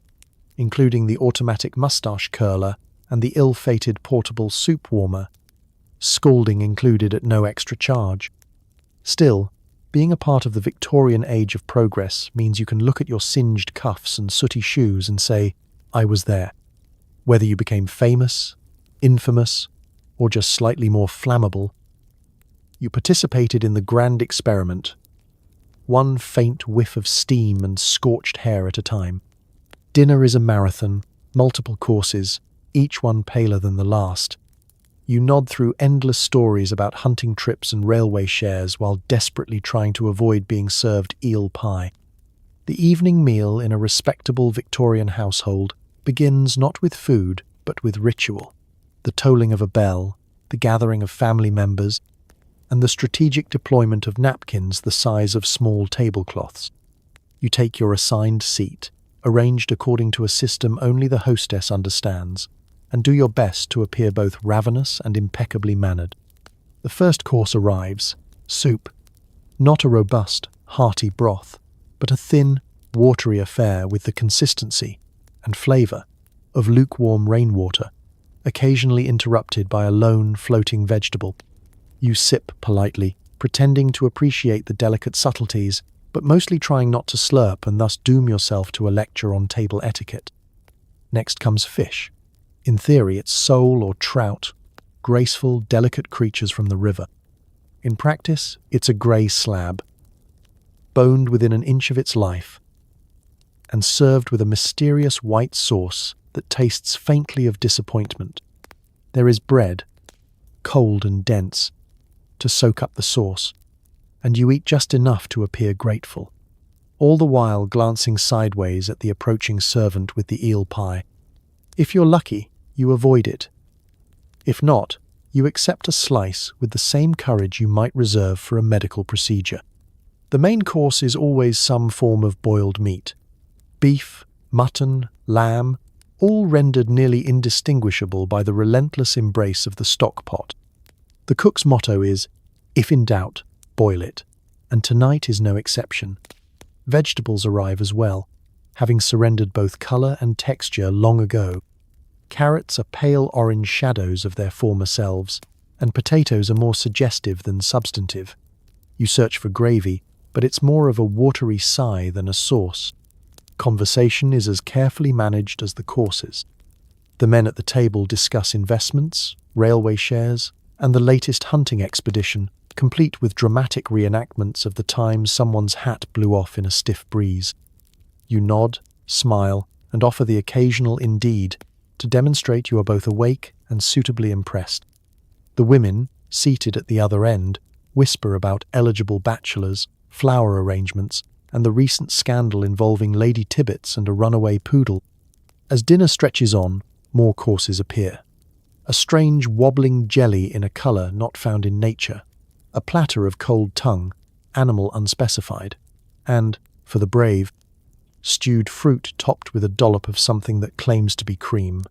Speaker 1: including the automatic mustache curler and the ill-fated portable soup warmer, scalding included at no extra charge. Still, being a part of the Victorian age of progress means you can look at your singed cuffs and sooty shoes and say, "I was there." Whether you became famous, infamous, or just slightly more flammable, you participated in the grand experiment, one faint whiff of steam and scorched hair at a time. Dinner is a marathon, multiple courses, each one paler than the last. You nod through endless stories about hunting trips and railway shares while desperately trying to avoid being served eel pie. The evening meal in a respectable Victorian household begins not with food, but with ritual. The tolling of a bell, the gathering of family members, and the strategic deployment of napkins the size of small tablecloths. You take your assigned seat, arranged according to a system only the hostess understands, and do your best to appear both ravenous and impeccably mannered. The first course arrives, soup, not a robust, hearty broth, but a thin, watery affair with the consistency and flavour of lukewarm rainwater, occasionally interrupted by a lone, floating vegetable. You sip politely, pretending to appreciate the delicate subtleties, but mostly trying not to slurp and thus doom yourself to a lecture on table etiquette. Next comes fish. In theory, it's sole or trout, graceful, delicate creatures from the river. In practice, it's a grey slab, boned within an inch of its life, and served with a mysterious white sauce that tastes faintly of disappointment. There is bread, cold and dense, to soak up the sauce, and you eat just enough to appear grateful, all the while glancing sideways at the approaching servant with the eel pie. If you're lucky, you avoid it. If not, you accept a slice with the same courage you might reserve for a medical procedure. The main course is always some form of boiled meat. Beef, mutton, lamb, all rendered nearly indistinguishable by the relentless embrace of the stock pot. The cook's motto is, "If in doubt, boil it," and tonight is no exception. Vegetables arrive as well, having surrendered both colour and texture long ago. Carrots are pale orange shadows of their former selves, and potatoes are more suggestive than substantive. You search for gravy, but it's more of a watery sigh than a sauce. Conversation is as carefully managed as the courses. The men at the table discuss investments, railway shares, and the latest hunting expedition, complete with dramatic reenactments of the time someone's hat blew off in a stiff breeze. You nod, smile, and offer the occasional indeed to demonstrate you are both awake and suitably impressed. The women, seated at the other end, whisper about eligible bachelors, flower arrangements, and the recent scandal involving Lady Tibbets and a runaway poodle. As dinner stretches on, more courses appear. A strange wobbling jelly in a colour not found in nature, a platter of cold tongue, animal unspecified, and, for the brave, stewed fruit topped with a dollop of something that claims to be cream.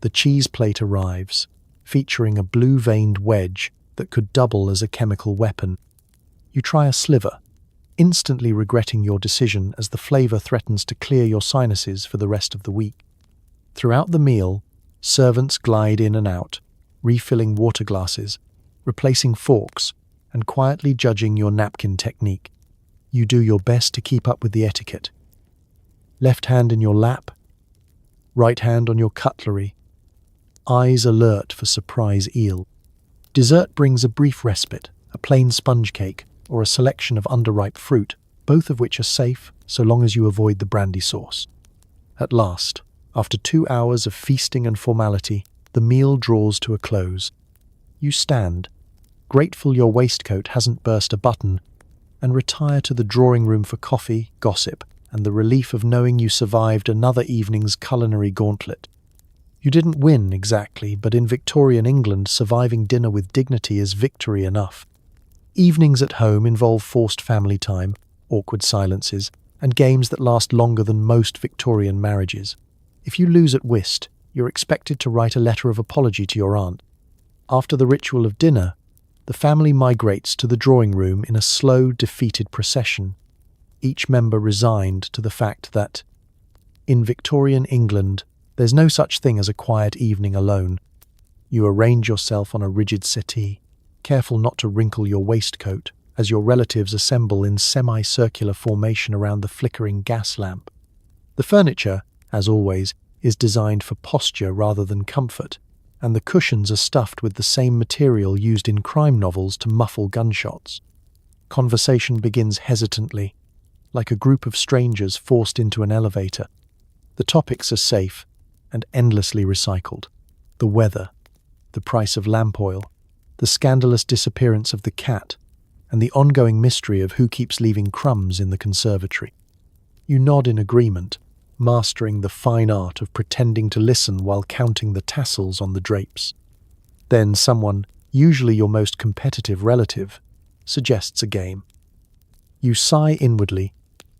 Speaker 1: The cheese plate arrives, featuring a blue-veined wedge that could double as a chemical weapon. You try a sliver, instantly regretting your decision as the flavour threatens to clear your sinuses for the rest of the week. Throughout the meal, servants glide in and out, refilling water glasses, replacing forks, and quietly judging your napkin technique. You do your best to keep up with the etiquette. Left hand in your lap, right hand on your cutlery, eyes alert for surprise eel. Dessert brings a brief respite, a plain sponge cake, or a selection of underripe fruit, both of which are safe so long as you avoid the brandy sauce. At last, after 2 hours of feasting and formality, the meal draws to a close. You stand, grateful your waistcoat hasn't burst a button, and retire to the drawing room for coffee, gossip, and the relief of knowing you survived another evening's culinary gauntlet. You didn't win exactly, but in Victorian England, surviving dinner with dignity is victory enough. Evenings at home involve forced family time, awkward silences, and games that last longer than most Victorian marriages. If you lose at whist, you're expected to write a letter of apology to your aunt. After the ritual of dinner, the family migrates to the drawing room in a slow, defeated procession, each member resigned to the fact that, in Victorian England, there's no such thing as a quiet evening alone. You arrange yourself on a rigid settee, careful not to wrinkle your waistcoat, as your relatives assemble in semicircular formation around the flickering gas lamp. The furniture, as always, is designed for posture rather than comfort, and the cushions are stuffed with the same material used in crime novels to muffle gunshots. Conversation begins hesitantly, like a group of strangers forced into an elevator. The topics are safe and endlessly recycled. The weather, the price of lamp oil, the scandalous disappearance of the cat, and the ongoing mystery of who keeps leaving crumbs in the conservatory. You nod in agreement, mastering the fine art of pretending to listen while counting the tassels on the drapes. Then someone, usually your most competitive relative, suggests a game. You sigh inwardly,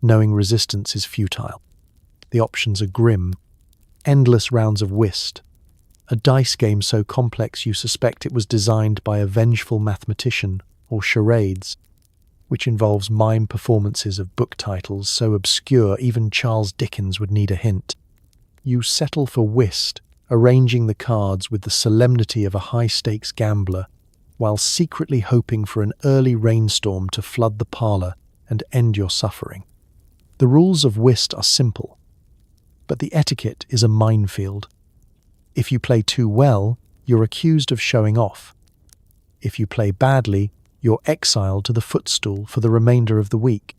Speaker 1: knowing resistance is futile. The options are grim. Endless rounds of whist, a dice game so complex you suspect it was designed by a vengeful mathematician, or charades, which involves mime performances of book titles so obscure even Charles Dickens would need a hint. You settle for whist, arranging the cards with the solemnity of a high-stakes gambler, while secretly hoping for an early rainstorm to flood the parlour and end your suffering. The rules of whist are simple, but the etiquette is a minefield. If you play too well, you're accused of showing off. If you play badly, you're exiled to the footstool for the remainder of the week.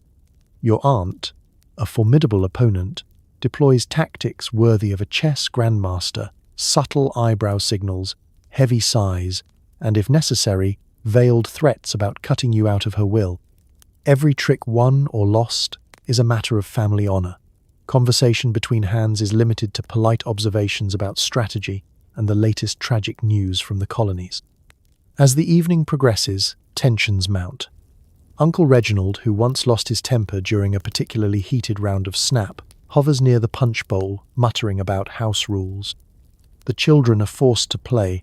Speaker 1: Your aunt, a formidable opponent, deploys tactics worthy of a chess grandmaster, subtle eyebrow signals, heavy sighs, and, if necessary, veiled threats about cutting you out of her will. Every trick won or lost is a matter of family honour. Conversation between hands is limited to polite observations about strategy and the latest tragic news from the colonies. As the evening progresses, tensions mount. Uncle Reginald, who once lost his temper during a particularly heated round of snap, hovers near the punch bowl, muttering about house rules. The children are forced to play,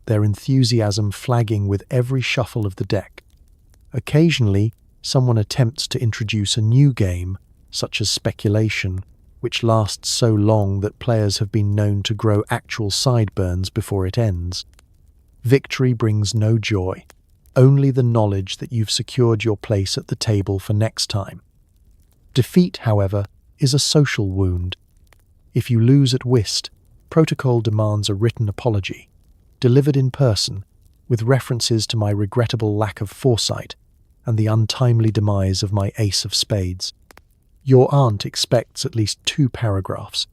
Speaker 1: their enthusiasm flagging with every shuffle of the deck. Occasionally, someone attempts to introduce a new game, such as speculation, which lasts so long that players have been known to grow actual sideburns before it ends. Victory brings no joy, only the knowledge that you've secured your place at the table for next time. Defeat, however, is a social wound. If you lose at whist, protocol demands a written apology, delivered in person, with references to my regrettable lack of foresight and the untimely demise of my ace of spades. Your aunt expects at least 2 paragraphs,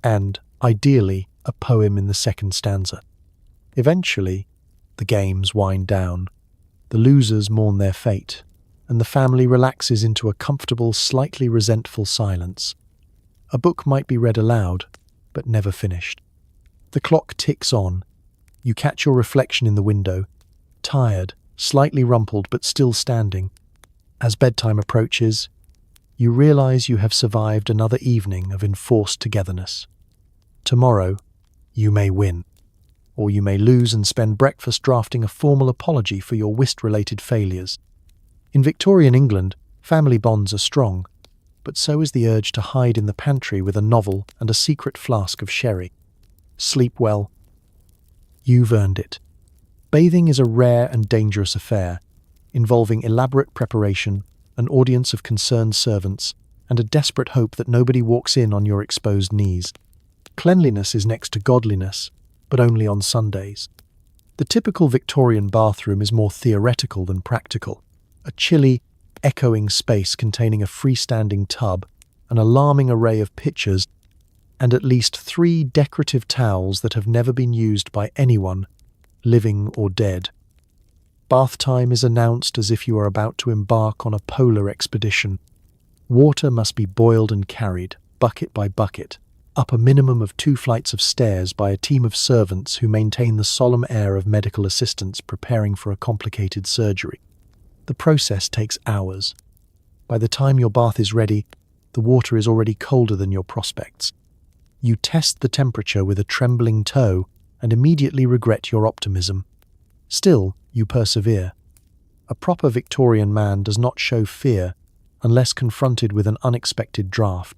Speaker 1: and, ideally, a poem in the second stanza. Eventually, the games wind down, the losers mourn their fate, and the family relaxes into a comfortable, slightly resentful silence. A book might be read aloud, but never finished. The clock ticks on. You catch your reflection in the window, tired, slightly rumpled but still standing. As bedtime approaches, you realize you have survived another evening of enforced togetherness. Tomorrow, you may win, or you may lose and spend breakfast drafting a formal apology for your whist-related failures. In Victorian England, family bonds are strong, but so is the urge to hide in the pantry with a novel and a secret flask of sherry. Sleep well. You've earned it. Bathing is a rare and dangerous affair, involving elaborate preparation, an audience of concerned servants, and a desperate hope that nobody walks in on your exposed knees. Cleanliness is next to godliness, but only on Sundays. The typical Victorian bathroom is more theoretical than practical. A chilly, echoing space containing a freestanding tub, an alarming array of pitchers, and at least 3 decorative towels that have never been used by anyone, living or dead. Bath time is announced as if you are about to embark on a polar expedition. Water must be boiled and carried, bucket by bucket, up a minimum of 2 flights of stairs by a team of servants who maintain the solemn air of medical assistants preparing for a complicated surgery. The process takes hours. By the time your bath is ready, the water is already colder than your prospects. You test the temperature with a trembling toe and immediately regret your optimism. Still, you persevere. A proper Victorian man does not show fear unless confronted with an unexpected draught.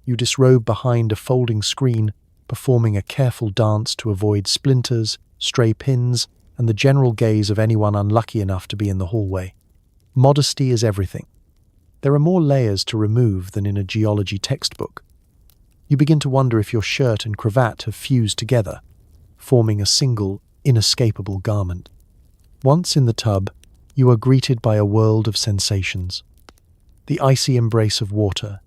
Speaker 1: You disrobe behind a folding screen, performing a careful dance to avoid splinters, stray pins, and the general gaze of anyone unlucky enough to be in the hallway. Modesty is everything. There are more layers to remove than in a geology textbook. You begin to wonder if your shirt and cravat have fused together, forming a single, inescapable garment. Once in the tub, you are greeted by a world of sensations. The icy embrace of water,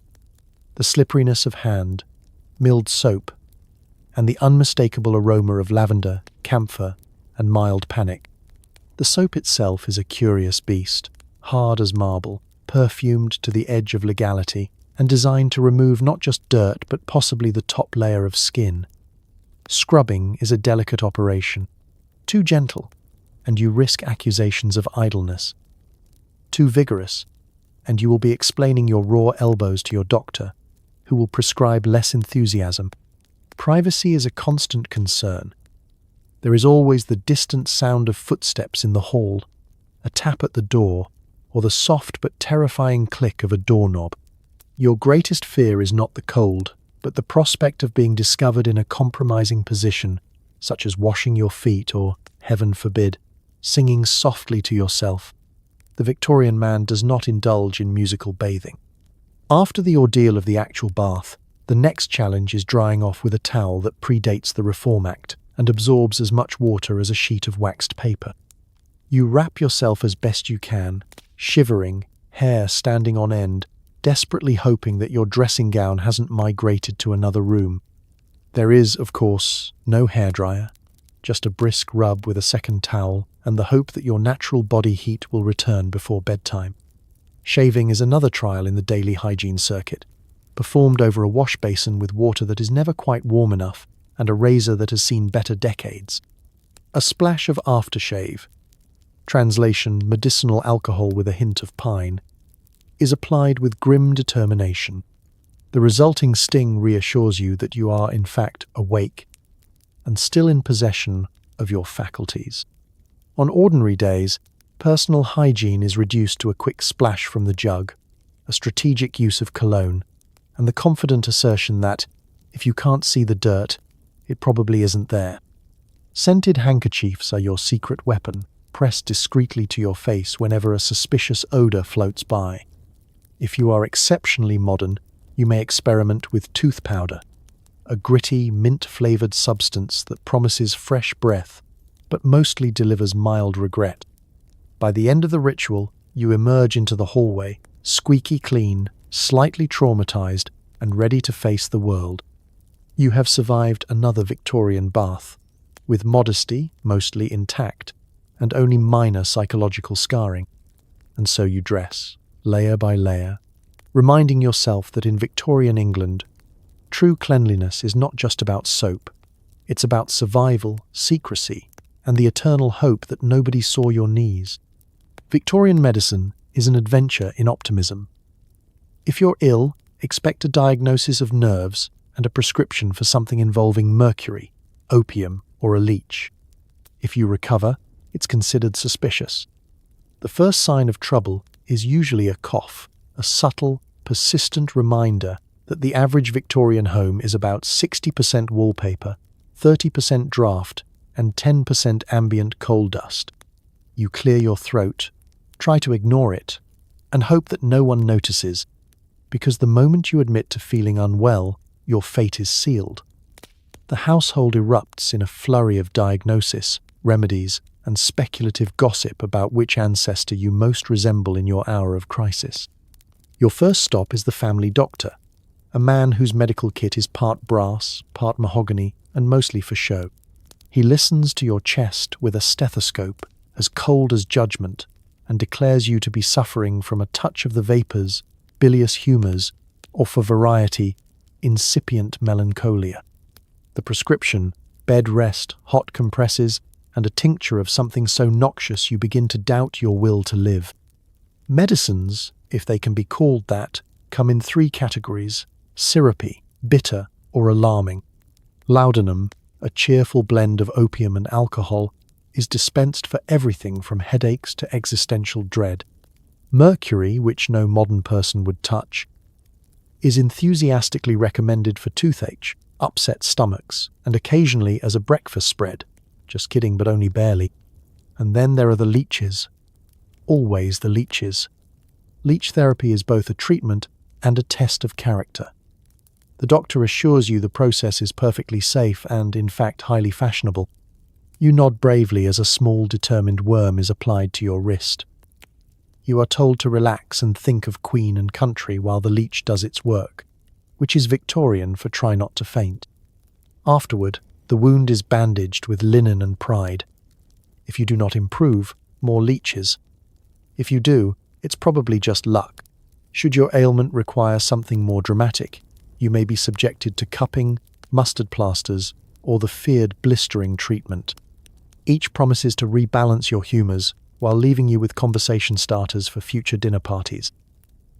Speaker 1: the slipperiness of hand, milled soap, and the unmistakable aroma of lavender, camphor, and mild panic. The soap itself is a curious beast, hard as marble, perfumed to the edge of legality, and designed to remove not just dirt but possibly the top layer of skin. Scrubbing is a delicate operation. Too gentle, and you risk accusations of idleness. Too vigorous, and you will be explaining your raw elbows to your doctor, who will prescribe less enthusiasm. Privacy is a constant concern. There is always the distant sound of footsteps in the hall, a tap at the door, or the soft but terrifying click of a doorknob. Your greatest fear is not the cold, but the prospect of being discovered in a compromising position, such as washing your feet or, heaven forbid, singing softly to yourself. The Victorian man does not indulge in musical bathing. After the ordeal of the actual bath, the next challenge is drying off with a towel that predates the Reform Act and absorbs as much water as a sheet of waxed paper. You wrap yourself as best you can, shivering, hair standing on end, desperately hoping that your dressing gown hasn't migrated to another room. There is, of course, no hairdryer, just a brisk rub with a second towel and the hope that your natural body heat will return before bedtime. Shaving is another trial in the daily hygiene circuit, performed over a wash basin with water that is never quite warm enough and a razor that has seen better decades. A splash of aftershave, translation medicinal alcohol with a hint of pine, is applied with grim determination. The resulting sting reassures you that you are, in fact, awake and still in possession of your faculties. On ordinary days, personal hygiene is reduced to a quick splash from the jug, a strategic use of cologne, and the confident assertion that, if you can't see the dirt, it probably isn't there. Scented handkerchiefs are your secret weapon, pressed discreetly to your face whenever a suspicious odor floats by. If you are exceptionally modern, you may experiment with tooth powder, a gritty, mint-flavored substance that promises fresh breath, but mostly delivers mild regret. By the end of the ritual, you emerge into the hallway, squeaky clean, slightly traumatized, and ready to face the world. You have survived another Victorian bath, with modesty mostly intact, and only minor psychological scarring. And so you dress, layer by layer, reminding yourself that in Victorian England, true cleanliness is not just about soap. It's about survival, secrecy, and the eternal hope that nobody saw your knees. Victorian medicine is an adventure in optimism. If you're ill, expect a diagnosis of nerves and a prescription for something involving mercury, opium, or a leech. If you recover, it's considered suspicious. The first sign of trouble is usually a cough, a subtle, persistent reminder that the average Victorian home is about 60% wallpaper, 30% draft, and 10% ambient coal dust. You clear your throat, try to ignore it, and hope that no one notices, because the moment you admit to feeling unwell, your fate is sealed. The household erupts in a flurry of diagnosis, remedies, and speculative gossip about which ancestor you most resemble in your hour of crisis. Your first stop is the family doctor, a man whose medical kit is part brass, part mahogany, and mostly for show. He listens to your chest with a stethoscope, as cold as judgment, and declares you to be suffering from a touch of the vapors, bilious humours, or for variety, incipient melancholia. The prescription, bed rest, hot compresses, and a tincture of something so noxious you begin to doubt your will to live. Medicines, if they can be called that, come in three categories: syrupy, bitter, or alarming. Laudanum, a cheerful blend of opium and alcohol, is dispensed for everything from headaches to existential dread. Mercury, which no modern person would touch, is enthusiastically recommended for toothache, upset stomachs, and occasionally as a breakfast spread. Just kidding, but only barely. And then there are the leeches. Always the leeches. Leech therapy is both a treatment and a test of character. The doctor assures you the process is perfectly safe and, in fact, highly fashionable. You nod bravely as a small, determined worm is applied to your wrist. You are told to relax and think of Queen and country while the leech does its work, which is Victorian for try not to faint. Afterward, the wound is bandaged with linen and pride. If you do not improve, more leeches. If you do, it's probably just luck. Should your ailment require something more dramatic, you may be subjected to cupping, mustard plasters, or the feared blistering treatment. Each promises to rebalance your humours while leaving you with conversation starters for future dinner parties.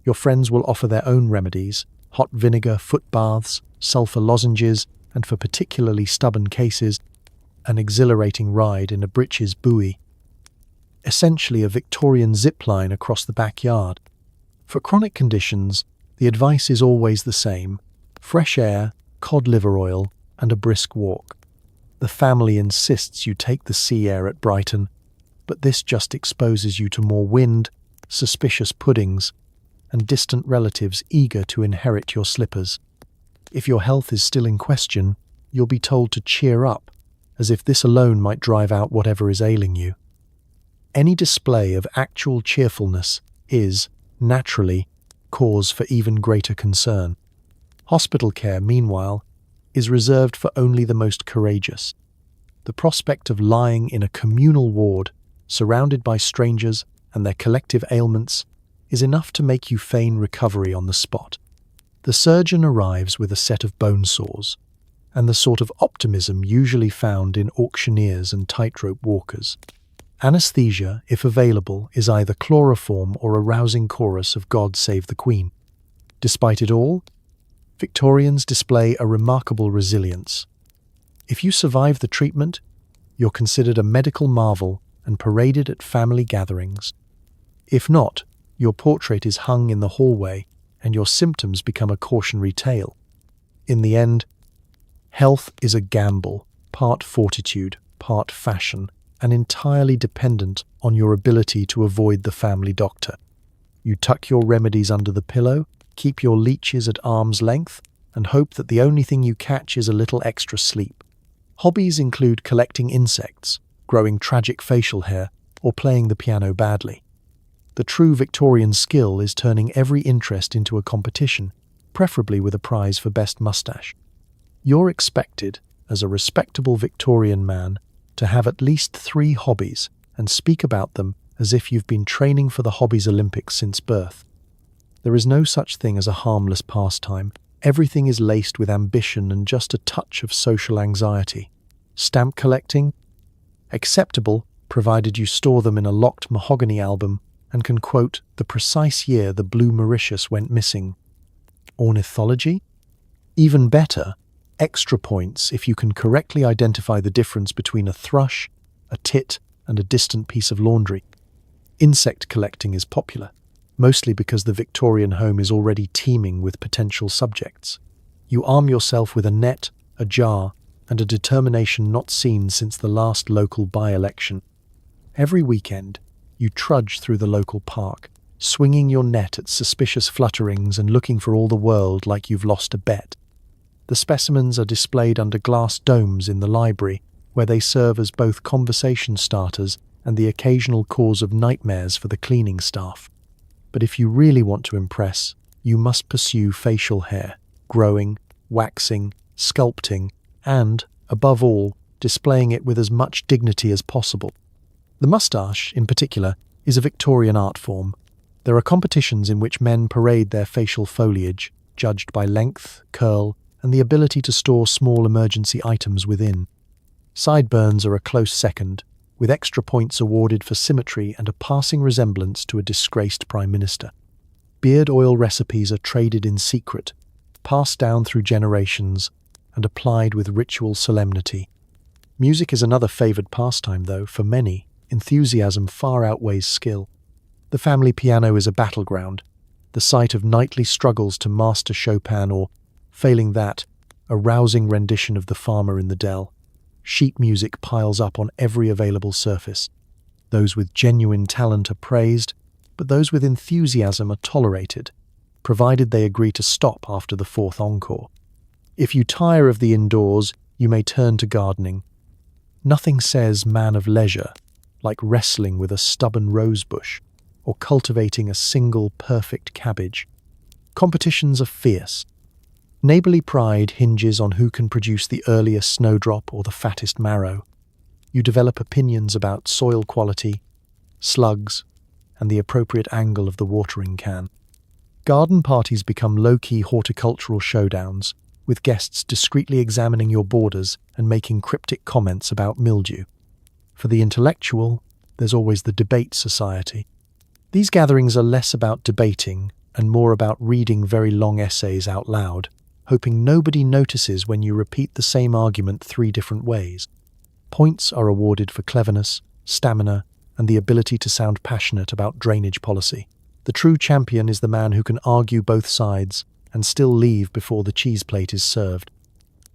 Speaker 1: Your friends will offer their own remedies: hot vinegar, foot baths, sulphur lozenges, and for particularly stubborn cases, an exhilarating ride in a breeches buoy. Essentially a Victorian zip line across the backyard. For chronic conditions, the advice is always the same: fresh air, cod liver oil, and a brisk walk. The family insists you take the sea air at Brighton, but this just exposes you to more wind, suspicious puddings, and distant relatives eager to inherit your slippers. If your health is still in question, you'll be told to cheer up, as if this alone might drive out whatever is ailing you. Any display of actual cheerfulness is, naturally, cause for even greater concern. Hospital care, meanwhile, is reserved for only the most courageous. The prospect of lying in a communal ward, surrounded by strangers and their collective ailments, is enough to make you feign recovery on the spot. The surgeon arrives with a set of bone saws, and the sort of optimism usually found in auctioneers and tightrope walkers. Anesthesia, if available, is either chloroform or a rousing chorus of God Save the Queen. Despite it all, Victorians display a remarkable resilience. If you survive the treatment, you're considered a medical marvel and paraded at family gatherings. If not, your portrait is hung in the hallway and your symptoms become a cautionary tale. In the end, health is a gamble, part fortitude, part fashion, and entirely dependent on your ability to avoid the family doctor. You tuck your remedies under the pillow, keep your leeches at arm's length, and hope that the only thing you catch is a little extra sleep. Hobbies include collecting insects, growing tragic facial hair, or playing the piano badly. The true Victorian skill is turning every interest into a competition, preferably with a prize for best mustache. You're expected, as a respectable Victorian man, to have at least 3 hobbies and speak about them as if you've been training for the Hobbies Olympics since birth. There is no such thing as a harmless pastime. Everything is laced with ambition and just a touch of social anxiety. Stamp collecting? Acceptable, provided you store them in a locked mahogany album and can quote the precise year the blue Mauritius went missing. Ornithology? Even better, extra points if you can correctly identify the difference between a thrush, a tit, and a distant piece of laundry. Insect collecting is popular, mostly because the Victorian home is already teeming with potential subjects. You arm yourself with a net, a jar, and a determination not seen since the last local by-election. Every weekend, you trudge through the local park, swinging your net at suspicious flutterings and looking for all the world like you've lost a bet. The specimens are displayed under glass domes in the library, where they serve as both conversation starters and the occasional cause of nightmares for the cleaning staff. But if you really want to impress, you must pursue facial hair, growing, waxing, sculpting, and, above all, displaying it with as much dignity as possible. The mustache, in particular, is a Victorian art form. There are competitions in which men parade their facial foliage, judged by length, curl, and the ability to store small emergency items within. Sideburns are a close second, with extra points awarded for symmetry and a passing resemblance to a disgraced prime minister. Beard oil recipes are traded in secret, passed down through generations, and applied with ritual solemnity. Music is another favoured pastime, though, for many. Enthusiasm far outweighs skill. The family piano is a battleground, the site of nightly struggles to master Chopin or, failing that, a rousing rendition of The Farmer in the Dell. Sheet music piles up on every available surface. Those with genuine talent are praised, but those with enthusiasm are tolerated, provided they agree to stop after the 4th encore. If you tire of the indoors, you may turn to gardening. Nothing says man of leisure like wrestling with a stubborn rosebush or cultivating a single perfect cabbage. Competitions are fierce. Neighbourly pride hinges on who can produce the earliest snowdrop or the fattest marrow. You develop opinions about soil quality, slugs, and the appropriate angle of the watering can. Garden parties become low-key horticultural showdowns, with guests discreetly examining your borders and making cryptic comments about mildew. For the intellectual, there's always the debate society. These gatherings are less about debating and more about reading very long essays out loud, hoping nobody notices when you repeat the same argument 3 different ways. Points are awarded for cleverness, stamina, and the ability to sound passionate about drainage policy. The true champion is the man who can argue both sides and still leave before the cheese plate is served.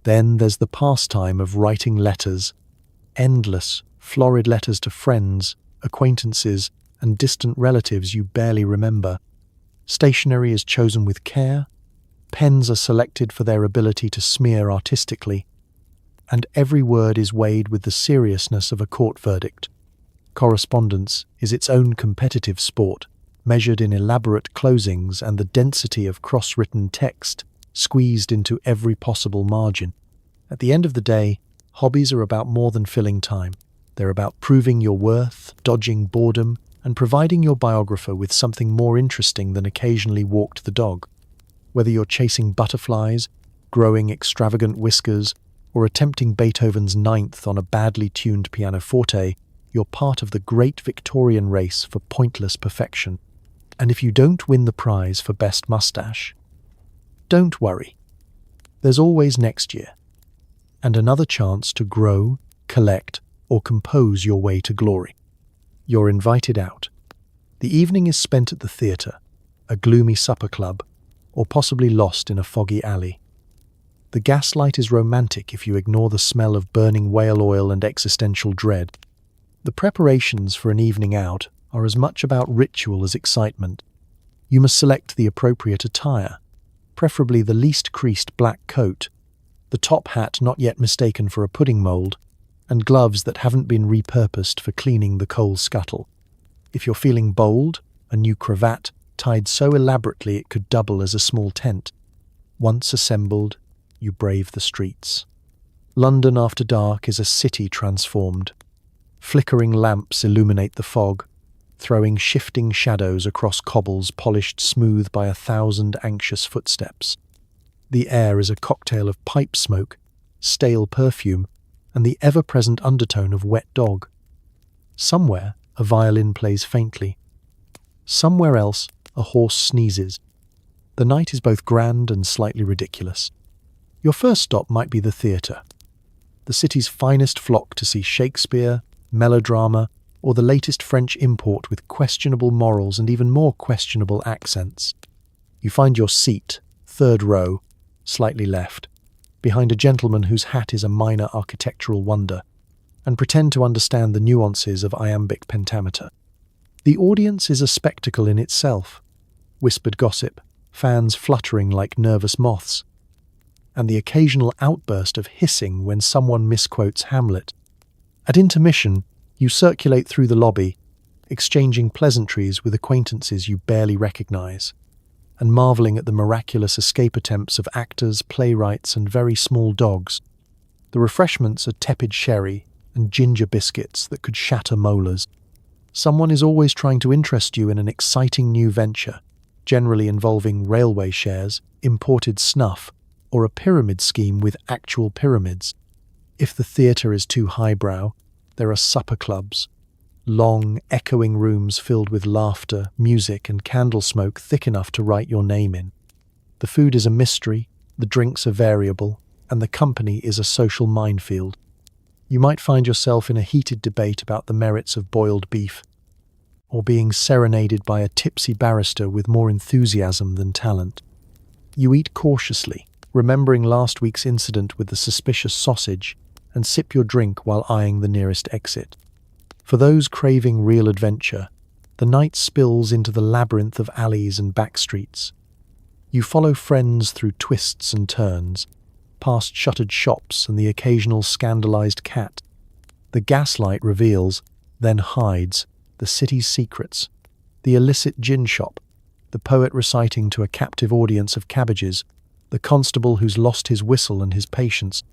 Speaker 1: Then there's the pastime of writing letters, endless, florid letters to friends, acquaintances, and distant relatives you barely remember. Stationery is chosen with care, pens are selected for their ability to smear artistically, and every word is weighed with the seriousness of a court verdict. Correspondence is its own competitive sport, measured in elaborate closings and the density of cross-written text squeezed into every possible margin. At the end of the day, hobbies are about more than filling time. They're about proving your worth, dodging boredom, and providing your biographer with something more interesting than occasionally walked the dog. Whether you're chasing butterflies, growing extravagant whiskers, or attempting Beethoven's 9th on a badly tuned pianoforte, you're part of the great Victorian race for pointless perfection. And if you don't win the prize for best mustache, don't worry. There's always next year, and another chance to grow, collect, or compose your way to glory. You're invited out. The evening is spent at the theatre, a gloomy supper club, or possibly lost in a foggy alley. The gaslight is romantic if you ignore the smell of burning whale oil and existential dread. The preparations for an evening out are as much about ritual as excitement. You must select the appropriate attire, preferably the least creased black coat, the top hat not yet mistaken for a pudding mould, and gloves that haven't been repurposed for cleaning the coal scuttle. If you're feeling bold, a new cravat tied so elaborately it could double as a small tent. Once assembled, you brave the streets. London after dark is a city transformed. Flickering lamps illuminate the fog, throwing shifting shadows across cobbles polished smooth by 1,000 anxious footsteps. The air is a cocktail of pipe smoke, stale perfume, and the ever-present undertone of wet dog. Somewhere, a violin plays faintly. Somewhere else, a horse sneezes. The night is both grand and slightly ridiculous. Your first stop might be the theatre. The city's finest flock to see Shakespeare, melodrama, or the latest French import with questionable morals and even more questionable accents. You find your seat, third row, slightly left, behind a gentleman whose hat is a minor architectural wonder, and pretend to understand the nuances of iambic pentameter. The audience is a spectacle in itself. Whispered gossip, fans fluttering like nervous moths, and the occasional outburst of hissing when someone misquotes Hamlet. At intermission, you circulate through the lobby, exchanging pleasantries with acquaintances you barely recognize, and marveling at the miraculous escape attempts of actors, playwrights, and very small dogs. The refreshments are tepid sherry and ginger biscuits that could shatter molars. Someone is always trying to interest you in an exciting new venture, generally involving railway shares, imported snuff, or a pyramid scheme with actual pyramids. If the theatre is too highbrow, there are supper clubs, long, echoing rooms filled with laughter, music, and candle smoke thick enough to write your name in. The food is a mystery, the drinks are variable, and the company is a social minefield. You might find yourself in a heated debate about the merits of boiled beef, or being serenaded by a tipsy barrister with more enthusiasm than talent. You eat cautiously, remembering last week's incident with the suspicious sausage, and sip your drink while eyeing the nearest exit. For those craving real adventure, the night spills into the labyrinth of alleys and back streets. You follow friends through twists and turns, past shuttered shops and the occasional scandalized cat. The gaslight reveals, then hides, the city's secrets, the illicit gin shop, the poet reciting to a captive audience of cabbages, the constable who's lost his whistle and his patience.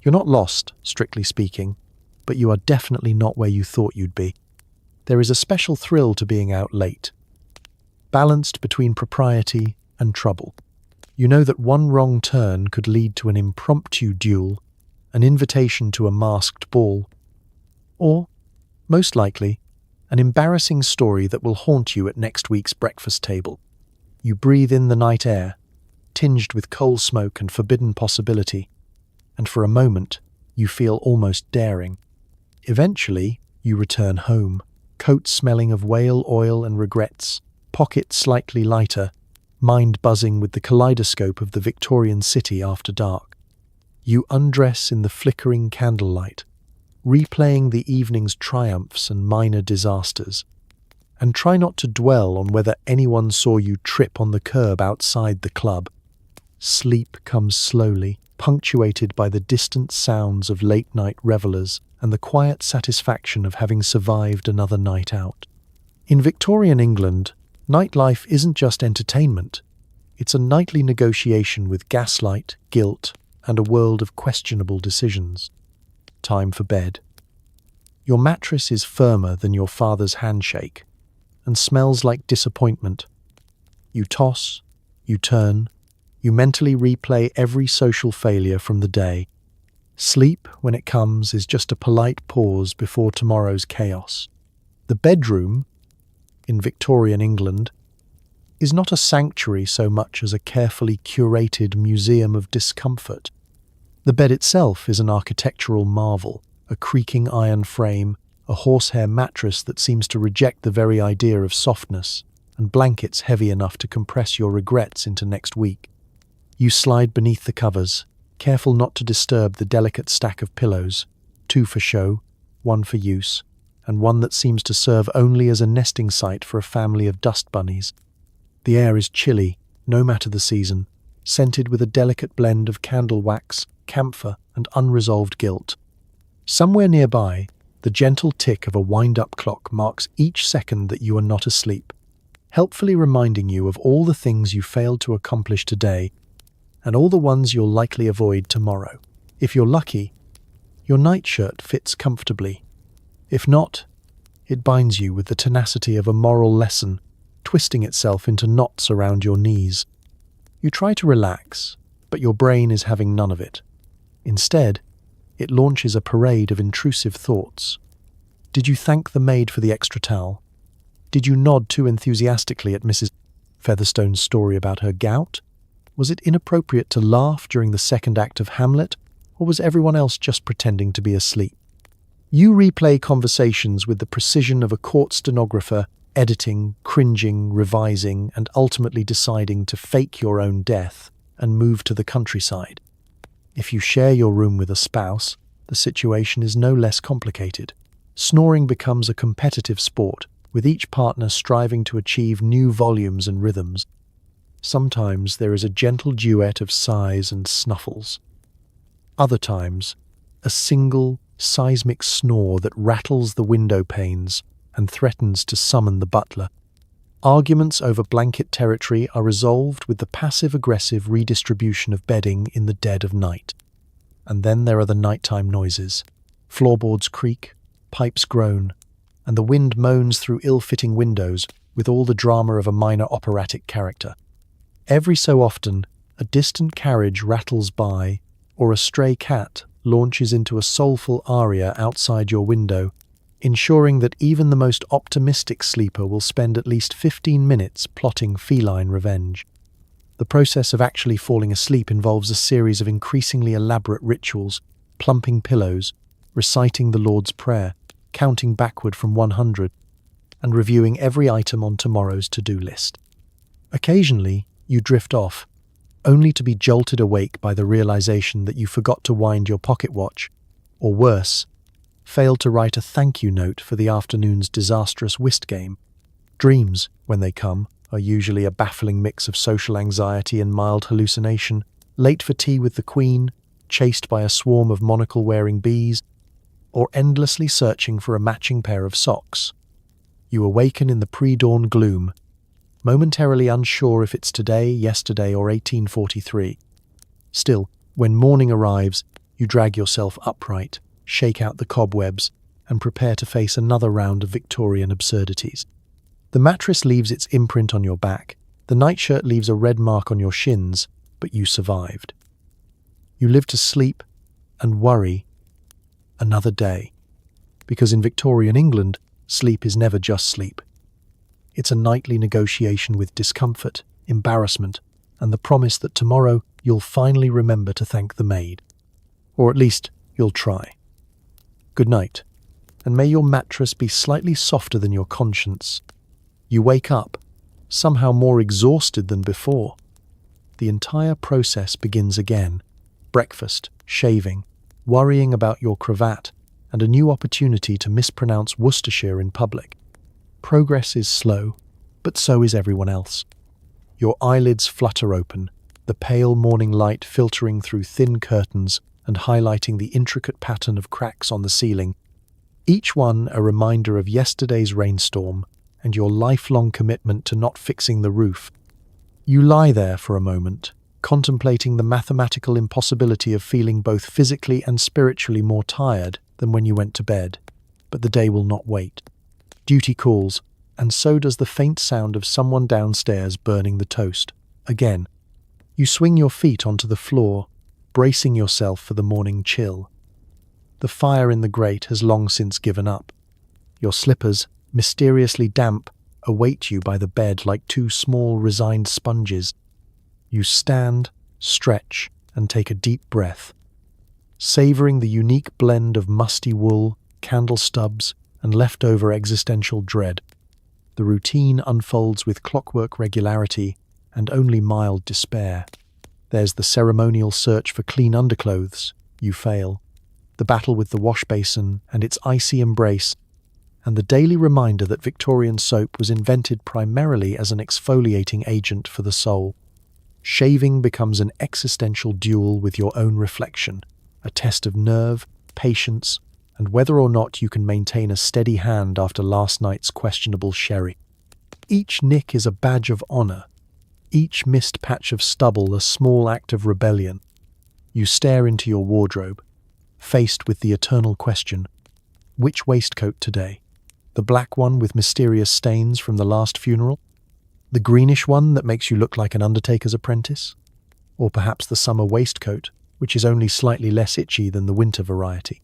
Speaker 1: You're not lost, strictly speaking, but you are definitely not where you thought you'd be. There is a special thrill to being out late, balanced between propriety and trouble. You know that one wrong turn could lead to an impromptu duel, an invitation to a masked ball, or, most likely, an embarrassing story that will haunt you at next week's breakfast table. You breathe in the night air, tinged with coal smoke and forbidden possibility, and for a moment, you feel almost daring. Eventually, you return home, coat smelling of whale oil and regrets, pocket slightly lighter, mind buzzing with the kaleidoscope of the Victorian city after dark. You undress in the flickering candlelight, replaying the evening's triumphs and minor disasters, and try not to dwell on whether anyone saw you trip on the curb outside the club. Sleep comes slowly, punctuated by the distant sounds of late-night revelers and the quiet satisfaction of having survived another night out. In Victorian England, nightlife isn't just entertainment. It's a nightly negotiation with gaslight, guilt, and a world of questionable decisions. Time for bed. Your mattress is firmer than your father's handshake and smells like disappointment. You toss, you turn, you mentally replay every social failure from the day. Sleep, when it comes, is just a polite pause before tomorrow's chaos. The bedroom, in Victorian England, is not a sanctuary so much as a carefully curated museum of discomfort. The bed itself is an architectural marvel, a creaking iron frame, a horsehair mattress that seems to reject the very idea of softness, and blankets heavy enough to compress your regrets into next week. You slide beneath the covers, careful not to disturb the delicate stack of pillows, 2 for show, 1 for use, and one that seems to serve only as a nesting site for a family of dust bunnies. The air is chilly, no matter the season, scented with a delicate blend of candle wax, camphor, and unresolved guilt. Somewhere nearby, the gentle tick of a wind-up clock marks each second that you are not asleep, helpfully reminding you of all the things you failed to accomplish today and all the ones you'll likely avoid tomorrow. If you're lucky, your nightshirt fits comfortably. If not, it binds you with the tenacity of a moral lesson, twisting itself into knots around your knees. You try to relax, but your brain is having none of it. Instead, it launches a parade of intrusive thoughts. Did you thank the maid for the extra towel? Did you nod too enthusiastically at Mrs. Featherstone's story about her gout? Was it inappropriate to laugh during the second act of Hamlet, or was everyone else just pretending to be asleep? You replay conversations with the precision of a court stenographer, editing, cringing, revising, and ultimately deciding to fake your own death and move to the countryside. If you share your room with a spouse, the situation is no less complicated. Snoring becomes a competitive sport, with each partner striving to achieve new volumes and rhythms. Sometimes there is a gentle duet of sighs and snuffles. Other times, a single, seismic snore that rattles the window panes and threatens to summon the butler. Arguments over blanket territory are resolved with the passive-aggressive redistribution of bedding in the dead of night. And then there are the nighttime noises. Floorboards creak, pipes groan, and the wind moans through ill-fitting windows with all the drama of a minor operatic character. Every so often, a distant carriage rattles by, or a stray cat launches into a soulful aria outside your window, ensuring that even the most optimistic sleeper will spend at least 15 minutes plotting feline revenge. The process of actually falling asleep involves a series of increasingly elaborate rituals, plumping pillows, reciting the Lord's Prayer, counting backward from 100, and reviewing every item on tomorrow's to-do list. Occasionally, you drift off, only to be jolted awake by the realization that you forgot to wind your pocket watch, or worse, failed to write a thank you note for the afternoon's disastrous whist game. Dreams, when they come, are usually a baffling mix of social anxiety and mild hallucination, late for tea with the Queen, chased by a swarm of monocle-wearing bees, or endlessly searching for a matching pair of socks. You awaken in the pre-dawn gloom, momentarily unsure if it's today, yesterday, or 1843. Still, when morning arrives, you drag yourself upright, shake out the cobwebs, and prepare to face another round of Victorian absurdities. The mattress leaves its imprint on your back, the nightshirt leaves a red mark on your shins, but you survived. You live to sleep and worry another day, because in Victorian England, sleep is never just sleep. It's a nightly negotiation with discomfort, embarrassment, and the promise that tomorrow you'll finally remember to thank the maid. Or at least, you'll try. Good night, and may your mattress be slightly softer than your conscience. You wake up, somehow more exhausted than before. The entire process begins again. Breakfast, shaving, worrying about your cravat, and a new opportunity to mispronounce Worcestershire in public. Progress is slow, but so is everyone else. Your eyelids flutter open, the pale morning light filtering through thin curtains and highlighting the intricate pattern of cracks on the ceiling, each one a reminder of yesterday's rainstorm and your lifelong commitment to not fixing the roof. You lie there for a moment, contemplating the mathematical impossibility of feeling both physically and spiritually more tired than when you went to bed. But the day will not wait. Duty calls, and so does the faint sound of someone downstairs burning the toast. Again, you swing your feet onto the floor, bracing yourself for the morning chill. The fire in the grate has long since given up. Your slippers, mysteriously damp, await you by the bed like two small, resigned sponges. You stand, stretch, and take a deep breath, savoring the unique blend of musty wool, candle stubs, and leftover existential dread. The routine unfolds with clockwork regularity and only mild despair. There's the ceremonial search for clean underclothes. You fail. The battle with the wash basin and its icy embrace, and the daily reminder that Victorian soap was invented primarily as an exfoliating agent for the soul. Shaving becomes an existential duel with your own reflection, a test of nerve, patience, and whether or not you can maintain a steady hand after last night's questionable sherry. Each nick is a badge of honor, each missed patch of stubble a small act of rebellion. You stare into your wardrobe, faced with the eternal question, which waistcoat today? The black one with mysterious stains from the last funeral? The greenish one that makes you look like an undertaker's apprentice? Or perhaps the summer waistcoat, which is only slightly less itchy than the winter variety?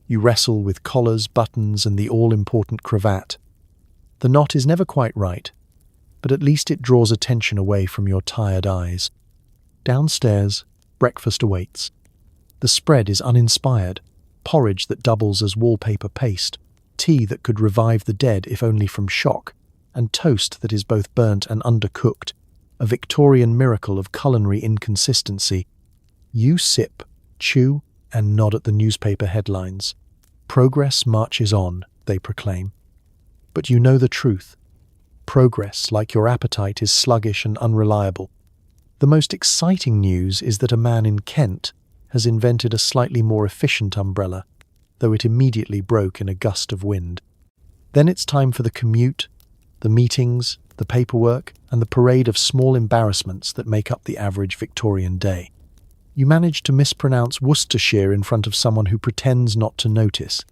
Speaker 1: You wrestle with collars, buttons, and the all-important cravat. The knot is never quite right, but at least it draws attention away from your tired eyes. Downstairs, breakfast awaits. The spread is uninspired, porridge that doubles as wallpaper paste, tea that could revive the dead if only from shock, and toast that is both burnt and undercooked, a Victorian miracle of culinary inconsistency. You sip, chew, and nod at the newspaper headlines. Progress marches on, they proclaim. But you know the truth. Progress, like your appetite, is sluggish and unreliable. The most exciting news is that a man in Kent has invented a slightly more efficient umbrella, though it immediately broke in a gust of wind. Then it's time for the commute, the meetings, the paperwork, and the parade of small embarrassments that make up the average Victorian day. You manage to mispronounce Worcestershire in front of someone who pretends not to notice,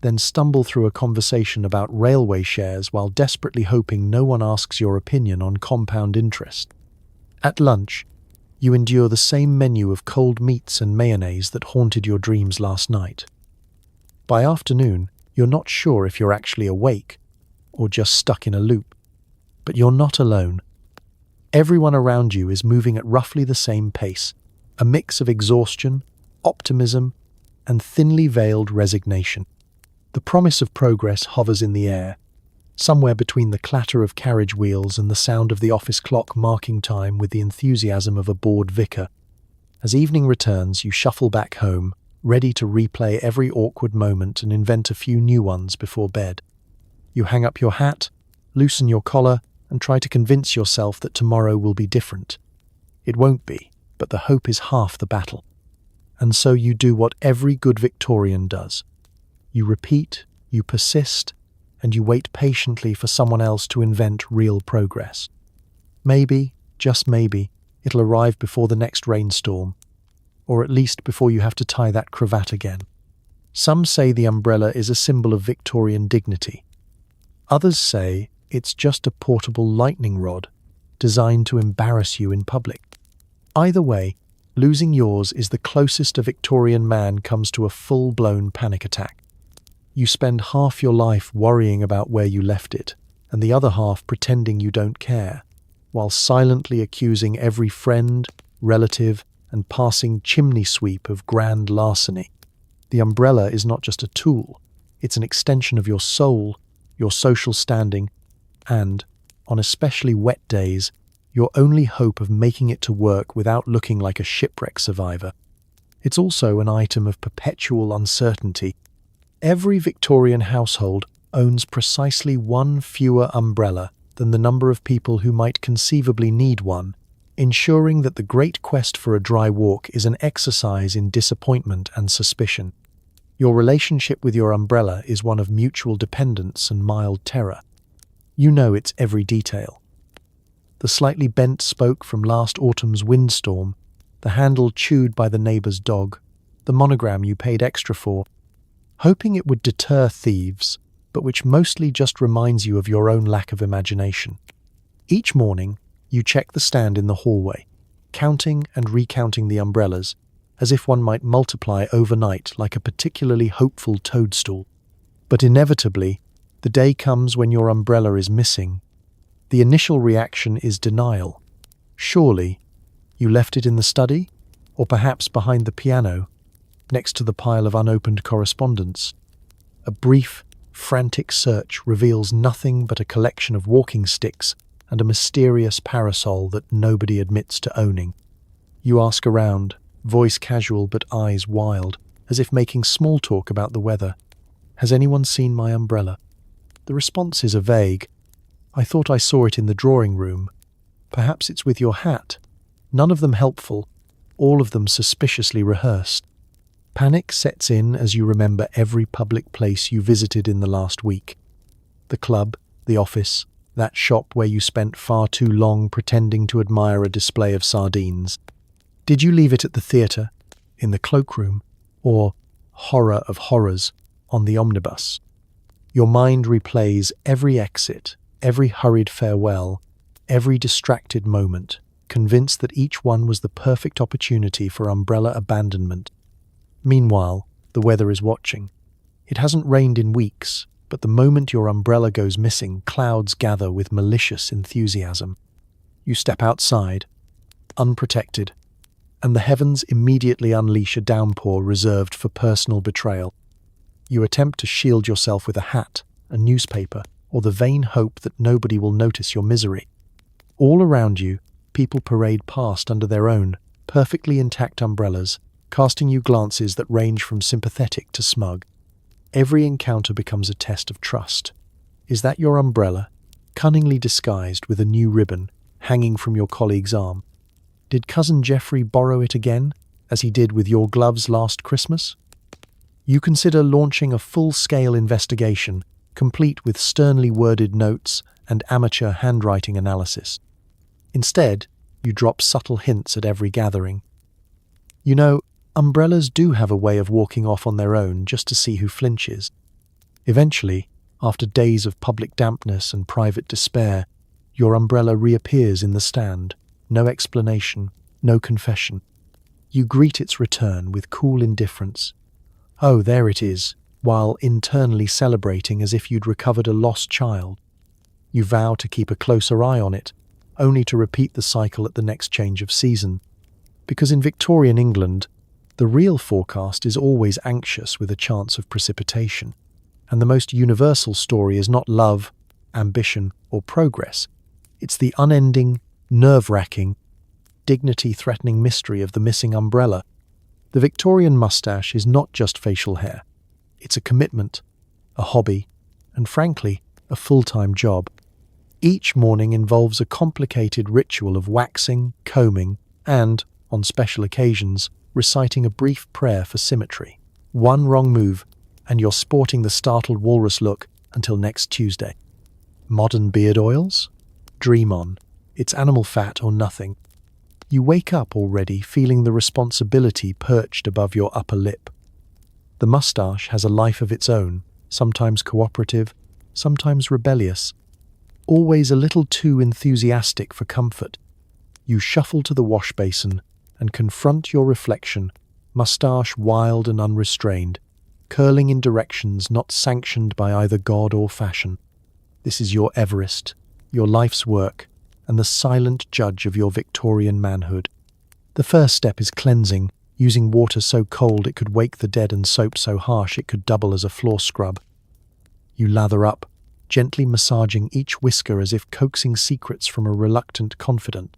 Speaker 1: then stumble through a conversation about railway shares while desperately hoping no one asks your opinion on compound interest. At lunch, you endure the same menu of cold meats and mayonnaise that haunted your dreams last night. By afternoon, you're not sure if you're actually awake or just stuck in a loop. But you're not alone. Everyone around you is moving at roughly the same pace, a mix of exhaustion, optimism, and thinly veiled resignation. The promise of progress hovers in the air, somewhere between the clatter of carriage wheels and the sound of the office clock marking time with the enthusiasm of a bored vicar. As evening returns, you shuffle back home, ready to replay every awkward moment and invent a few new ones before bed. You hang up your hat, loosen your collar, and try to convince yourself that tomorrow will be different. It won't be, but the hope is half the battle. And so you do what every good Victorian does. You repeat, you persist, and you wait patiently for someone else to invent real progress. Maybe, just maybe, it'll arrive before the next rainstorm, or at least before you have to tie that cravat again. Some say the umbrella is a symbol of Victorian dignity. Others say it's just a portable lightning rod designed to embarrass you in public. Either way, losing yours is the closest a Victorian man comes to a full-blown panic attack. You spend half your life worrying about where you left it, and the other half pretending you don't care, while silently accusing every friend, relative, and passing chimney sweep of grand larceny. The umbrella is not just a tool, it's an extension of your soul, your social standing, and, on especially wet days, your only hope of making it to work without looking like a shipwreck survivor. It's also an item of perpetual uncertainty. Every Victorian household owns precisely one fewer umbrella than the number of people who might conceivably need one, ensuring that the great quest for a dry walk is an exercise in disappointment and suspicion. Your relationship with your umbrella is one of mutual dependence and mild terror. You know its every detail. The slightly bent spoke from last autumn's windstorm, the handle chewed by the neighbour's dog, the monogram you paid extra for, hoping it would deter thieves, but which mostly just reminds you of your own lack of imagination. Each morning, you check the stand in the hallway, counting and recounting the umbrellas, as if one might multiply overnight like a particularly hopeful toadstool. But inevitably, The day comes when your umbrella is missing. The initial reaction is denial. Surely, you left it in the study? Or perhaps behind the piano, next to the pile of unopened correspondence? A brief, frantic search reveals nothing but a collection of walking sticks and a mysterious parasol that nobody admits to owning. You ask around, voice casual but eyes wild, as if making small talk about the weather. Has anyone seen my umbrella? The responses are vague. I thought I saw it in the drawing room. Perhaps it's with your hat. None of them helpful, all of them suspiciously rehearsed. Panic sets in as you remember every public place you visited in the last week. The club, the office, that shop where you spent far too long pretending to admire a display of sardines. Did you leave it at the theatre, in the cloakroom, or, horror of horrors, on the omnibus? Your mind replays every exit, every hurried farewell, every distracted moment, convinced that each one was the perfect opportunity for umbrella abandonment. Meanwhile, the weather is watching. It hasn't rained in weeks, but the moment your umbrella goes missing, clouds gather with malicious enthusiasm. You step outside, unprotected, and the heavens immediately unleash a downpour reserved for personal betrayal. You attempt to shield yourself with a hat, a newspaper, or the vain hope that nobody will notice your misery. All around you, people parade past under their own, perfectly intact umbrellas, casting you glances that range from sympathetic to smug. Every encounter becomes a test of trust. Is that your umbrella, cunningly disguised with a new ribbon hanging from your colleague's arm? Did cousin Geoffrey borrow it again, as he did with your gloves last Christmas? You consider launching a full-scale investigation, complete with sternly worded notes and amateur handwriting analysis. Instead, you drop subtle hints at every gathering. You know, umbrellas do have a way of walking off on their own just to see who flinches. Eventually, after days of public dampness and private despair, your umbrella reappears in the stand. No explanation, no confession. You greet its return with cool indifference. Oh, there it is, while internally celebrating as if you'd recovered a lost child. You vow to keep a closer eye on it, only to repeat the cycle at the next change of season. Because in Victorian England, the real forecast is always anxious with a chance of precipitation, and the most universal story is not love, ambition, or progress. It's the unending, nerve-wracking, dignity-threatening mystery of the missing umbrella. The Victorian mustache is not just facial hair. It's a commitment, a hobby, and frankly, a full-time job. Each morning involves a complicated ritual of waxing, combing, and, on special occasions, reciting a brief prayer for symmetry. One wrong move, and you're sporting the startled walrus look until next Tuesday. Modern beard oils? Dream on. It's animal fat or nothing. You wake up already feeling the responsibility perched above your upper lip. The mustache has a life of its own, sometimes cooperative, sometimes rebellious, always a little too enthusiastic for comfort. You shuffle to the wash basin and confront your reflection, mustache wild and unrestrained, curling in directions not sanctioned by either God or fashion. This is your Everest, your life's work, and the silent judge of your Victorian manhood. The first step is cleansing, using water so cold it could wake the dead and soap so harsh it could double as a floor scrub. You lather up, gently massaging each whisker as if coaxing secrets from a reluctant confidant.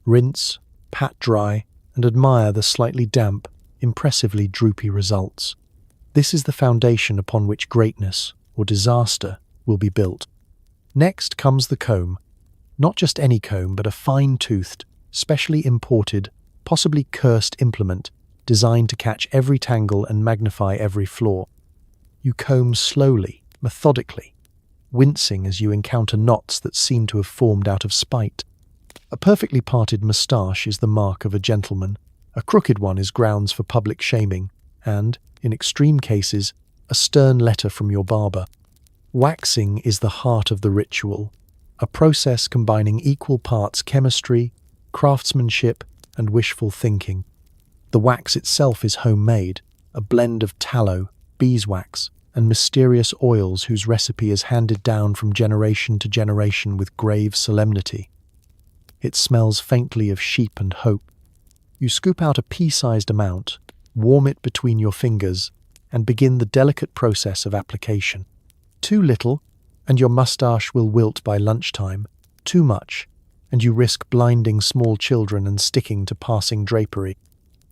Speaker 1: Rinse, pat dry, and admire the slightly damp, impressively droopy results. This is the foundation upon which greatness, or disaster, will be built. Next comes the comb. Not just any comb, but a fine-toothed, specially imported, possibly cursed implement designed to catch every tangle and magnify every flaw. You comb slowly, methodically, wincing as you encounter knots that seem to have formed out of spite. A perfectly parted moustache is the mark of a gentleman. A crooked one is grounds for public shaming, and, in extreme cases, a stern letter from your barber. Waxing is the heart of the ritual, a process combining equal parts chemistry, craftsmanship, and wishful thinking. The wax itself is homemade, a blend of tallow, beeswax, and mysterious oils whose recipe is handed down from generation to generation with grave solemnity. It smells faintly of sheep and hope. You scoop out a pea-sized amount, warm it between your fingers, and begin the delicate process of application. Too little, and your mustache will wilt by lunchtime. Too much, and you risk blinding small children and sticking to passing drapery.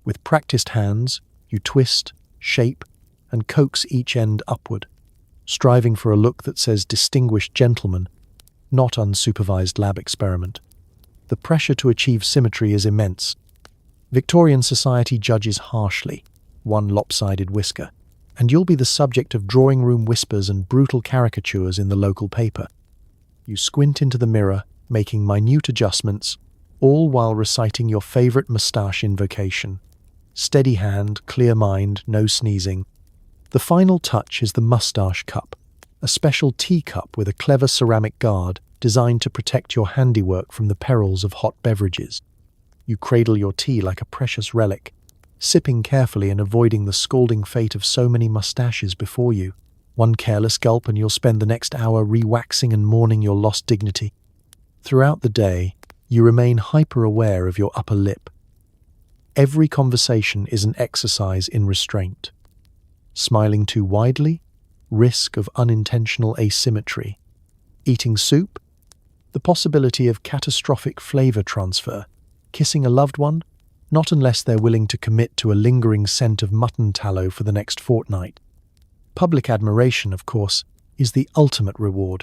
Speaker 1: With practiced hands, you twist, shape, and coax each end upward, striving for a look that says distinguished gentleman, not unsupervised lab experiment. The pressure to achieve symmetry is immense. Victorian society judges harshly, one lopsided whisker, and you'll be the subject of drawing room whispers and brutal caricatures in the local paper. You squint into the mirror, making minute adjustments, all while reciting your favorite mustache invocation. Steady hand, clear mind, no sneezing. The final touch is the mustache cup, a special teacup with a clever ceramic guard designed to protect your handiwork from the perils of hot beverages. You cradle your tea like a precious relic, sipping carefully and avoiding the scalding fate of so many mustaches before you. One careless gulp and you'll spend the next hour re-waxing and mourning your lost dignity. Throughout the day, you remain hyper-aware of your upper lip. Every conversation is an exercise in restraint. Smiling too widely, risk of unintentional asymmetry. Eating soup, the possibility of catastrophic flavor transfer. Kissing a loved one, not unless they're willing to commit to a lingering scent of mutton tallow for the next fortnight. Public admiration, of course, is the ultimate reward.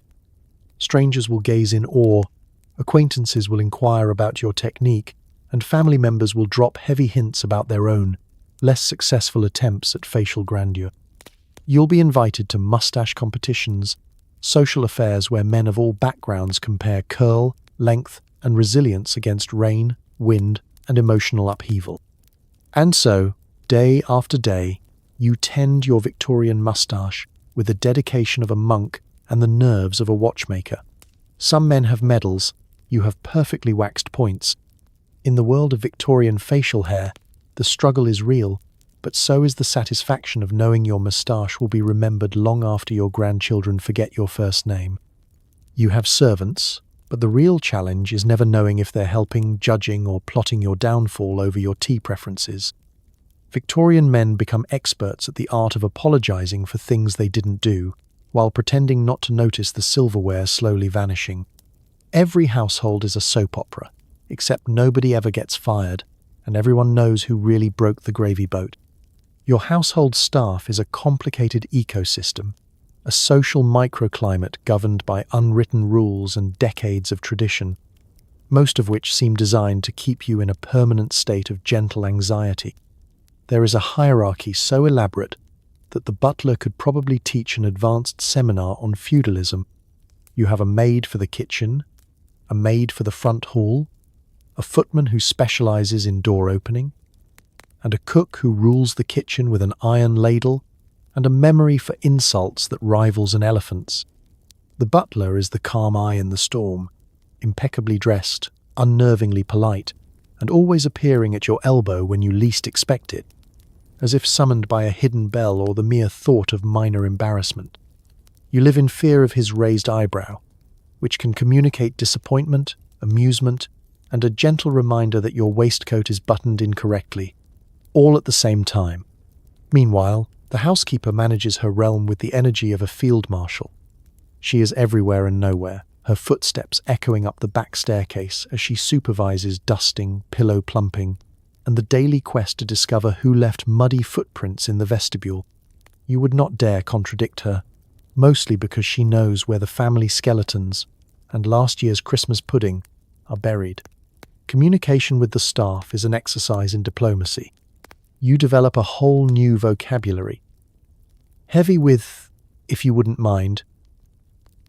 Speaker 1: Strangers will gaze in awe, acquaintances will inquire about your technique, and family members will drop heavy hints about their own, less successful attempts at facial grandeur. You'll be invited to mustache competitions, social affairs where men of all backgrounds compare curl, length, and resilience against rain, wind, and emotional upheaval. And so, day after day, you tend your Victorian mustache with the dedication of a monk and the nerves of a watchmaker. Some men have medals, you have perfectly waxed points. In the world of Victorian facial hair, the struggle is real, but so is the satisfaction of knowing your moustache will be remembered long after your grandchildren forget your first name. You have servants, but the real challenge is never knowing if they're helping, judging, or plotting your downfall over your tea preferences. Victorian men become experts at the art of apologizing for things they didn't do, while pretending not to notice the silverware slowly vanishing. Every household is a soap opera, except nobody ever gets fired, and everyone knows who really broke the gravy boat. Your household staff is a complicated ecosystem, a social microclimate governed by unwritten rules and decades of tradition, most of which seem designed to keep you in a permanent state of gentle anxiety. There is a hierarchy so elaborate that the butler could probably teach an advanced seminar on feudalism. You have a maid for the kitchen, a maid for the front hall, a footman who specializes in door opening, and a cook who rules the kitchen with an iron ladle, and a memory for insults that rivals an elephant's. The butler is the calm eye in the storm, impeccably dressed, unnervingly polite, and always appearing at your elbow when you least expect it, as if summoned by a hidden bell or the mere thought of minor embarrassment. You live in fear of his raised eyebrow, which can communicate disappointment, amusement, and a gentle reminder that your waistcoat is buttoned incorrectly, all at the same time. Meanwhile, the housekeeper manages her realm with the energy of a field marshal. She is everywhere and nowhere, her footsteps echoing up the back staircase as she supervises dusting, pillow plumping, and the daily quest to discover who left muddy footprints in the vestibule. You would not dare contradict her, mostly because she knows where the family skeletons and last year's Christmas pudding are buried. Communication with the staff is an exercise in diplomacy. You develop a whole new vocabulary, heavy with, if you wouldn't mind,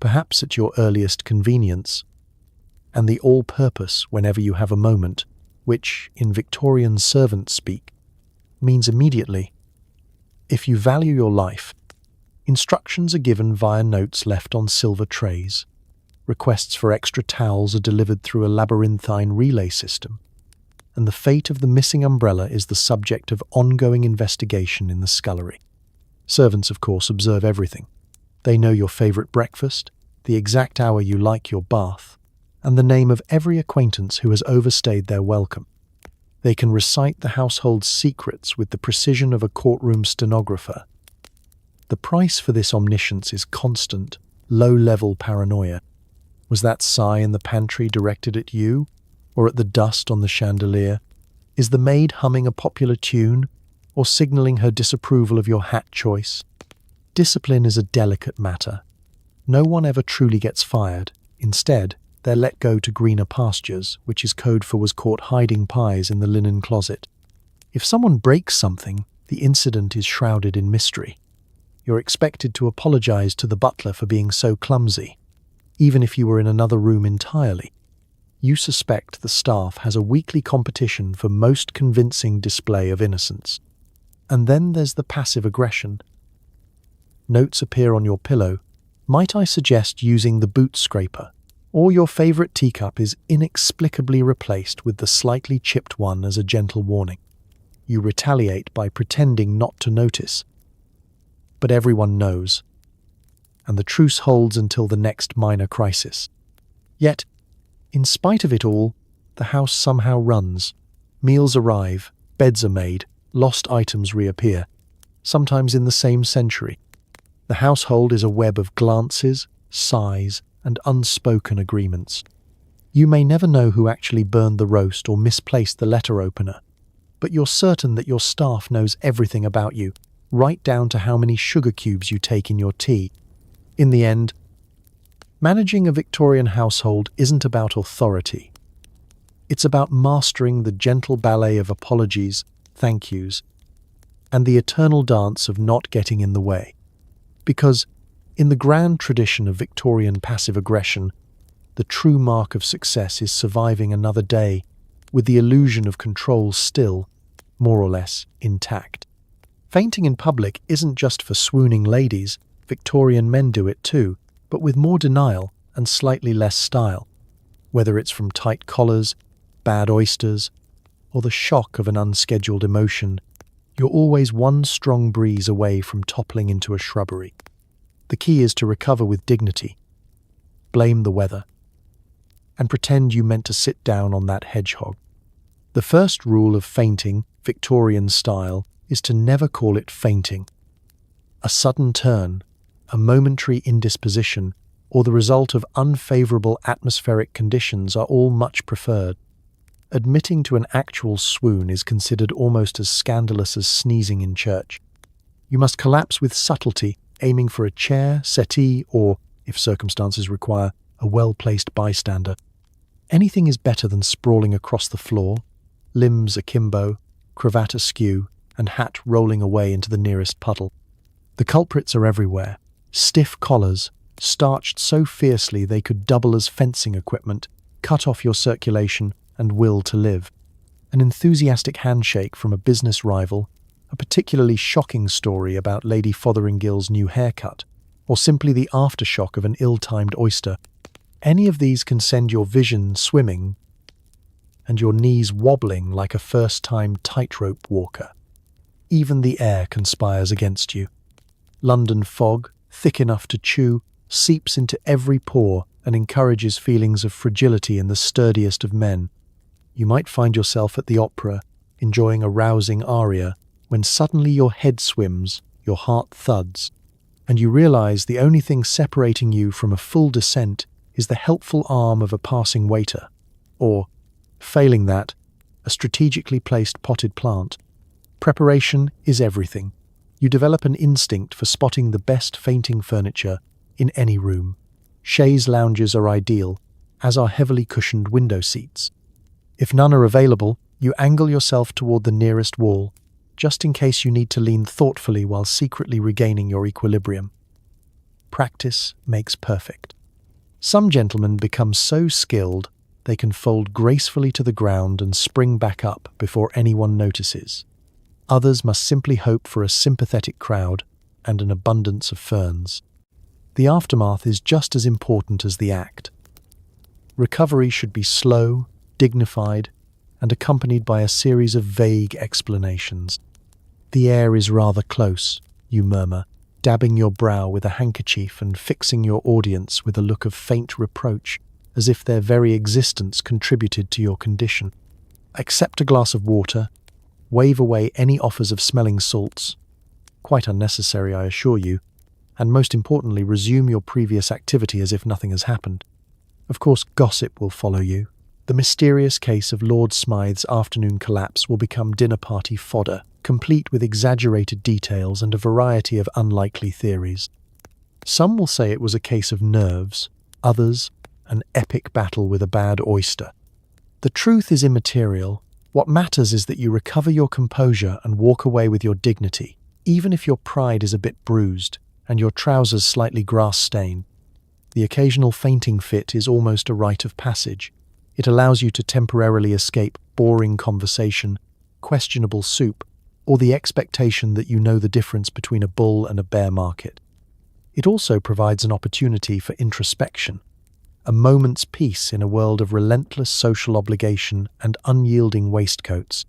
Speaker 1: perhaps at your earliest convenience, and the all-purpose whenever you have a moment, which, in Victorian servant speak, means immediately. If you value your life, instructions are given via notes left on silver trays. Requests for extra towels are delivered through a labyrinthine relay system, and the fate of the missing umbrella is the subject of ongoing investigation in the scullery. Servants, of course, observe everything. They know your favorite breakfast, the exact hour you like your bath, and the name of every acquaintance who has overstayed their welcome. They can recite the household's secrets with the precision of a courtroom stenographer. The price for this omniscience is constant, low-level paranoia. Was that sigh in the pantry directed at you, or at the dust on the chandelier? Is the maid humming a popular tune, or signaling her disapproval of your hat choice? Discipline is a delicate matter. No one ever truly gets fired. Instead, they're let go to greener pastures, which is code for was caught hiding pies in the linen closet. If someone breaks something, the incident is shrouded in mystery. You're expected to apologize to the butler for being so clumsy, even if you were in another room entirely. You suspect the staff has a weekly competition for most convincing display of innocence. And then there's the passive aggression. Notes appear on your pillow. Might I suggest using the boot scraper? Or your favorite teacup is inexplicably replaced with the slightly chipped one as a gentle warning. You retaliate by pretending not to notice. But everyone knows, and the truce holds until the next minor crisis. Yet, in spite of it all, the house somehow runs. Meals arrive, beds are made, lost items reappear, sometimes in the same century. The household is a web of glances, sighs, and unspoken agreements. You may never know who actually burned the roast or misplaced the letter opener, but you're certain that your staff knows everything about you, right down to how many sugar cubes you take in your tea. In the end, managing a Victorian household isn't about authority. It's about mastering the gentle ballet of apologies, thank yous, and the eternal dance of not getting in the way. Because, in the grand tradition of Victorian passive aggression, the true mark of success is surviving another day with the illusion of control still, more or less, intact. Fainting in public isn't just for swooning ladies. Victorian men do it too, but with more denial and slightly less style. Whether it's from tight collars, bad oysters, or the shock of an unscheduled emotion, you're always one strong breeze away from toppling into a shrubbery. The key is to recover with dignity, blame the weather, and pretend you meant to sit down on that hedgehog. The first rule of fainting, Victorian style, is to never call it fainting. A sudden turn, a momentary indisposition, or the result of unfavorable atmospheric conditions are all much preferred. Admitting to an actual swoon is considered almost as scandalous as sneezing in church. You must collapse with subtlety, aiming for a chair, settee, or, if circumstances require, a well-placed bystander. Anything is better than sprawling across the floor, limbs akimbo, cravat askew, and hat rolling away into the nearest puddle. The culprits are everywhere. Stiff collars, starched so fiercely they could double as fencing equipment, cut off your circulation and will to live. An enthusiastic handshake from a business rival, a particularly shocking story about Lady Fotheringill's new haircut, or simply the aftershock of an ill-timed oyster. Any of these can send your vision swimming and your knees wobbling like a first-time tightrope walker. Even the air conspires against you. London fog, thick enough to chew, seeps into every pore and encourages feelings of fragility in the sturdiest of men. You might find yourself at the opera, enjoying a rousing aria, when suddenly your head swims, your heart thuds, and you realize the only thing separating you from a full descent is the helpful arm of a passing waiter, or, failing that, a strategically placed potted plant. Preparation is everything. You develop an instinct for spotting the best fainting furniture in any room. Chaise lounges are ideal, as are heavily cushioned window seats. If none are available, you angle yourself toward the nearest wall, just in case you need to lean thoughtfully while secretly regaining your equilibrium. Practice makes perfect. Some gentlemen become so skilled they can fold gracefully to the ground and spring back up before anyone notices. Others must simply hope for a sympathetic crowd and an abundance of ferns. The aftermath is just as important as the act. Recovery should be slow, dignified, and accompanied by a series of vague explanations. The air is rather close. you murmur, dabbing your brow with a handkerchief and fixing your audience with a look of faint reproach, as if their very existence contributed to your condition. Accept a glass of water, wave away any offers of smelling salts, quite unnecessary, I assure you, and most importantly, resume your previous activity as if nothing has happened. Of course, gossip will follow you. The mysterious case of Lord Smythe's afternoon collapse will become dinner party fodder, complete with exaggerated details and a variety of unlikely theories. Some will say it was a case of nerves, others, an epic battle with a bad oyster. The truth is immaterial. What matters is that you recover your composure and walk away with your dignity, even if your pride is a bit bruised and your trousers slightly grass-stained. The occasional fainting fit is almost a rite of passage. It allows you to temporarily escape boring conversation, questionable soup, or the expectation that you know the difference between a bull and a bear market. It also provides an opportunity for introspection, a moment's peace in a world of relentless social obligation and unyielding waistcoats.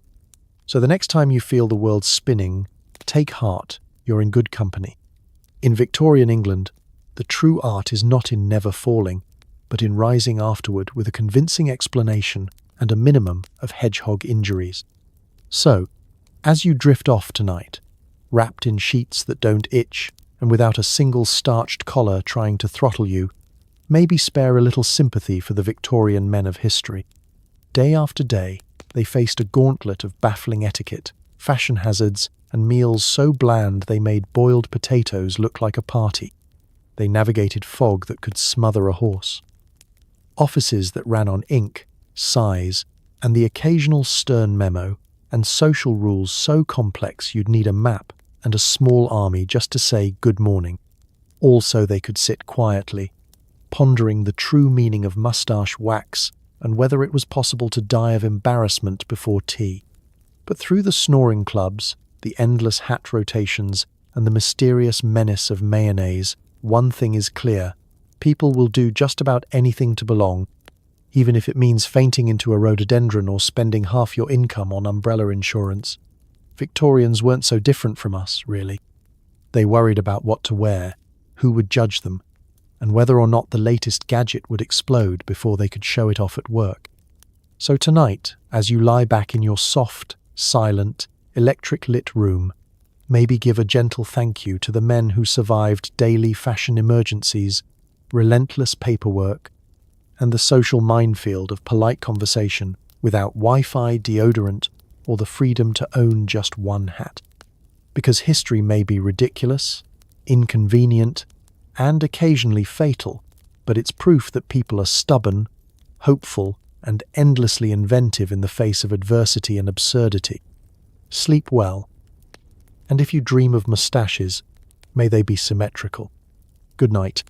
Speaker 1: So the next time you feel the world spinning, take heart, you're in good company. In Victorian England, the true art is not in never falling, but in rising afterward with a convincing explanation and a minimum of hedgehog injuries. So, as you drift off tonight, wrapped in sheets that don't itch and without a single starched collar trying to throttle you, maybe spare a little sympathy for the Victorian men of history. Day after day, they faced a gauntlet of baffling etiquette, fashion hazards, and meals so bland they made boiled potatoes look like a party. They navigated fog that could smother a horse, offices that ran on ink, size, and the occasional stern memo, and social rules so complex you'd need a map and a small army just to say good morning. All so they could sit quietly, pondering the true meaning of mustache wax and whether it was possible to die of embarrassment before tea. But through the snoring clubs, the endless hat rotations, and the mysterious menace of mayonnaise, one thing is clear: people will do just about anything to belong, even if it means fainting into a rhododendron or spending half your income on umbrella insurance. Victorians weren't so different from us, really. They worried about what to wear, who would judge them, and whether or not the latest gadget would explode before they could show it off at work. So tonight, as you lie back in your soft, silent, electric-lit room, maybe give a gentle thank you to the men who survived daily fashion emergencies, relentless paperwork, and the social minefield of polite conversation without Wi-Fi, deodorant, or the freedom to own just one hat. Because history may be ridiculous, inconvenient, and occasionally fatal, but it's proof that people are stubborn, hopeful, and endlessly inventive in the face of adversity and absurdity. Sleep well, and if you dream of mustaches, may they be symmetrical. Good night.